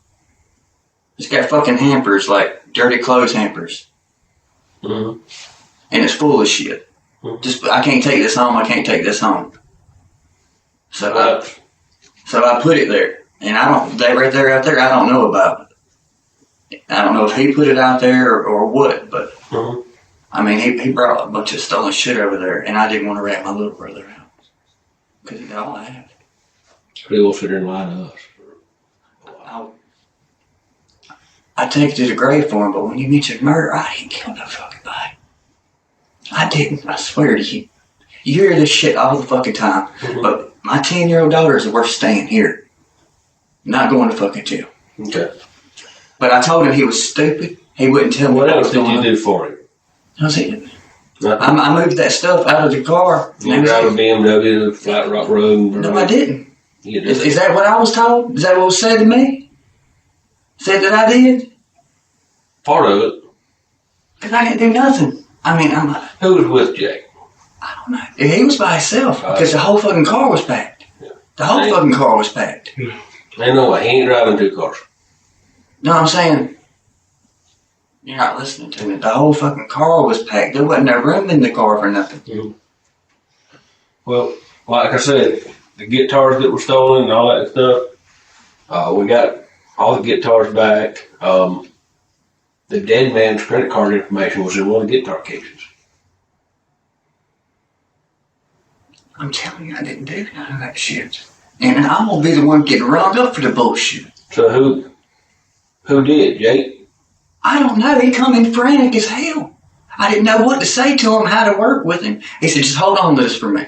It's got fucking hampers, like dirty clothes hampers. Mm-hmm. And it's full of shit. Mm-hmm. Just, I can't take this home, I can't take this home. So I put it there. And they right there out there, I don't know about it. I don't know if he put it out there or what, but Mm-hmm. I mean, he brought a bunch of stolen shit over there, and I didn't want to rat my little brother out. Because he got all I had. They will sit there and lie to us. I take it to the grave for him, but when you mention murder, I ain't killed no fucking body. I didn't, I swear to you. You hear this shit all the fucking time, but my 10-year-old daughter is worth staying here. Not going to fucking jail. Okay. But I told him he was stupid. He wouldn't tell me What else did you do for him? I was like, Nothing. I moved that stuff out of the car. You drive a BMW to Flat Rock Road. No, I didn't. You did. Is that what I was told? Is that what was said to me? Said that I did? Part of it. Because I didn't do nothing. I mean, Who was with Jake? I don't know. He was by himself because the whole fucking car was packed. Yeah. The whole fucking car was packed. Ain't no way. He ain't driving 2 cars. No, I'm saying, you're not listening to me. The whole fucking car was packed. There wasn't no room in the car for nothing. Mm-hmm. Well, like I said, the guitars that were stolen and all that stuff, we got all the guitars back. The dead man's credit card information was in one of the guitar cases. I'm telling you, I didn't do none of that shit. And I'm going to be the one getting rounded up for the bullshit. So who did, Jake? I don't know. He come in frantic as hell. I didn't know what to say to him, how to work with him. He said, just hold on to this for me.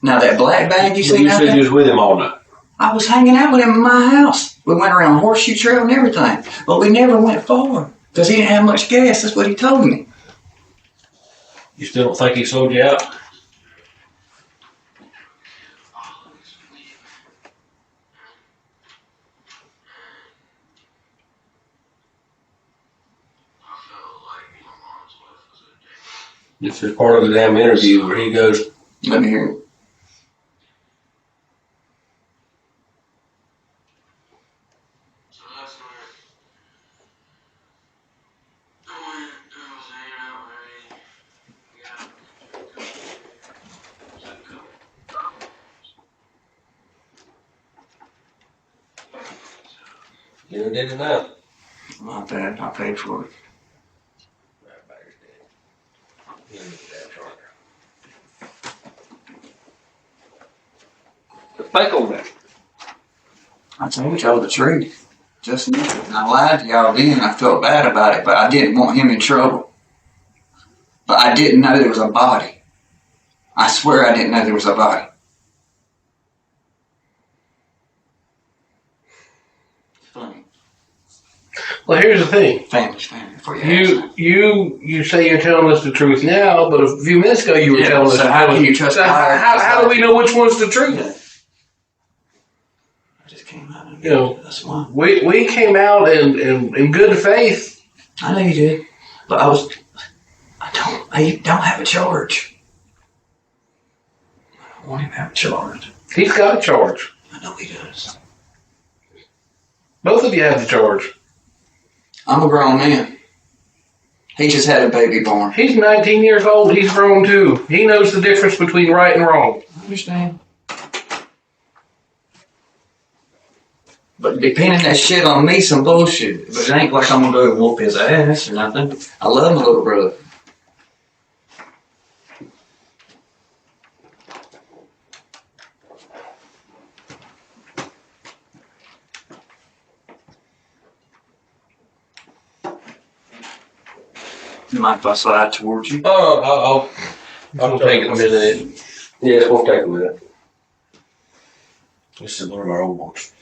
Now, that black bag you see You out said there? you was with him all night. I was hanging out with him in my house. We went around Horseshoe Trail and everything. But we never went far. Because he didn't have much gas. That's what he told me. You still don't think he sold you out? This is part of the damn interview where he goes, Let me hear it. you know, did it now. My bad. I paid for it. Think on that. I told y'all the truth. Just knew it. And I lied to y'all then. I felt bad about it, but I didn't want him in trouble. But I didn't know there was a body. I swear I didn't know there was a body. Funny. Well, here's the thing. Family's family for you. You say you're telling us the truth now, but a few minutes ago you were telling us the truth. How can you trust So how do we know which one's the truth? I just came out and You know, that's why. we came out in good faith. I know you did. But I don't have a charge. I don't want him to have a charge. He's got a charge. I know he does. Both of you have the charge. I'm a grown man. He just had a baby born. He's 19 years old. He's grown too. He knows the difference between right and wrong. I understand. But depending that shit on me, some bullshit. But it ain't like I'm gonna go whoop his ass or nothing. I love my little brother. You mind if I slide towards you? Oh, I'll take it a minute. Yeah, it's gonna take a minute. This is one of our old ones.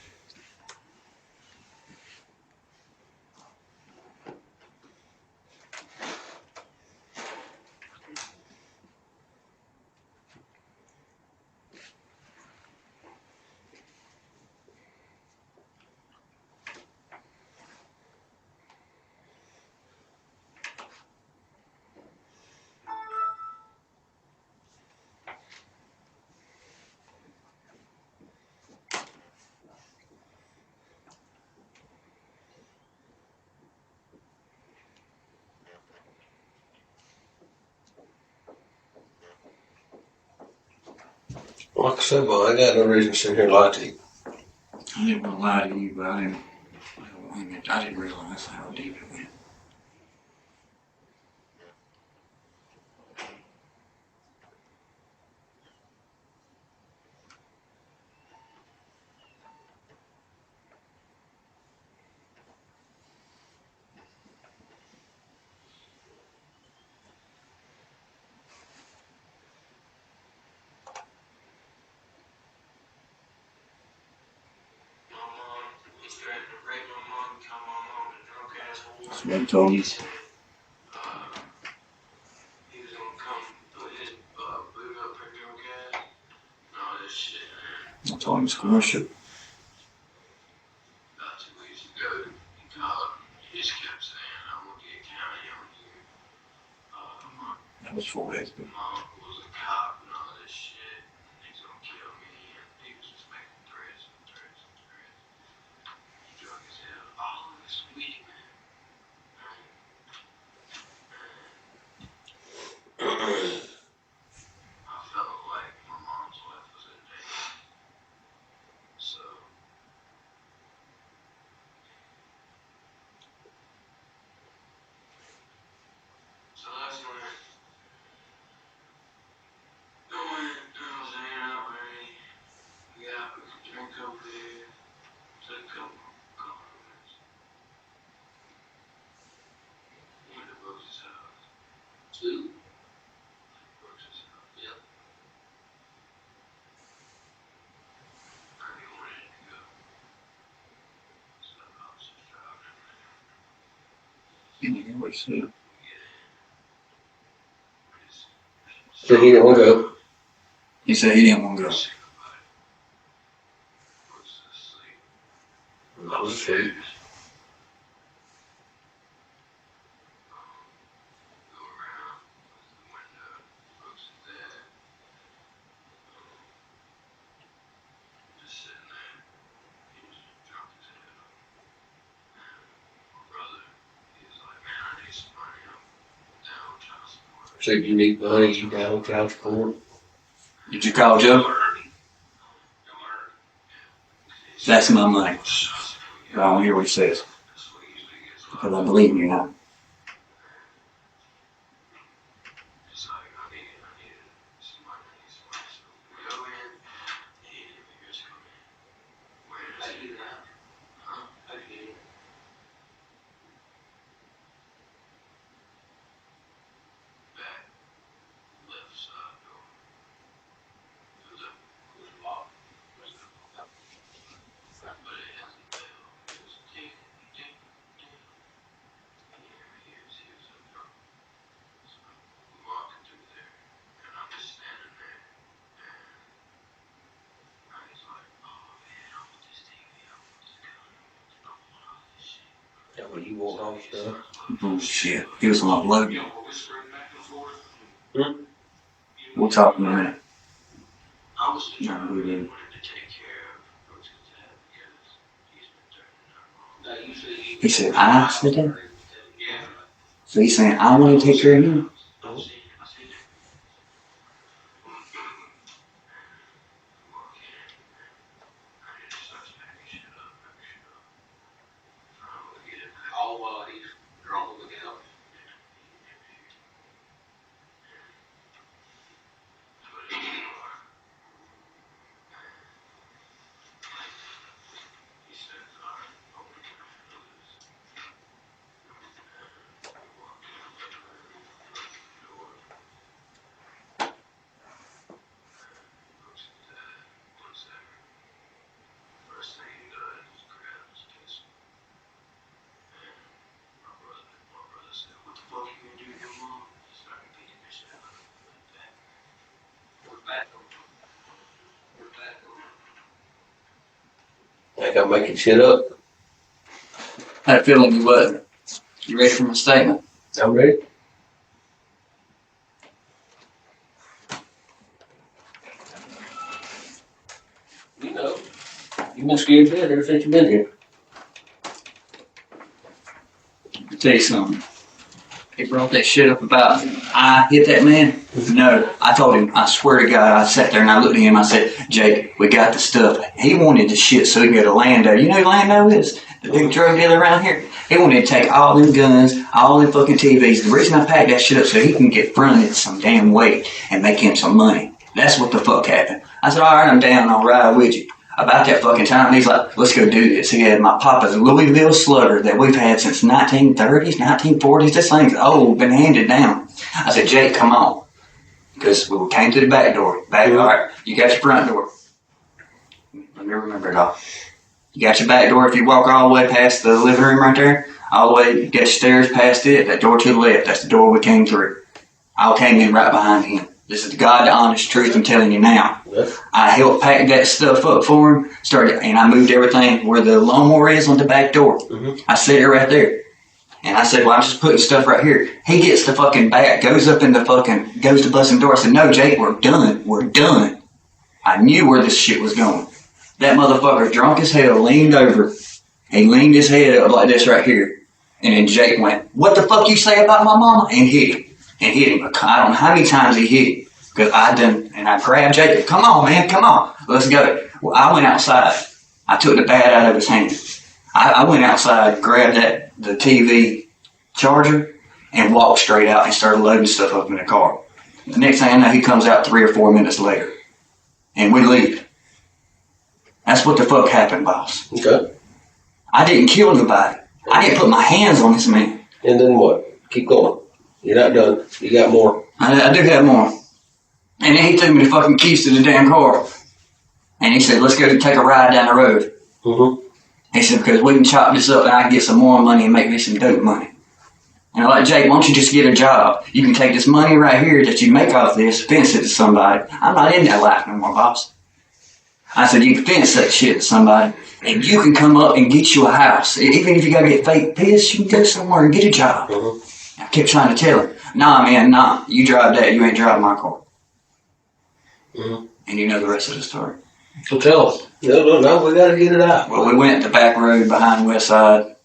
Like I said, boy, I got no reason to sit here and lie to you. I didn't want to lie to you, but I didn't realize how deep it went. That's what he told me. He was gonna come put his boot up her drunk ass and all this shit, man. I told him it's commercial. About 2 weeks ago, he called. He just kept saying, I'm gonna get county on you. That was 4 days ago. My uncle was a cop and all this shit. And he's gonna kill me. And he was just making threats and threats and threats. He drunk as hell. All of this week, man. I felt like my mom's life was in danger. So that's when I was hanging out with me. We could drink over there. Took a couple minutes. Went to Rose's house. Two? Rose's house. Yep. I didn't want it to go. So I was just driving. And you know what he said? So he didn't want to go. He said he didn't want to go. I was asleep. So you need money, you got on child support. Did you call Joe? That's my money. I don't hear what he says. Because I believe you now. Yeah, but you want all the stuff. Bullshit. He was on upload. Hmm? We'll talk in a minute. I was just No, we didn't. wanted to take care of Rose's dad because he's been threatening her mom. He said, I said that? Yeah. So he's saying, I want to take care of him. Think I'm making shit up. I had a feeling you wasn't. You ready for my statement? I'm ready. You know, you've been scared to death ever since you've been here. Let me tell you something. He brought that shit up about I hit that man. No, I told him, I swear to God, I sat there and I looked at him, I said, Jake, we got the stuff. He wanted the shit so he could go to Lando. You know who Lando is? The big drug dealer around here. He wanted to take all them guns, all them fucking TVs. The reason I packed that shit up so he can get fronted some damn way and make him some money. That's what the fuck happened. I said, all right, I'm down, I'll ride with you. About that fucking time, he's like, let's go do this. He had my papa's Louisville Slugger that we've had since 1930s, 1940s. This thing's old, been handed down. I said, Jake, come on. Because we came to the back door. All right, you got your front door. Let me remember it all. You got your back door. If you walk all the way past the living room right there, all the way, you got your stairs past it, that door to the left, that's the door we came through. I came in right behind him. This is the God, the honest truth I'm telling you now. Yes. I helped pack that stuff up for him, and I moved everything where the lawnmower is on the back door. Mm-hmm. I set it right there. And I said, well, I'm just putting stuff right here. He gets the fucking back, goes up in the fucking, goes to busting the door. I said, no, Jake, we're done. We're done. I knew where this shit was going. That motherfucker, drunk as hell, leaned over. He leaned his head up like this right here. And then Jake went, what the fuck you say about my mama? And hit him. And hit him. I don't know how many times he hit him. Because I done, and I grabbed Jacob. Come on, man, come on. Let's go. Well, I went outside. I took the bat out of his hand. I went outside, grabbed the TV charger, and walked straight out and started loading stuff up in the car. The next thing I know, he comes out 3 or 4 minutes later. And we leave. That's what the fuck happened, boss. Okay. I didn't kill nobody. I didn't put my hands on this man. And then what? Keep going. You're not done. You got more. I do have more. And then he threw me the fucking keys to the damn car. And he said, let's go take a ride down the road. Mm-hmm. He said, because we can chop this up and I can get some more money and make me some dope money. And I'm like, Jake, why don't you just get a job? You can take this money right here that you make off this, fence it to somebody. I'm not in that life no more, boss. I said, you can fence that shit to somebody. And you can come up and get you a house. Even if you got to get fake piss, you can go somewhere and get a job. Mm-hmm. I kept trying to tell him, nah, man, nah. You drive that. You ain't driving my car. Mm-hmm. And you know the rest of the story. So tell us. No, we got to get it out. Well, we went the back road behind West Side.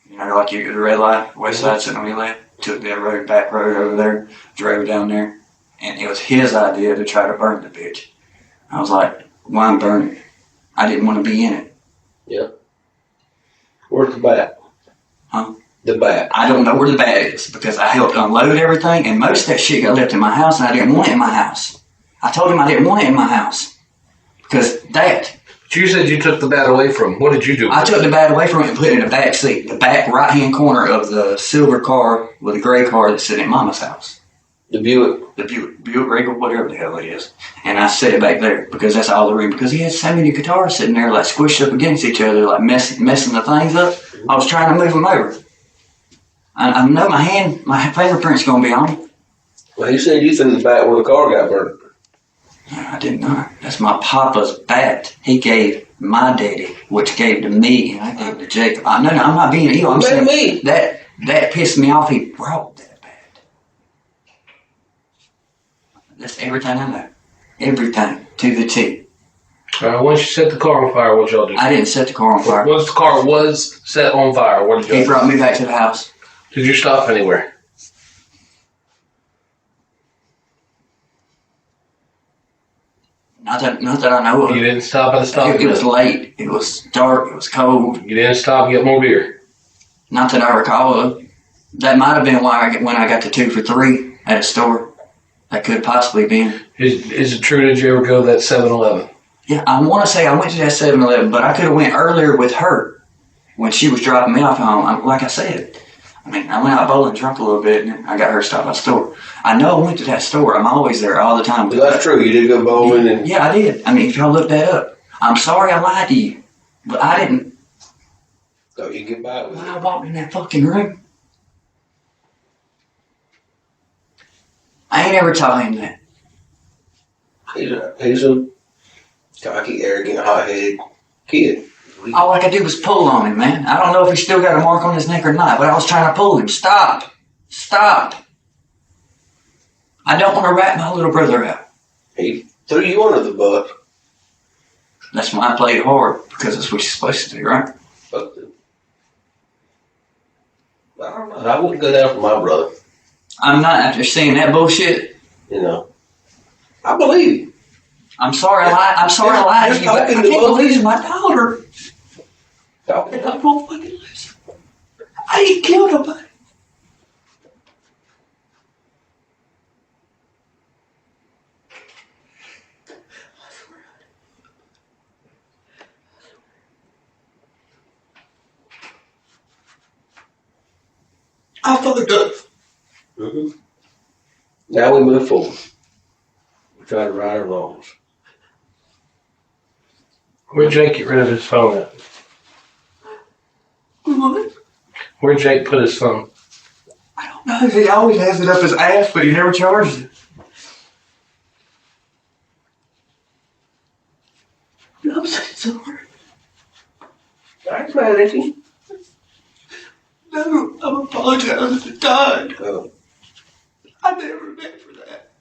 You know, like you get the red light, West Side sitting on your left. Took that road, back road over there, drove down there. And it was his idea to try to burn the bitch. I was like, why burn it? I didn't want to be in it. Yeah. Where's the bat? Huh? The bat. I don't know where the bat is because I helped unload everything and most of that shit got left in my house and I didn't want it in my house. I told him I didn't want it in my house. Because that. But you said you took the bat away from him. What did you do? I took the bat away from it and put it in the back seat. The back right-hand corner of the silver car with the gray car that's sitting in Mama's house. The Buick. The Buick Regal, whatever the hell it is. And I set it back there because that's all the room. Because he had so many guitars sitting there like squished up against each other, like messing the things up. I was trying to move them over. I know my fingerprint's going to be on it. Well, you said you threw the bat where the car got burned. I did not. That's my papa's bat. He gave my daddy, which gave to me, and I gave to Jacob. No, I'm not being evil. I'm saying me. That pissed me off. He brought that bat. That's everything I know. Everything to the T. Once you set the car on fire, what y'all do? I didn't set the car on fire. Once the car was set on fire, what did y'all do? He brought me back to the house. Did you stop anywhere? Not that I know of. You didn't stop at the stop. It was late. It was dark. It was cold. You didn't stop and get more beer. Not that I recall of. That might have been when I got the 2 for $3 at a store. That could possibly been. Is it true? Did you ever go to that 7-Eleven? Yeah, I want to say I went to that 7-Eleven, but I could have went earlier with her when she was dropping me off home. Like I said, I went out bowling, drunk a little bit, and I got her to stop by the store. I know I went to that store. I'm always there all the time. Well, that's true. You did go bowling and... Yeah, I did. If y'all look that up. I'm sorry I lied to you, but I didn't. So you get by with When it. I walked in that fucking room, I ain't ever told him that. He's a cocky, arrogant, hot-headed kid. All I could do was pull on him, man. I don't know if he still got a mark on his neck or not, but I was trying to pull him. Stop. I don't want to rat my little brother out. He threw you under the bus. That's why I played hard, because that's what you're supposed to do, right? Fuck them. I don't know. I wouldn't go down for my brother. I'm not after seeing that bullshit. You know. I believe you. I'm sorry I lied to you, but I can't believe my daughter. Talking I won't fucking listen. I didn't kill nobody. I fucked up. Mm-hmm. Now we move forward. We try to right our wrongs. Where'd Jake get rid of his phone at? What? Where'd Jake put his phone? I don't know. He always has it up his ass, but he never charges it. I'm so sorry. I ain't mad at you. No, I'm apologizing to Todd. Oh. I never meant for that.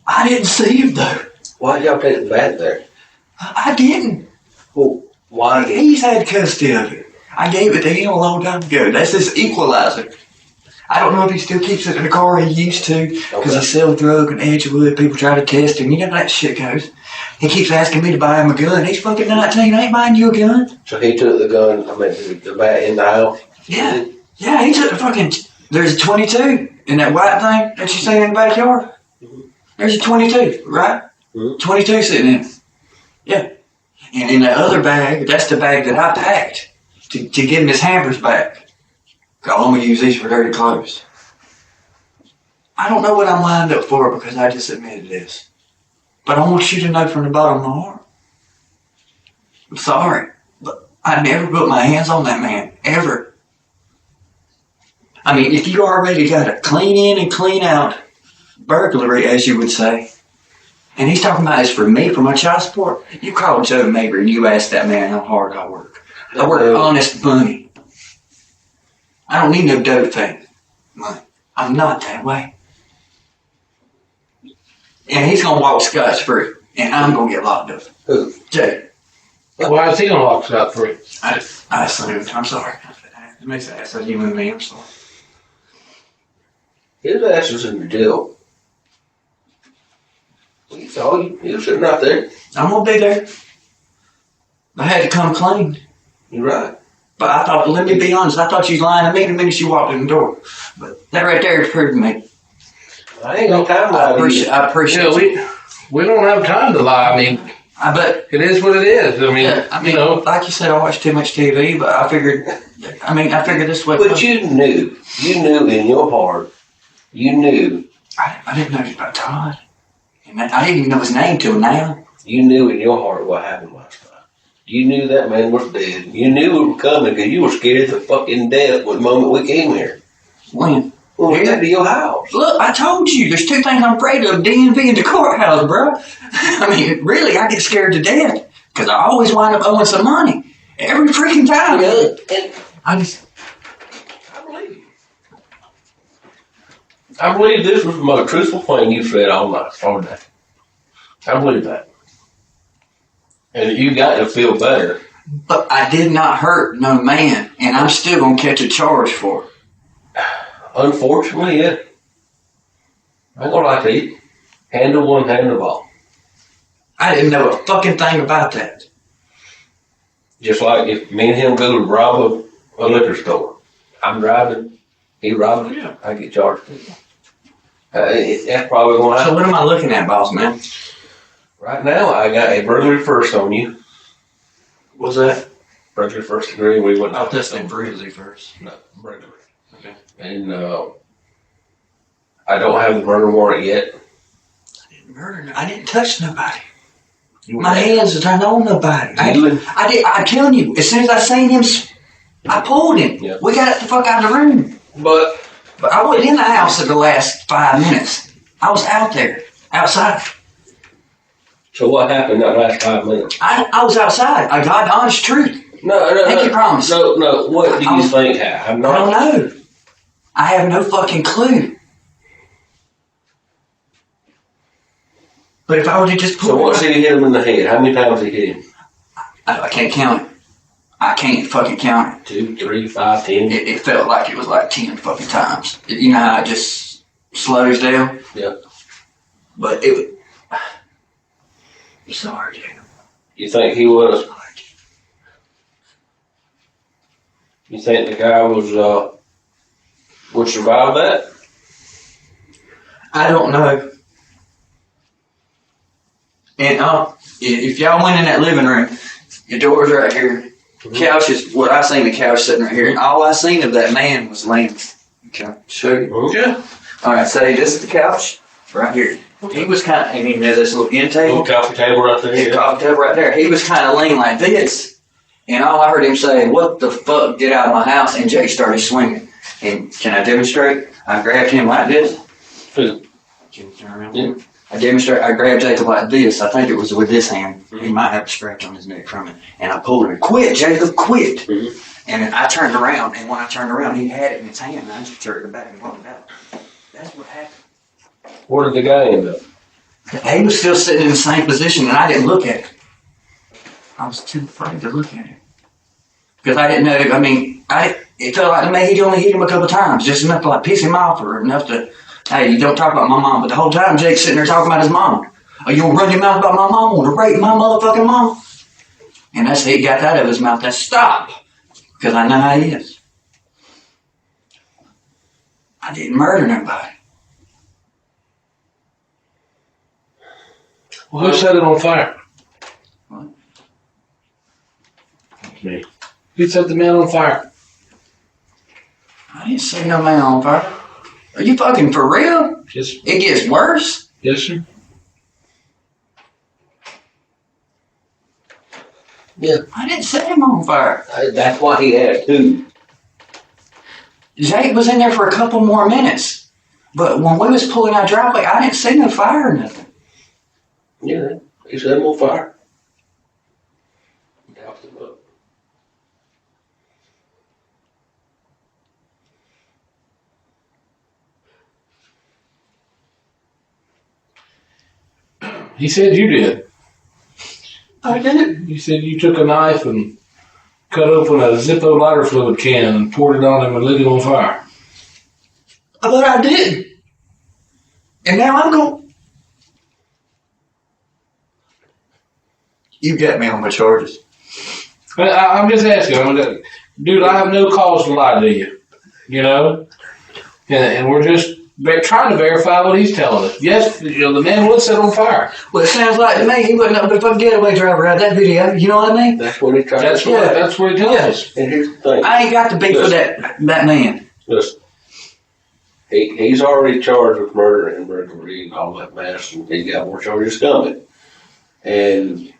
I didn't see him though. Why'd y'all take the bat there? I didn't. Well, why did He's had custody of it. I gave it to him a long time ago. That's his equalizer. I don't know if he still keeps it in the car he used to, because he sells drugs in Edgewood. People try to test him. You know how that shit goes. He keeps asking me to buy him a gun. He's fucking 19. I ain't buying you a gun. So he took the gun, the bat in the house? Yeah. Yeah, he took the fucking... There's a 22 in that white thing that you see in the backyard. Mm-hmm. There's a 22, right? Mm-hmm. 22 sitting in it. Yeah. And in that other bag, that's the bag that I packed to give him his hampers back. I'll only use these for dirty clothes. I don't know what I'm lined up for because I just admitted this. But I want you to know from the bottom of my heart. I'm sorry, but I never put my hands on that man, ever. If you already got a clean in and clean out burglary, as you would say, and he's talking about it's for me, for my child support, you call Joe Mabry and you ask that man how hard I work. I work honest money. I don't need no dope thing. I'm not that way. And he's going to walk scotch-free, and I'm going to get locked up. Who? Jay. Why is he gonna walk scot free? I assumed. I'm sorry. It makes an ass of you and me. I'm sorry. His ass was in the jail. We saw you. He was sitting right there. I'm going to be there. I had to come clean. You're right. But I thought, let me be honest, I thought you was lying to me the minute you walked in the door. But that right there is proving me. I ain't got time to lie to you. I appreciate it. We don't have time to lie. I bet. It is what it is. Like you said, I watch too much TV, but I figured this way. But you knew in your heart, I didn't know about Todd. And I didn't even know his name till now. you knew in your heart what happened last night. You knew that man was dead. You knew we were coming because you were scared to fucking death the moment we came here. When? When we got to your house. Look, I told you, there's two things I'm afraid of, DMV and the courthouse, bro. Really, I get scared to death because I always wind up owing some money. Every freaking time. I believe you. I believe this was the most truthful thing you said all night, all day. I believe that. And you got to feel better. But I did not hurt no man, and I'm still going to catch a charge for it. Unfortunately, yeah. I'm gonna lie to you. Handle one, handle all. I didn't know a fucking thing about that. Just like if me and him go to rob a liquor store, I'm driving, he robbing, Yeah. I get charged. That's probably gonna So happen. what am I looking at, boss man? Right now, I got a burglary first on you. What's that? Burglary first degree. We wouldn't. I'll test that briefly first. No, burglary. Okay. And I don't have the murder warrant yet. Murder? I didn't touch nobody. My hands are not on nobody. You- I'm telling you, as soon as I seen him, I pulled him. Yeah. We got the fuck out of the room. But But I wasn't in the house for the last 5 minutes. I was out there, outside. so what happened that last 5 minutes? I was outside. I got the honest truth. No. Pinky promise. No. What do you think happened? I don't know. I have no fucking clue. But if I were to just So pull once he hit him in the head, how many times he hit him? I can't count it. I can't fucking count it. 2, 3, 5, 10. It felt like it was like 10 fucking times. You know how it just slows down? Yeah. But it was... I'm sorry, Jacob. You think he was? You think the guy was would survive that? I don't know. And if y'all went in that living room, your door's right here. Couch is what I seen, the couch sitting right here. And all I seen of that man was laying. Okay, show you. Yeah. All right, so this is the couch right here. He was kind of, and he had this little end Little table. coffee table right there. Yeah. Coffee table right there. He was kind of laying like this. And all I heard him say, "What the fuck, get out of my house." And Jake started swinging. And can I demonstrate? I grabbed him like this. Who? Can you turn around? Yeah. I grabbed Jacob like this. I think it was with this hand. He might have a scratch on his neck from it. And I pulled him. "Quit, Jacob, quit." Mhm. And then I turned around, and when I turned around, he had it in his hand, and I just turned it back and walked out. That's what happened. Where did the guy end up? He was still sitting in the same position, and I didn't look at it. I was too afraid to look at it. Because I didn't know, it felt like to me he'd only hit him a couple times, just enough to like piss him off or enough to, "Hey, you don't talk about my mom." But the whole time Jake's sitting there talking about his mom. "Oh, you gonna run your mouth about my mom? Want to rape my motherfucking mom?" And that's it, he got that out of his mouth. That's "Stop." Because I know how he is. I didn't murder nobody. Well, who set it on fire? What? Me. Who set the man on fire? I didn't see no man on fire. Are you fucking for real? Yes, It gets worse. yes, sir. I didn't set him on fire. That's why he had two. Jake was in there for a couple more minutes. But when we was pulling our driveway, I didn't see no fire or nothing. Yeah, he set him on fire. Doused him up. He said you did. I did. You said you took a knife and cut open a Zippo lighter fluid can and poured it on him and lit it on fire. But I did. And now I'm going. You got me on my charges. I'm just asking. Dude, I have no cause to lie to you. You know? And we're just trying to verify what he's telling us. Yes, the man was set on fire. Well, it sounds like to me he wasn't up but a fucking getaway driver out that video. You know what I mean? That's what he tried That's to what that's what he tells us. And here's the thing. I ain't got to beef with that man. Listen, he's already charged with murder and burglary and all that mess, and he's got more charges coming. And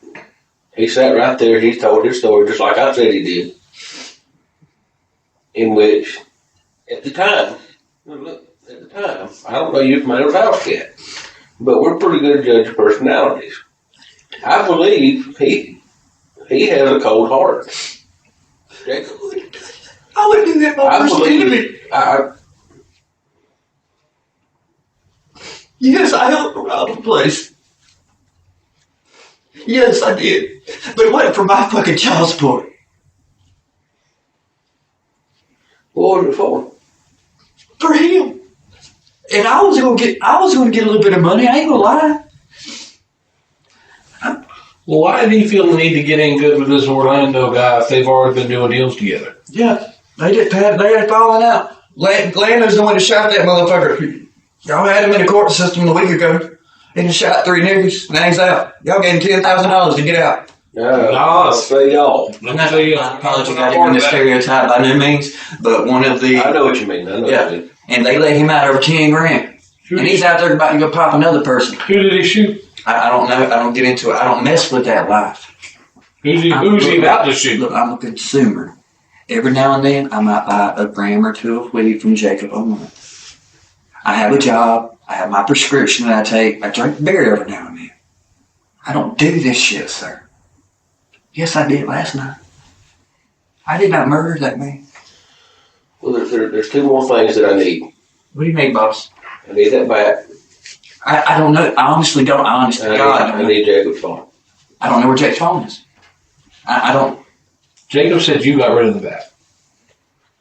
he sat right there, he told his story just like I said he did. In which, at the time, I don't know you from Adam's house yet, but we're pretty good at judging personalities. I believe he has a cold heart. Jacob. I would do that I believe Yes, I helped rob a place. Yes, I did. But it wasn't for my fucking child support. what was it for? For him. And I was gonna get a little bit of money. I ain't gonna lie. Well, why did he feel the need to get in good with this Orlando guy if they've already been doing deals together? Yeah, they had fallen out. Lando's the one that shot that motherfucker. Y'all had him in the court system a week ago. And he shot 3 niggas. Now he's out. Y'all gave him $10,000 to get out. No, say y'all. I'm not apologizing for the stereotype by no means, but one of the... I know what you mean. And they let him out over 10 grand. And he's out there about to go pop another person. Who did he shoot? I don't know. I don't get into it. I don't mess with that life. Who's he about to shoot? Look, I'm a consumer. Every now and then, I might buy a gram or 2 of weed from Jacob a month. I have a job. I have my prescription that I take. I drink beer every now and then. I don't do this shit, sir. Yes, I did last night. I did not murder that man. Well, there's 2 more things that I need. What do you mean, boss? I need that bat. I don't know. I honestly don't. I need Jacob's phone. I don't know where Jake's phone is. I don't. Jacob said you got rid of the bat.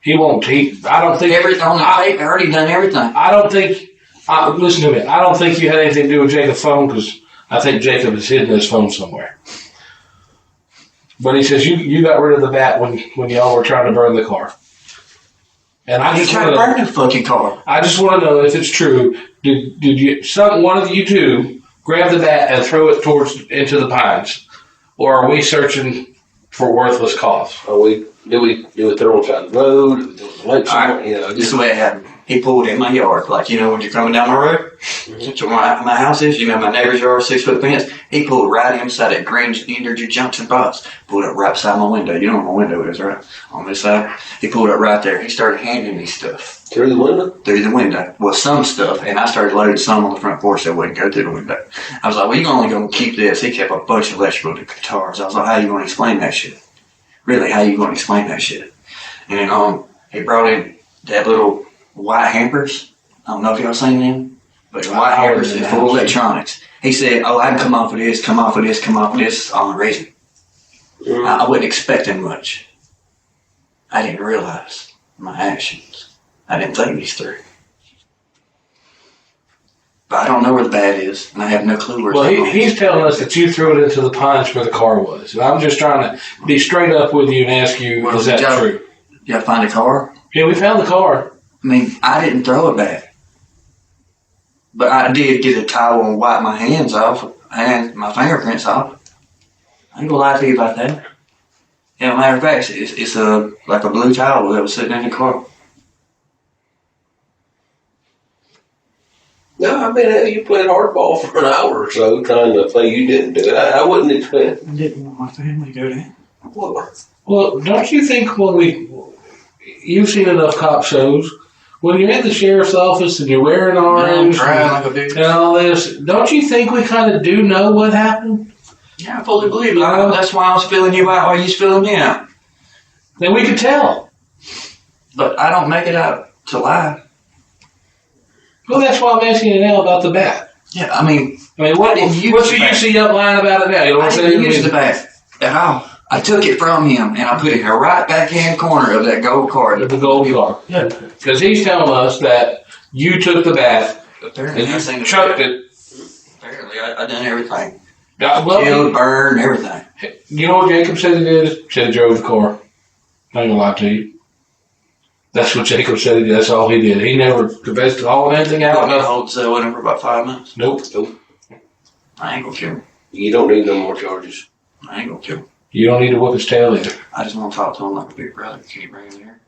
He won't. I don't think everything on the tape. I already done everything. I don't think. Listen to me. I don't think you had anything to do with Jacob's phone because I think Jacob has hidden his phone somewhere. But he says you got rid of the bat when y'all were trying to burn the car. And I just tried to burn the fucking car. I just want to know if it's true. Did you one of you two grab the bat and throw it into the pines, or are we searching for worthless cause? Did we throw it on the road? Did we throw it in the lake somewhere? This is the way it happened. He pulled in my yard, like when you're coming down my road. So my house is, my neighbor's yard, 6-foot fence. He pulled right inside that green energy junction box. Pulled up right beside my window. You know where my window is, right? On this side. He pulled up right there. He started handing me stuff. Through the window? Through the window. Well, some stuff, and I started loading some on the front porch that wouldn't go through the window. I was like, well, you're only going to keep this. He kept a bunch of electrical guitars. I was like, how are you going to explain that shit? Really, how are you going to explain that shit? And then he brought in that little white hampers. I don't know if y'all seen them, but the white hampers is full of electronics. He said, I can come off of this on a reason. I wasn't expecting much. I didn't realize my actions. I didn't think these through. But I don't know where the bat is, and I have no clue where it's Well, he's telling us that you threw it into the pines where the car was. And I'm just trying to be straight up with you and ask you, is that true? You gotta find a car? Yeah, we found the car. I mean, I didn't throw it back. But I did get a towel and wipe my hands off and my fingerprints off. I ain't gonna lie to you about that. Yeah, matter of fact, it's like a blue towel that was sitting in the car. No, I mean, you played hardball for an hour or so trying to play you didn't do it. I wouldn't expect. I didn't want my family to go down. Well, don't you think you've seen enough cop shows, when you're in the sheriff's office and you're wearing orange and all this, don't you think we kind of do know what happened? Yeah, I fully believe it. That's why I was filling you out while you was filling me out. Then we could tell. But I don't make it out to lie. Well, that's why I'm asking you now about the bat. Yeah, I mean, what do you see up lying about it now? You know what I'm saying? I didn't use the bat at all. I took it from him and I put it right back in the corner of that gold card. The gold card. Yeah. Because he's telling us that you took the bat apparently, and you chucked it. Apparently, I done everything. Killed, burned, everything. You know what Jacob said he did? He said he drove the car. I ain't gonna lie to you. That's what Jacob said he did. That's all he did. He never confessed to hauling anything out. I'm going to hold the cell with him for about 5 months. Nope. I ain't gonna kill him. You don't need no more charges. I ain't gonna kill him. You don't need to whip his tail either. I just want to talk to him like a big brother. Can you bring him here?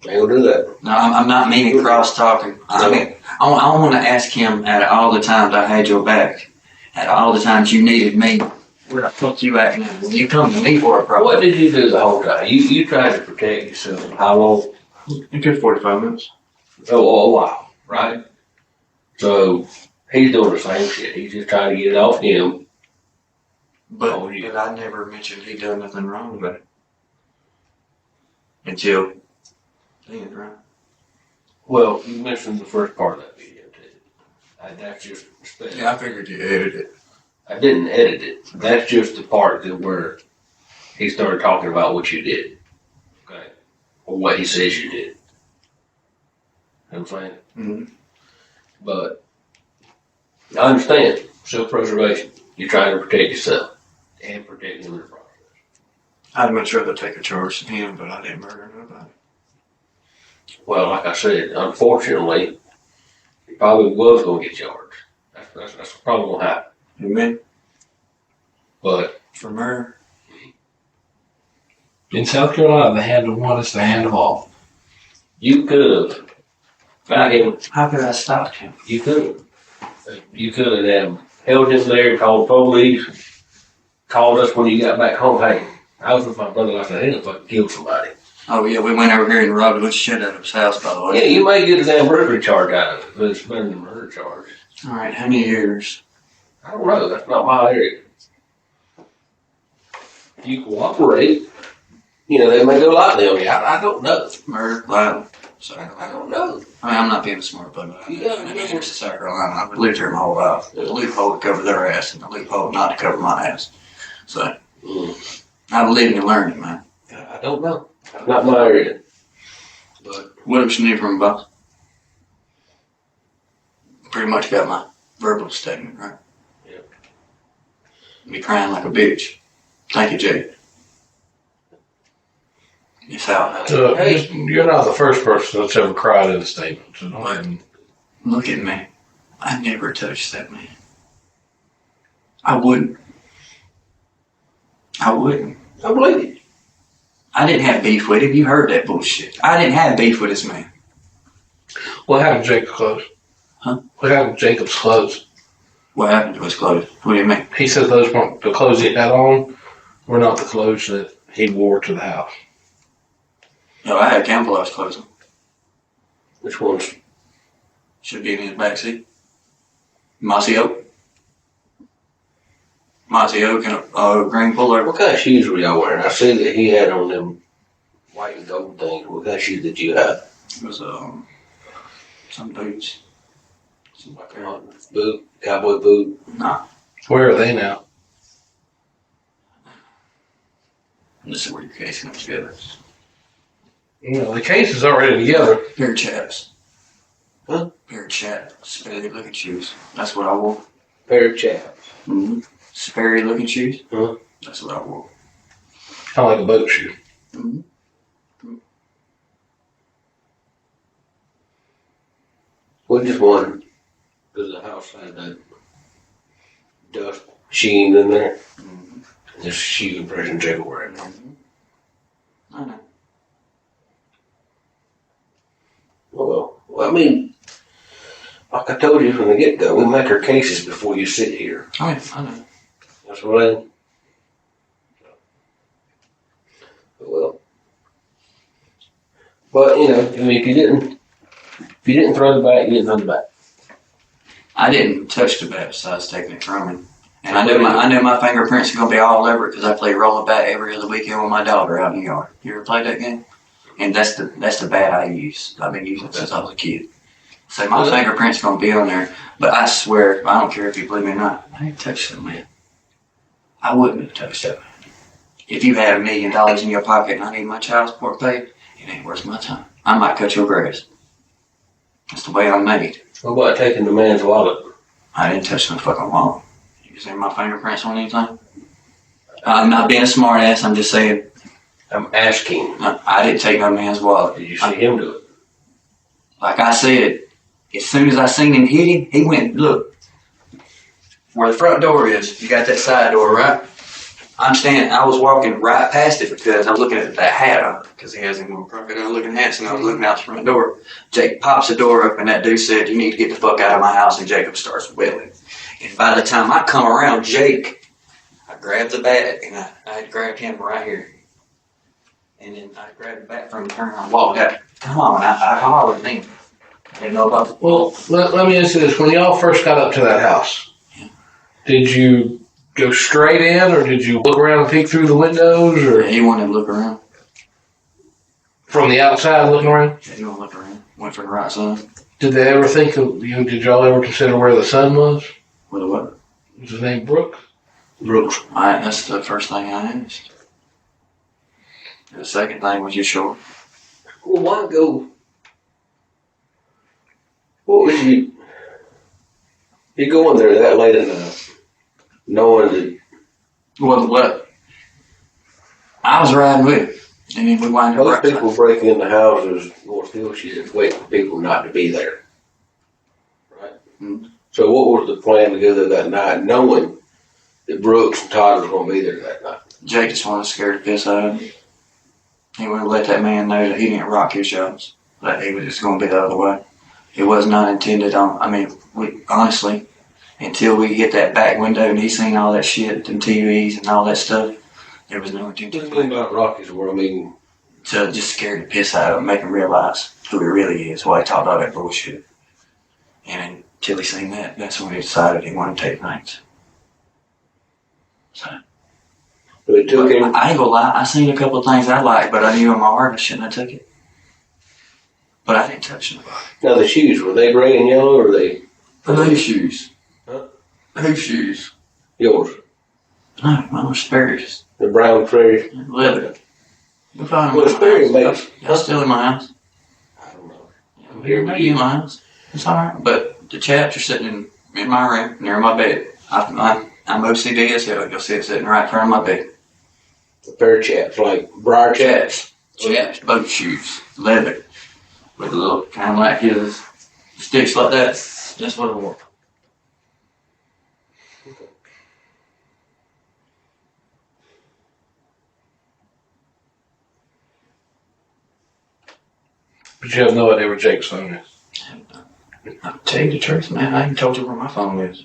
I ain't gonna do that. No, I'm not meaning cross-talking. I mean, I want to ask him out of all the times I had your back, out of all the times you needed me, where the fuck you at now? When you come to me for a problem. What did you do the whole time? You tried to protect yourself. How long? It took 45 minutes. Oh, a while, right? So he's doing the same shit. He's just trying to get it off him. But I never mentioned he done nothing wrong about it. Until then, right? Well, you mentioned the first part of that video, too. That's just respect. Yeah, I figured you edited it. I didn't edit it. That's just the part where he started talking about what you did. Okay? Or what he says you did. You know what I'm saying? Mm-hmm. But I understand self-preservation. You're trying to protect yourself and protect him in the process. I'd much rather take a charge than him, but I didn't murder nobody. Well, like I said, unfortunately, he probably was going to get charged. That's probably going to happen. Amen. But For murder? In South Carolina, the hand of one is the hand of all. you could have got him. How could I stop him? You could have. You could have held him there, called the police, called us when you got back home. Hey, I was with my brother. I said, I didn't fucking kill somebody. Oh, yeah, we went over here and robbed the shit out of his house, by the way. Yeah, you may get a damn burglary charge out of it, but it's better than a murder charge. All right, how many years? I don't know. That's not my area. If you cooperate, they may go lightly on you. I don't know. Murder, violence. I don't know. I mean, I'm not being a smart butt, but Yeah, I've been here to South Carolina. I've lived here my whole life. There's a loophole to cover their ass and a loophole not to cover my ass. So, I've lived and learned, man. I don't know. Not my area. But What else you need from me, boss? Pretty much got my verbal statement, right? Yep. Me crying like a bitch. Thank you, Jay. It's how. You're not the first person that's ever cried in a statement. So don't even- Look at me. I never touched that man. I wouldn't. I believe it. I didn't have beef with him. You heard that bullshit. I didn't have beef with this man. What happened to Jacob's clothes? Huh? What happened to Jacob's clothes? What happened to his clothes? What do you mean? He said those weren't the clothes he had on, were not the clothes that he wore to the house. No, I had camouflage clothes on. Which ones? Should be in his backseat. Mossy oak. Mossy oak and a green pullover. What kind of shoes were y'all wearing? I see that he had on them white and gold things. What kind of shoes did you have? It was some boots. Some Like a boot, cowboy boot. Nah. Where are they now? This is where your case comes together. The case is already together. Pair of chaps. Huh? Pair of chaps. Sperry looking shoes. That's what I wore. Pair of chaps. Mm-hmm. Sperry looking shoes. Huh? That's what I wore. Kind of like a boat shoe. Mm-hmm. We just wondered, because the house had that dust sheen in there. Mm-hmm. This shoe impression Jacob wearing. I know. Well, I mean, like I told you from the get-go, we make our cases before you sit here. I know. That's what I mean. Well, but if you didn't throw the bat, you didn't throw the bat. I didn't touch the bat besides taking it from him. And I knew my fingerprints were going to be all over it because I play roller bat every other weekend with my daughter out in the yard. You ever played that game? And that's the bat I use. I've been using it since I was a kid. So my fingerprints going to be on there. But I swear, I don't care if you believe me or not, I ain't touched that man. I wouldn't have touched that man. If you had $1 million in your pocket and I need my child support paid, it ain't worth my time. I might cut your grass. That's the way I'm made. What about taking the man's wallet? I didn't touch no fucking wallet. You see my fingerprints on anything? I'm not being a smart ass, I'm just saying. I'm asking. I didn't take no man's wallet. Did you see him do it? Like I said, as soon as I seen him hit him, he went, look, where the front door is, you got that side door, right? I was walking right past it because I was looking at that hat on because he has them crocodile looking hats, and I was looking out the front door. Jake pops the door up, and that dude said, you need to get the fuck out of my house, and Jacob starts wailing. And by the time I come around Jake, I grabbed the bat, and I grabbed him right here. And then I grabbed the bat from him, turned around, and walked out. Come on, I hollered at him. I didn't know about the... Well, let me ask you this. When y'all first got up to that house, did you go straight in, or did you look around and peek through the windows, or He wanted to look around. from the outside looking around? Yeah, he wanted to look around. Went for the right side. Did they ever think of you? Did y'all ever consider where the son was? With a what? Was his name Brooke? Brooks. That's the first thing I asked. And the second thing was, you sure? Well, why go? What was you? You go in there that late at night, knowing that. Well, what? I was riding with him, and then we wind up Most right people break into houses North Hill shit wait for people not to be there. Right? Mm-hmm. So what was the plan to go there that night, knowing that Brooks and Todd were going to be there that night? Jake just wanted to scare the piss out of him. He wanted to let that man know that he didn't rock his jobs. That he was just going to be the other way. It was not intended on, we honestly, until we get that back window and he seen all that shit, them TVs and all that stuff, there was no intention. What do you mean about Rocky's world? To just scare the piss out of him, make him realize who he really is, why he talked all that bullshit. And until he seen that, that's when he decided he wanted to take nights. So. It took him. I ain't gonna lie, I seen a couple of things I liked, but I knew in my heart I shouldn't have took it. But I didn't touch nobody. Now the shoes, were they gray and yellow or were they? Whose shoes? Huh? Whose shoes? Yours. No, mine were Sperry's. The brown prairie. Leather. You find them Well, in my Sperry house. makes. Y'all still in my house? I don't know. Everybody in my house. It's alright. But the chaps are sitting in my room, near my bed. I'm OCD as hell. You'll see it sitting right in front of my bed. A pair of chaps, like briar chaps. Chaps, boat shoes, leather, with a little kind of like his sticks like that. That's what I wore. But you have no idea where Jake's phone is. I'll tell you the truth, man. I ain't told you where my phone is.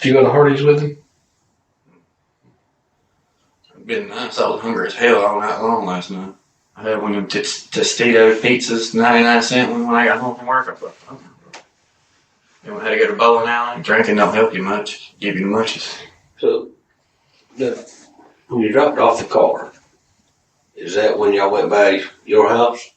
Did you go to Hardee's with him? It's been nice. I was hungry as hell all night long last night. I had one of them Tostito pizzas, 99 cents when I got home from work. I thought, oh, then we had to go to bowling alley. Drinking don't help you much. Give you the munchies. So, when you dropped off the car, is that when y'all went by your house?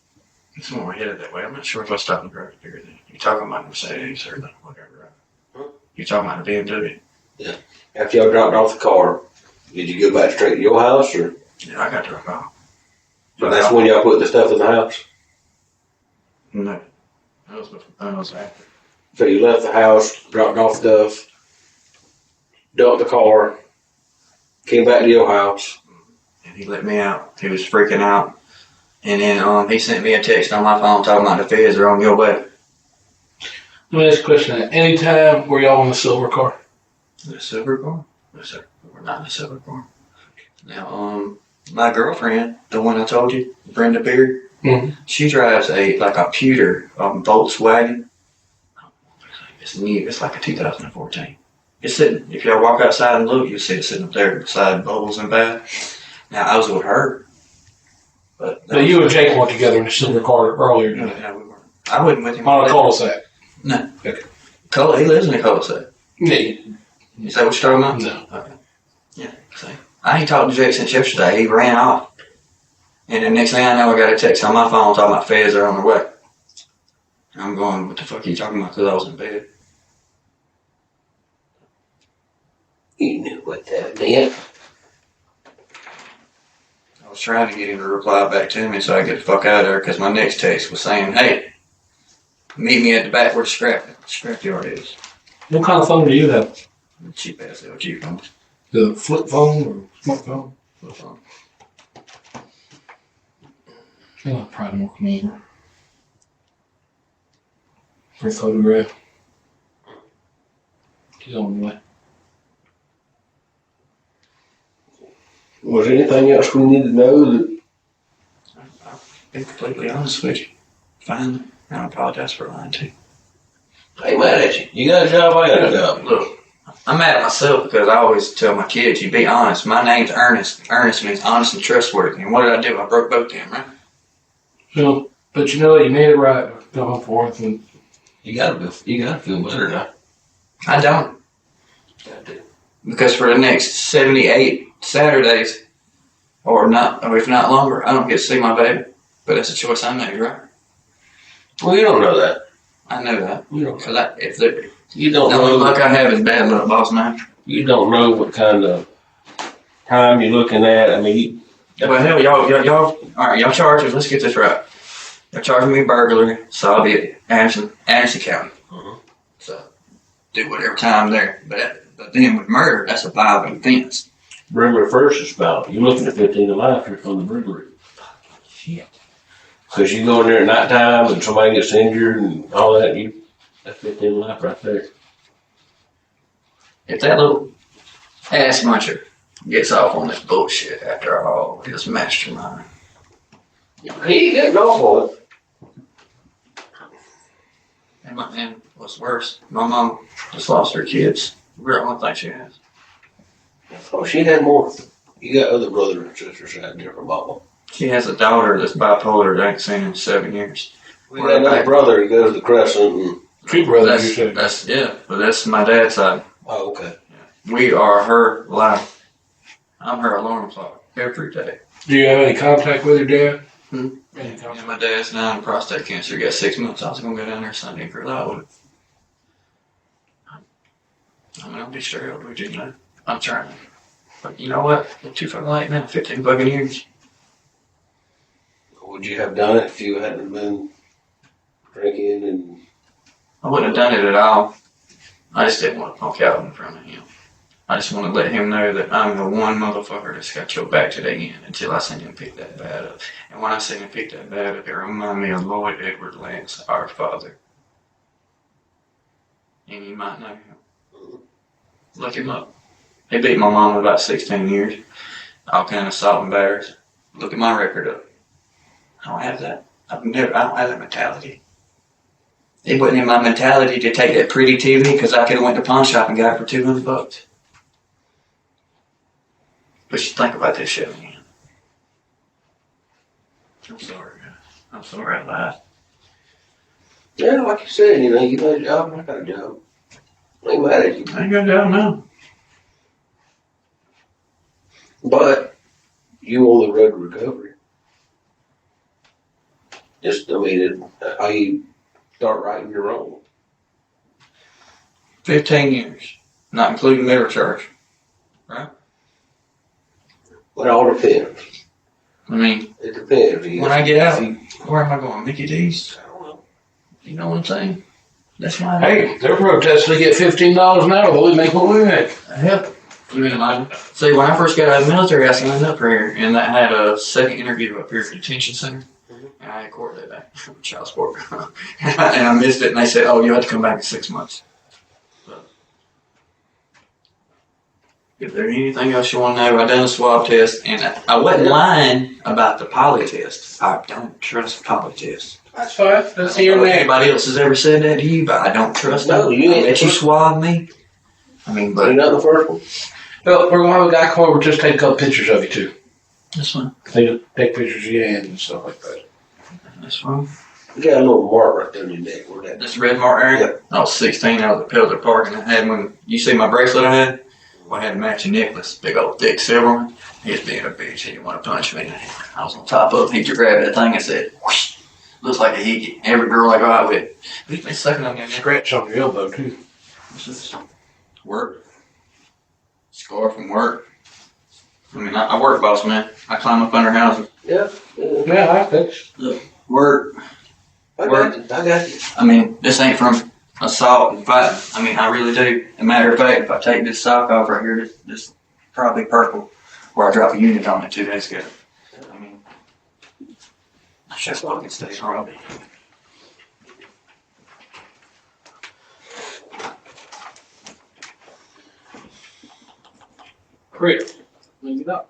It's when we headed that way. I'm not sure if I stopped and grabbed a bigger thing. You're talking about Mercedes or whatever, right? Huh? You're talking about the BMW. Yeah. After y'all dropped off the car, did you go back straight to your house, or? Yeah, I got dropped off. So that's when y'all put the stuff in the house? No. That was after. So you left the house, dropped off stuff, dumped the car, came back to your house. And he let me out. He was freaking out. And then he sent me a text on my phone talking about the feds are on your way. Let me ask a question. At any time were y'all in the silver car? The silver car? No, sir. We're not in the silver car. Now, my girlfriend, the one I told you, Brenda Beard, she drives a pewter Volkswagen. It's new. It's like a 2014. It's sitting. If y'all walk outside and look, you'll see it sitting up there beside Bubbles and Bath. Now, I was with her. But you and Jake weren't together in the silver car earlier today. No, we weren't. I wasn't with him. On a cul-de-sac. No. Okay. He lives in a cul-de-sac. Yeah. Is that what you're talking about? No. Okay. Yeah. See, I ain't talked to Jake since yesterday. He ran off. And the next thing I know, I got a text on my phone talking about feds are on their way. I'm going, what the fuck are you talking about? Because I was in bed. You knew what that meant. I was trying to get him to reply back to me so I could get the fuck out of there because my next text was saying, hey, meet me at the back where the scrapyard is. What kind of phone do you have? Cheap ass LG phone. The flip phone or smartphone? Flip phone. Oh, probably more come over. For a photograph. He's on the way. Was there anything else we need to know that? I'll be completely honest with you. Finally, I apologize for lying to you. I ain't mad at you. You got a job, I got a job. Look, I'm mad at myself because I always tell my kids, you be honest. My name's Ernest. Ernest means honest and trustworthy. And what did I do? I broke both of them, right? So, but you know what? You made it right. Going forth, and You gotta feel better now. I don't. Because for the next 78 Saturdays, or if not longer, I don't get to see my baby. But that's a choice I made, right? Well, you don't know that. I know that. You don't. Because You don't the know. only luck I have is bad luck, boss man. You don't know what kind of time you're looking at. I mean, Well, hell, y'all, all right, y'all charge us. Let's get this right. Y'all charging me burglary, so I'll be at Anderson County. So do whatever time there. But then with murder, that's a violent offense. Burglary first is about, you're looking at 15 to life here from the burglary. Shit. Cause you go in there at night time and somebody gets injured and all that, that's 15 to life right there. If that little ass muncher gets off on this bullshit after all his mastermind. He ain't getting off on it. And what's worse, my mom just lost her kids. We're the only thing she has. Oh, she had more. You got other brothers and sisters that had different mama. She has a daughter that's bipolar that I ain't seen in 7 years. We got another brother who goes to Crescent and... Two brothers, you said. But that's my dad's side. Oh, okay. We are her life. I'm her alarm clock every day. Do you have any contact with your dad? Any Yeah, contact? my dad's dying of prostate cancer. He got 6 months. I was going to go down there Sunday for that one. I mean, I'll be straight up with you, you know. I'm trying. But you know what? It's too fucking late now. 15 fucking years. Would you have done it if you hadn't been drinking and... I wouldn't have done it at all. I just didn't want to punk out in front of him. I just want to let him know that I'm the one motherfucker that's got your back to the end until I seen him pick that bat up. And when I seen him pick that bat up, it reminded me of Lloyd Edward Lance, our father. And you might know him. Look him up. He beat my mom about 16 years. All kind of assault and batters. Look at my record up. I don't have that. I don't have that mentality. It wasn't in my mentality to take that pretty TV because I could have went to pawn shop and got it for $200. But you think about this shit again. I'm sorry, guys. I'm sorry I lied. Yeah, like you said, you know, you got a job, I got a job. I ain't mad at you. I ain't gonna go now. But you on the road to recovery. Just, I mean, how you start righting your wrong. 15 years. Not including middle charge. Right? But it all depends. I mean, It depends. when I get out, where am I going? Mickey D's? I don't know. You know what I'm saying? That's my Hey, they're protesting to get $15 an hour, but we make what we make. Hell, you can imagine. See, when I first got out of the military, I signed up for here, and I had a second interview up here at the detention center. And I had court that day, child support. And I missed it, and they said, oh, you have to come back in 6 months. But if there's anything else you want to know, I done a swab test, and I wasn't lying about the poly test. I don't trust poly tests. That's fine. That's I don't here know and if there. anybody else has ever said that to you, but I don't trust No, them. you ain't. I bet you swab me. I mean, You're but not the first one. Well, we're gonna have a guy come over just take a couple pictures of you too. that's fine. Take pictures of your hands and stuff like that. That's fine. You got a little mark right there on your neck. Where that? This red mark area? Yep. I was 16 out of the Pendleton Park, and I had one. You see my bracelet I had? Well, I had a matching necklace, big old thick silver one. He was being a bitch. He didn't want to punch me. I was on top of him. He just grabbed that thing and said, whoosh. Looks like a hickey. Every girl I go out with, he's been sucking on me. Scratch on your elbow too. Work. Scar from work. I mean, I work, boss man. I climb up under houses. Yeah. Yeah, I think. Work. I got you. I got you. I mean, this ain't from assault and fighting. I mean, I really do. As a matter of fact, if I take this sock off right here, this probably purple, where I dropped a unit on it 2 days ago. I mean, I should fucking stay strong. Great. Maybe not.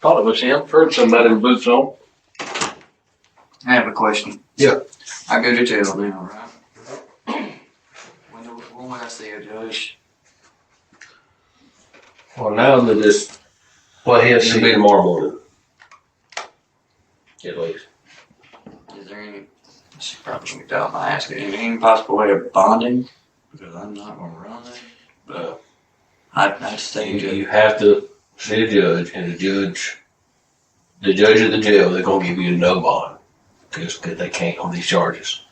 Thought it was him. Heard somebody with boots on. I have a question. Yeah. I go to jail now, right? When would I see a judge? Well, now that this, Well, he has it'll be tomorrow morning. At least. Is there any, this is probably going to be down my ass, is there any possible way of bonding? Because I'm not going to run that. But I'd stay in jail. You have to see a judge, and the judge at the jail, they're going to give you no bond. Because they can't on these charges.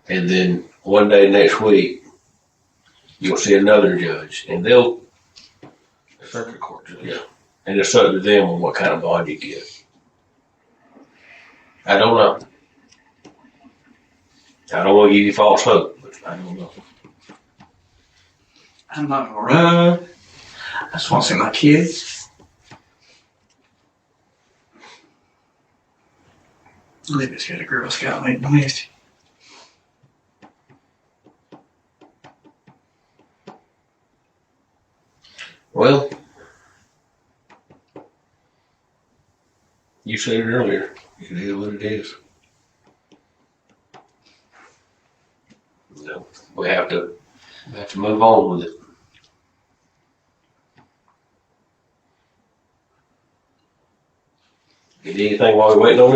And then one day next week, you'll see another judge, and they'll, circuit court judge, yeah. And it's up to them on what kind of bond you get. I don't know. I don't want to give you false hope, but I don't know. I'm not gonna run. I just want to see my kids. Maybe it's got a Girl Scout mate list. Well, you said it earlier. It is what it is. No, we have to move on with it. You need anything while we're waiting on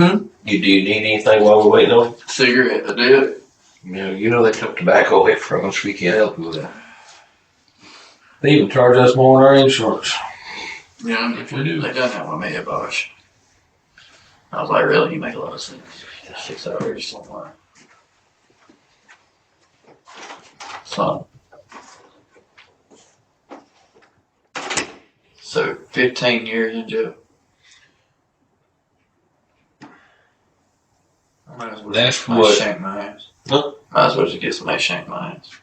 him? Do you need anything while we're waiting on him? Cigarette to do it. You know they took tobacco away from us. We can't help you with that. They even charge us more on our insurance. Yeah, if we do, they done that with me at Bosch. I was like, really? You make a lot of sense. 6 hours somewhere. So 15 years in jail. That's what. Shank my ass. Huh? Might as well just get somebody to shank my ass.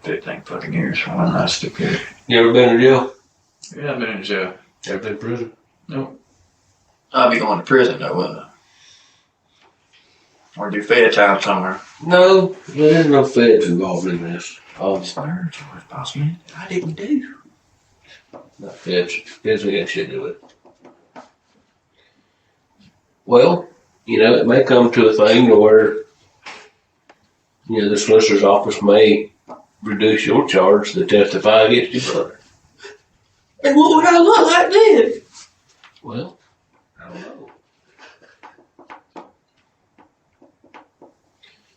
15 fucking years for one night stupidity. You ever been in jail? Yeah, I've been in jail. Ever been in prison? Nope. I'll be going to prison though, wouldn't I? Or do fed time somewhere. No, there's no feds involved in this. Sir, George Bossman, I didn't do. Not feds. Feds ain't got shit to do with it. Well, it may come to a thing where, the solicitor's office may reduce your charge to testify against your brother. And what would I look like then? Well, I don't know.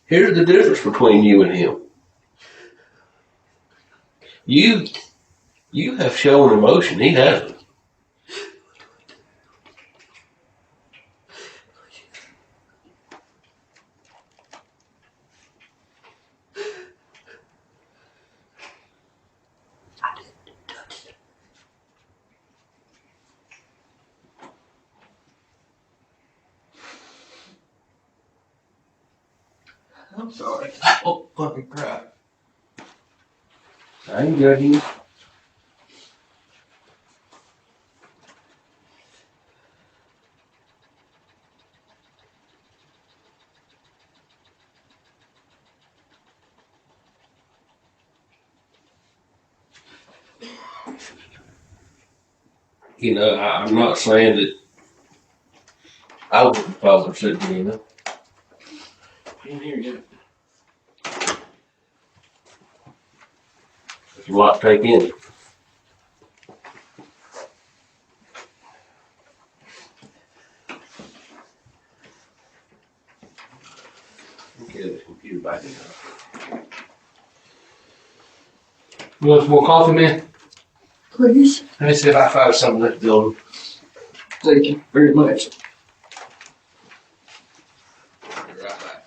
Here's the difference between you and him. You have shown emotion, he hasn't. I'm sorry. Oh, fucking crap. I ain't judging you. I'm not saying that I wouldn't bother sitting, In here yet. There's a lot to take in. Get this computer back in. You want some more coffee, man? Please. Let me see if I find something in this building. Thank you very much. Be right back.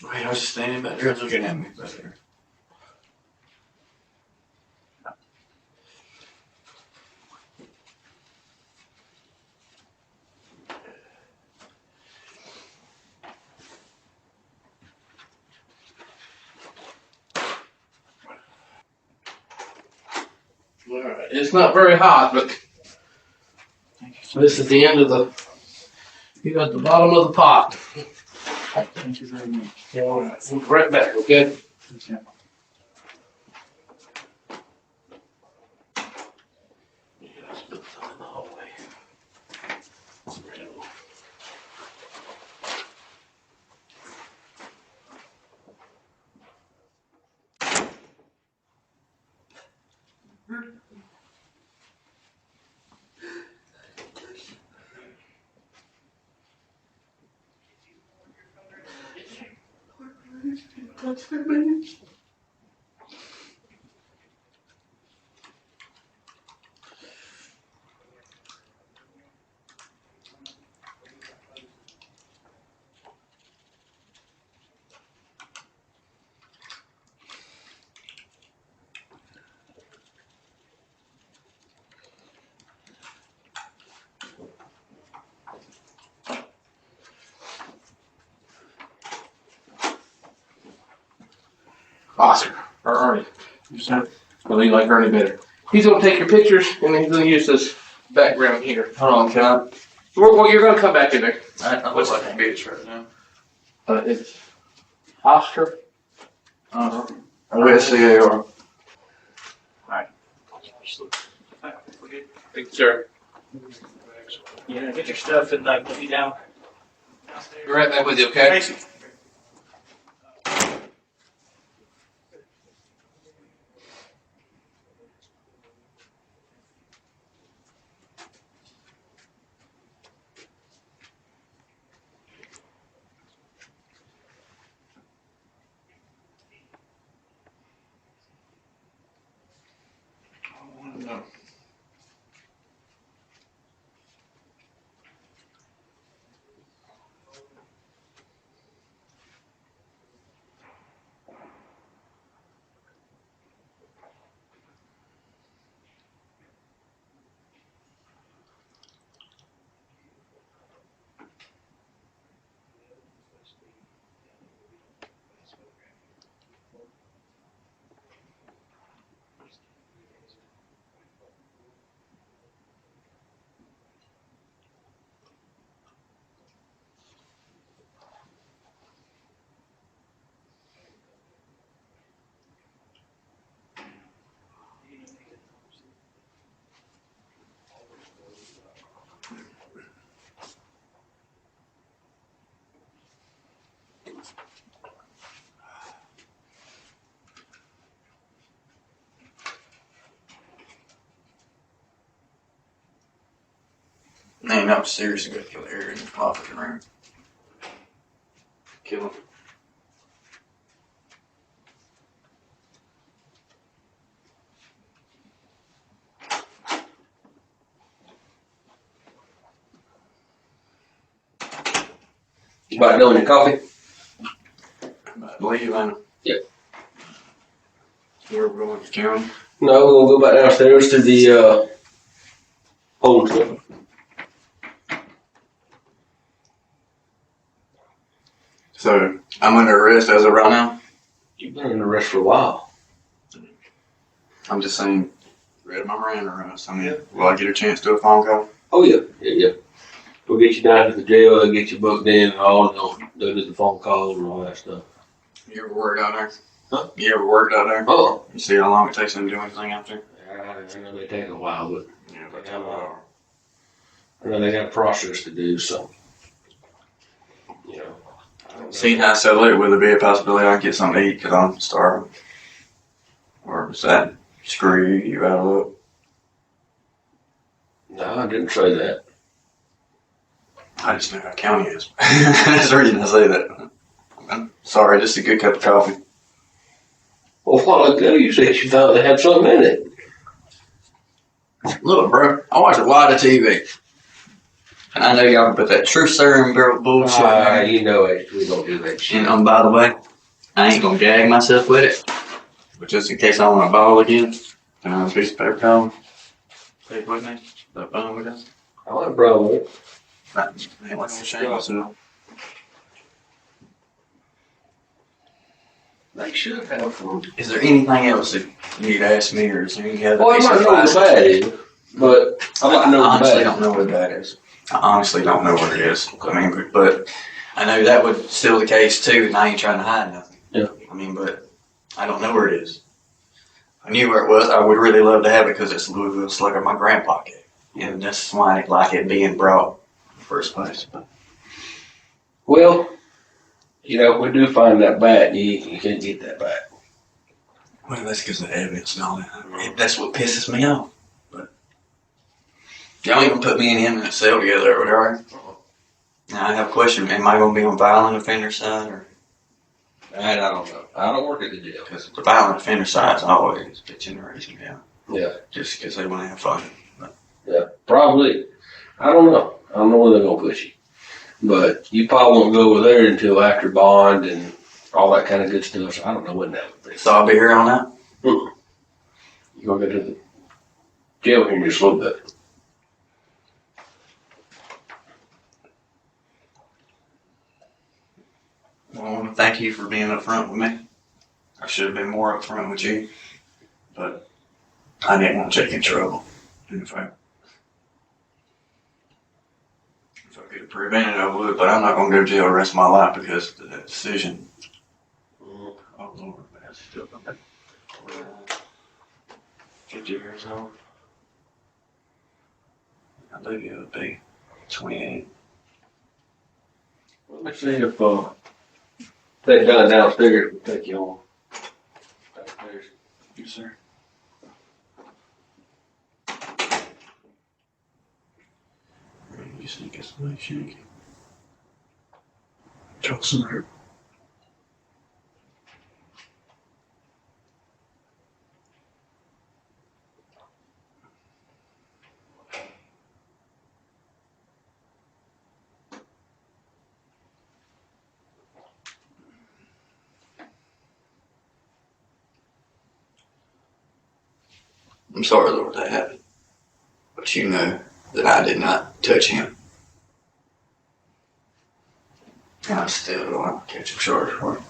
Wait, I was just standing back there looking at me back there. All right. It's not very hot, but this is the end of you got the bottom of the pot. Thank you very much. Yeah, all right. We'll be right back, okay? Yeah. Oscar, or Ernie. Well, you like Ernie better. He's gonna take your pictures and then he's gonna use this background here. Hold on, can I? Well, you're gonna come back in there. I look like a bitch right now. It's Oscar. OSCAR. Thank you, sir. Yeah, get your stuff and put you down. Be right back with you, okay? Man, that was seriously good. Kill Aaron in the office room. Kill him. You about done with your coffee? I believe I. Yep. Where we're going to county. No, we're gonna go back downstairs to the holding cell. So I'm under arrest as of right now. You've been under arrest for a while. I'm just saying, read my Miranda rights. I mean, will I get a chance to do a phone call? Oh yeah. We'll get you down to the jail, they'll get you booked in and all, they'll do the phone calls and all that stuff. You ever worked out there? Huh? You ever worked out there? Oh. You see how long it takes them to do anything out there? I know they take a while, but Yeah, I know they got a process to do, so. You know. I don't know. See how I settle it, will there be a possibility I can get something to eat because I'm starving? Or was that screw you out of luck? No, I didn't say that. I just know how county is. That's the reason I say that. I'm sorry, just a good cup of coffee. Well, a while ago you said you thought they had something in it. Look, bro, I watch a lot of TV. And I know y'all can put that truth serum bullshit in there. You know it. We don't do that shit. And by the way, I ain't gonna gag myself with it. But just in case I want to ball again, can I have a piece of paper towel? Take with me. That phone with us. I want a bro with it. That ain't like no shame myself. They should have some. Is there anything else that you need to ask me, or is there any other Well, I piece might of know what advice? the bad is, but I might know I what the honestly bad don't know what that is. I honestly don't know what it is. I mean, but I know that was still the case too, and I ain't trying to hide nothing. Yeah. I mean, but I don't know where it is. If I knew where it was, I would really love to have it because it's Louisville Slugger my grandpa gave. And that's why I like it being brought in the first place. But Well, you know, if we do find that bat, you can't get that back. well, that's because of the evidence and all that. That's what pisses me off. But y'all even put me and him in a cell together, whatever. Now I have a question: am I going to be on violent offender side or? That I don't know. I don't work at the jail. Because the violent offender side's always pitching and raising down. Yeah. Just because they want to have fun. Yeah, probably. I don't know. I don't know when they're gonna push you. But you probably won't go over there until after bond and all that kind of good stuff. So I don't know when that would be. So I'll be here on that. You're gonna go to the jail here in just a little bit. Well, I want to thank you for being upfront with me. I should have been more upfront with you, but I didn't want to take you in trouble. And if I could have prevented it, I would, but I'm not going to go to jail the rest of my life because of that decision. Oh, Lord, man, still 50 years old. I believe it would be 28. Let me see if they've done downstairs. We'll take you on downstairs. Yes, sir. You sneak us away, Shank. Johnson hurt. I'm sorry, Lord, that happened. But you know that I did not touch him. And I still don't want to catch him charged for it.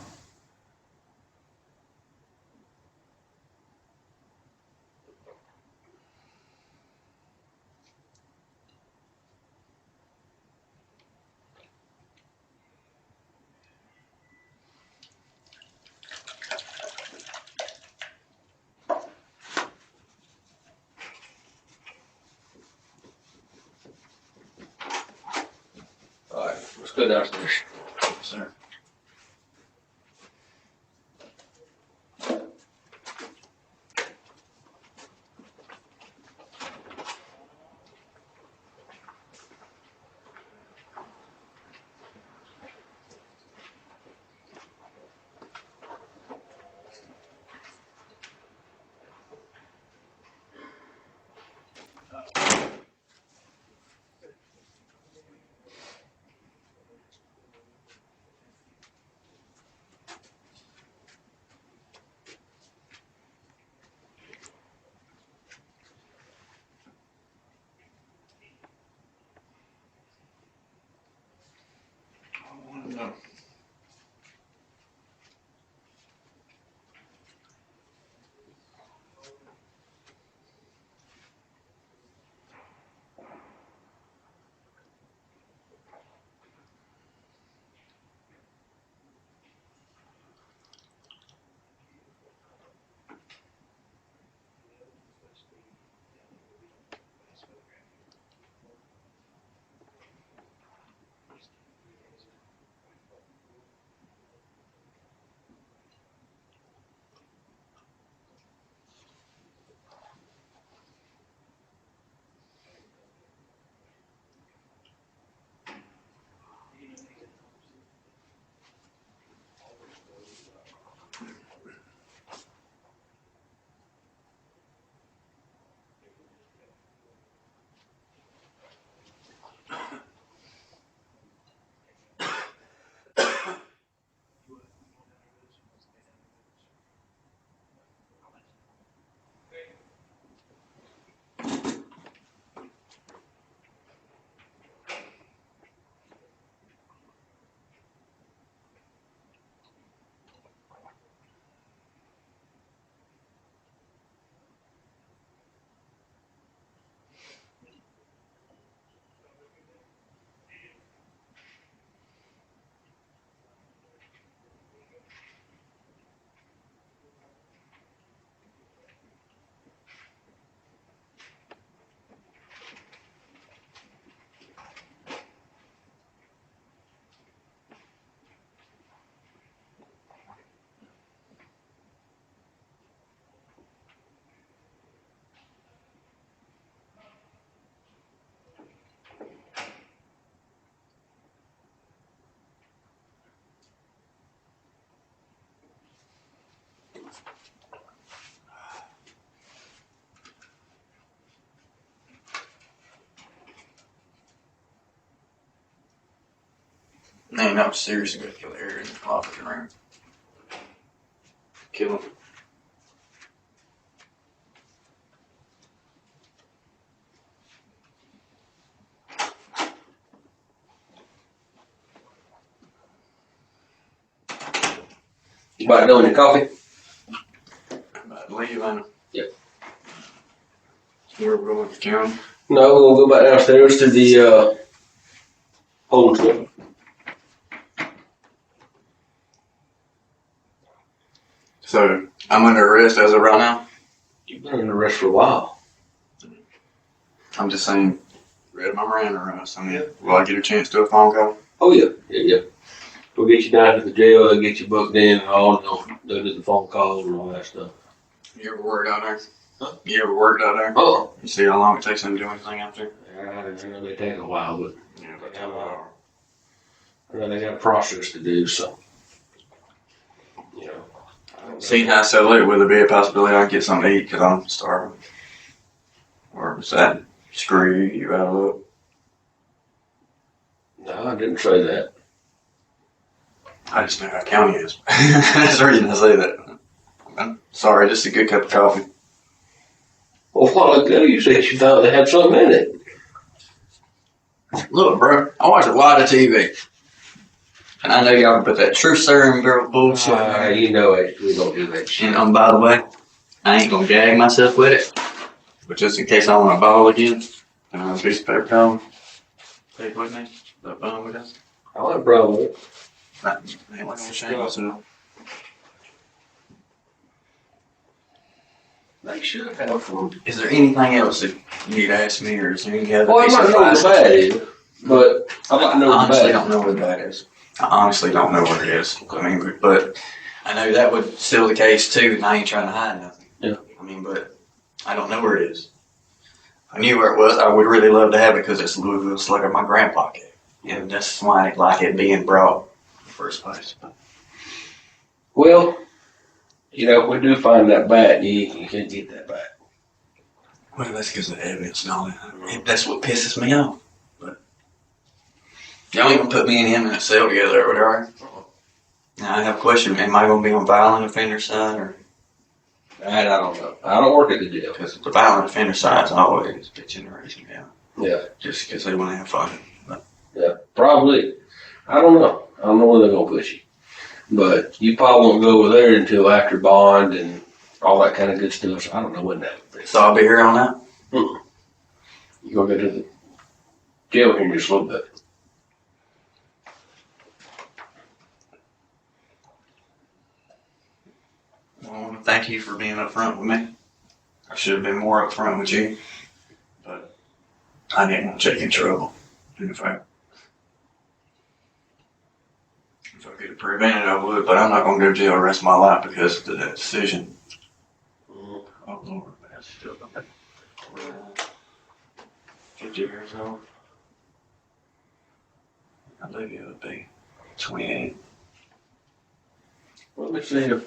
All right, let's go downstairs. Yes, sir. Ain't no serious good kill area in the officer room. Kill him. You about done with your coffee? About to leave, man. Yep. Where we're going to county? No, we're gonna go back downstairs to the holding school. So, I'm under arrest as of right now? You've been under arrest for a while. I'm just saying, read my Miranda rights. I mean, will I get a chance to do a phone call? Oh yeah, yeah. We'll get you down to the jail, they'll get you booked in and all, and they'll do the phone calls and all that stuff. You ever worked out there? Huh? You ever worked out there? Oh. You see how long it takes them to do anything out there? I know they take a while, but Yeah, they got they got a process to do, so. You know. I don't know. See how I settle it, will there be a possibility I can get something to eat because I'm starving? Or was that screw you out of luck? No, I didn't say that. I just know how county is. That's the reason I say that. I'm sorry, just a good cup of coffee. Well, a while ago you said you thought they had something in it. Look, bro, I watch a lot of TV. And I know y'all can put that truth serum girl bullshit in there. You know it. We don't do that shit. And by the way, I ain't gonna gag myself with it. But just in case I want to ball again, can I have a piece of paper towel? Take with me? That bone with us? I don't have a problem with it. That ain't like I'm ashamed myself. They should have some. Is there anything else that you need to ask me, or is there any other Well, I piece might of know what advice? the bad is, but I might know I what the honestly bad don't know what that is. I honestly don't know what it is. I mean, but I know that would still the case too, and I ain't trying to hide nothing. Yeah. I mean, but I don't know where it is. If I knew where it was, I would really love to have it because it's Louisville Slugger my grandpa gave. And that's why I like it being brought in the first place. Well, you know, if we do find that bat, you can get that bat. Well, that's because of the evidence and all that. That's what pisses me off. But y'all ain't gonna put me and him in a cell together or whatever. Now I have a question. Am I gonna be on violent offender side or? That I don't know. I don't work at the jail. Because the violent offender side's always a generation down. Yeah. Just because they want to have fun. Yeah, probably. I don't know. I don't know where they're gonna push you. But you probably won't go over there until after bond and all that kind of good stuff. So I don't know when that will be. So I'll be here on that? You're gonna go to the jail here in just a little bit. Well, I want to thank you for being upfront with me. I should have been more upfront with you. But I didn't want to take you in trouble. And if I could have prevented it, I would, but I'm not going to go to jail the rest of my life because of that decision. Oh, Lord, that's still going. 50 years old. I believe it would be 28. Let me see if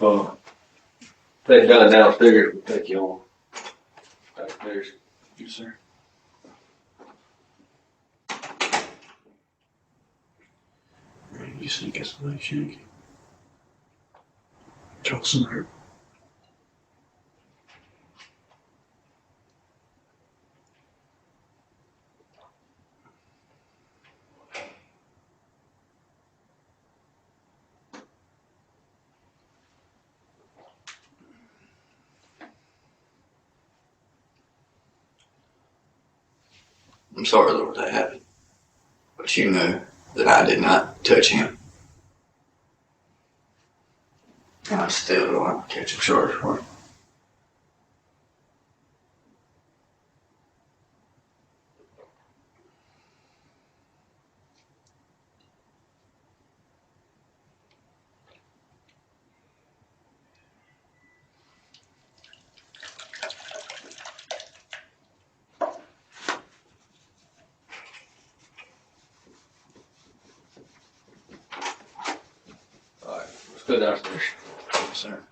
they done downstairs will take you on. Downstairs. Yes, sir. You sneak us away, Shanky. Drop some hurt. I'm sorry, Lord, that happened. But you know that I did not touch him. And I still don't want to catch a charge for it. All right, let's go downstairs. Yes, sir.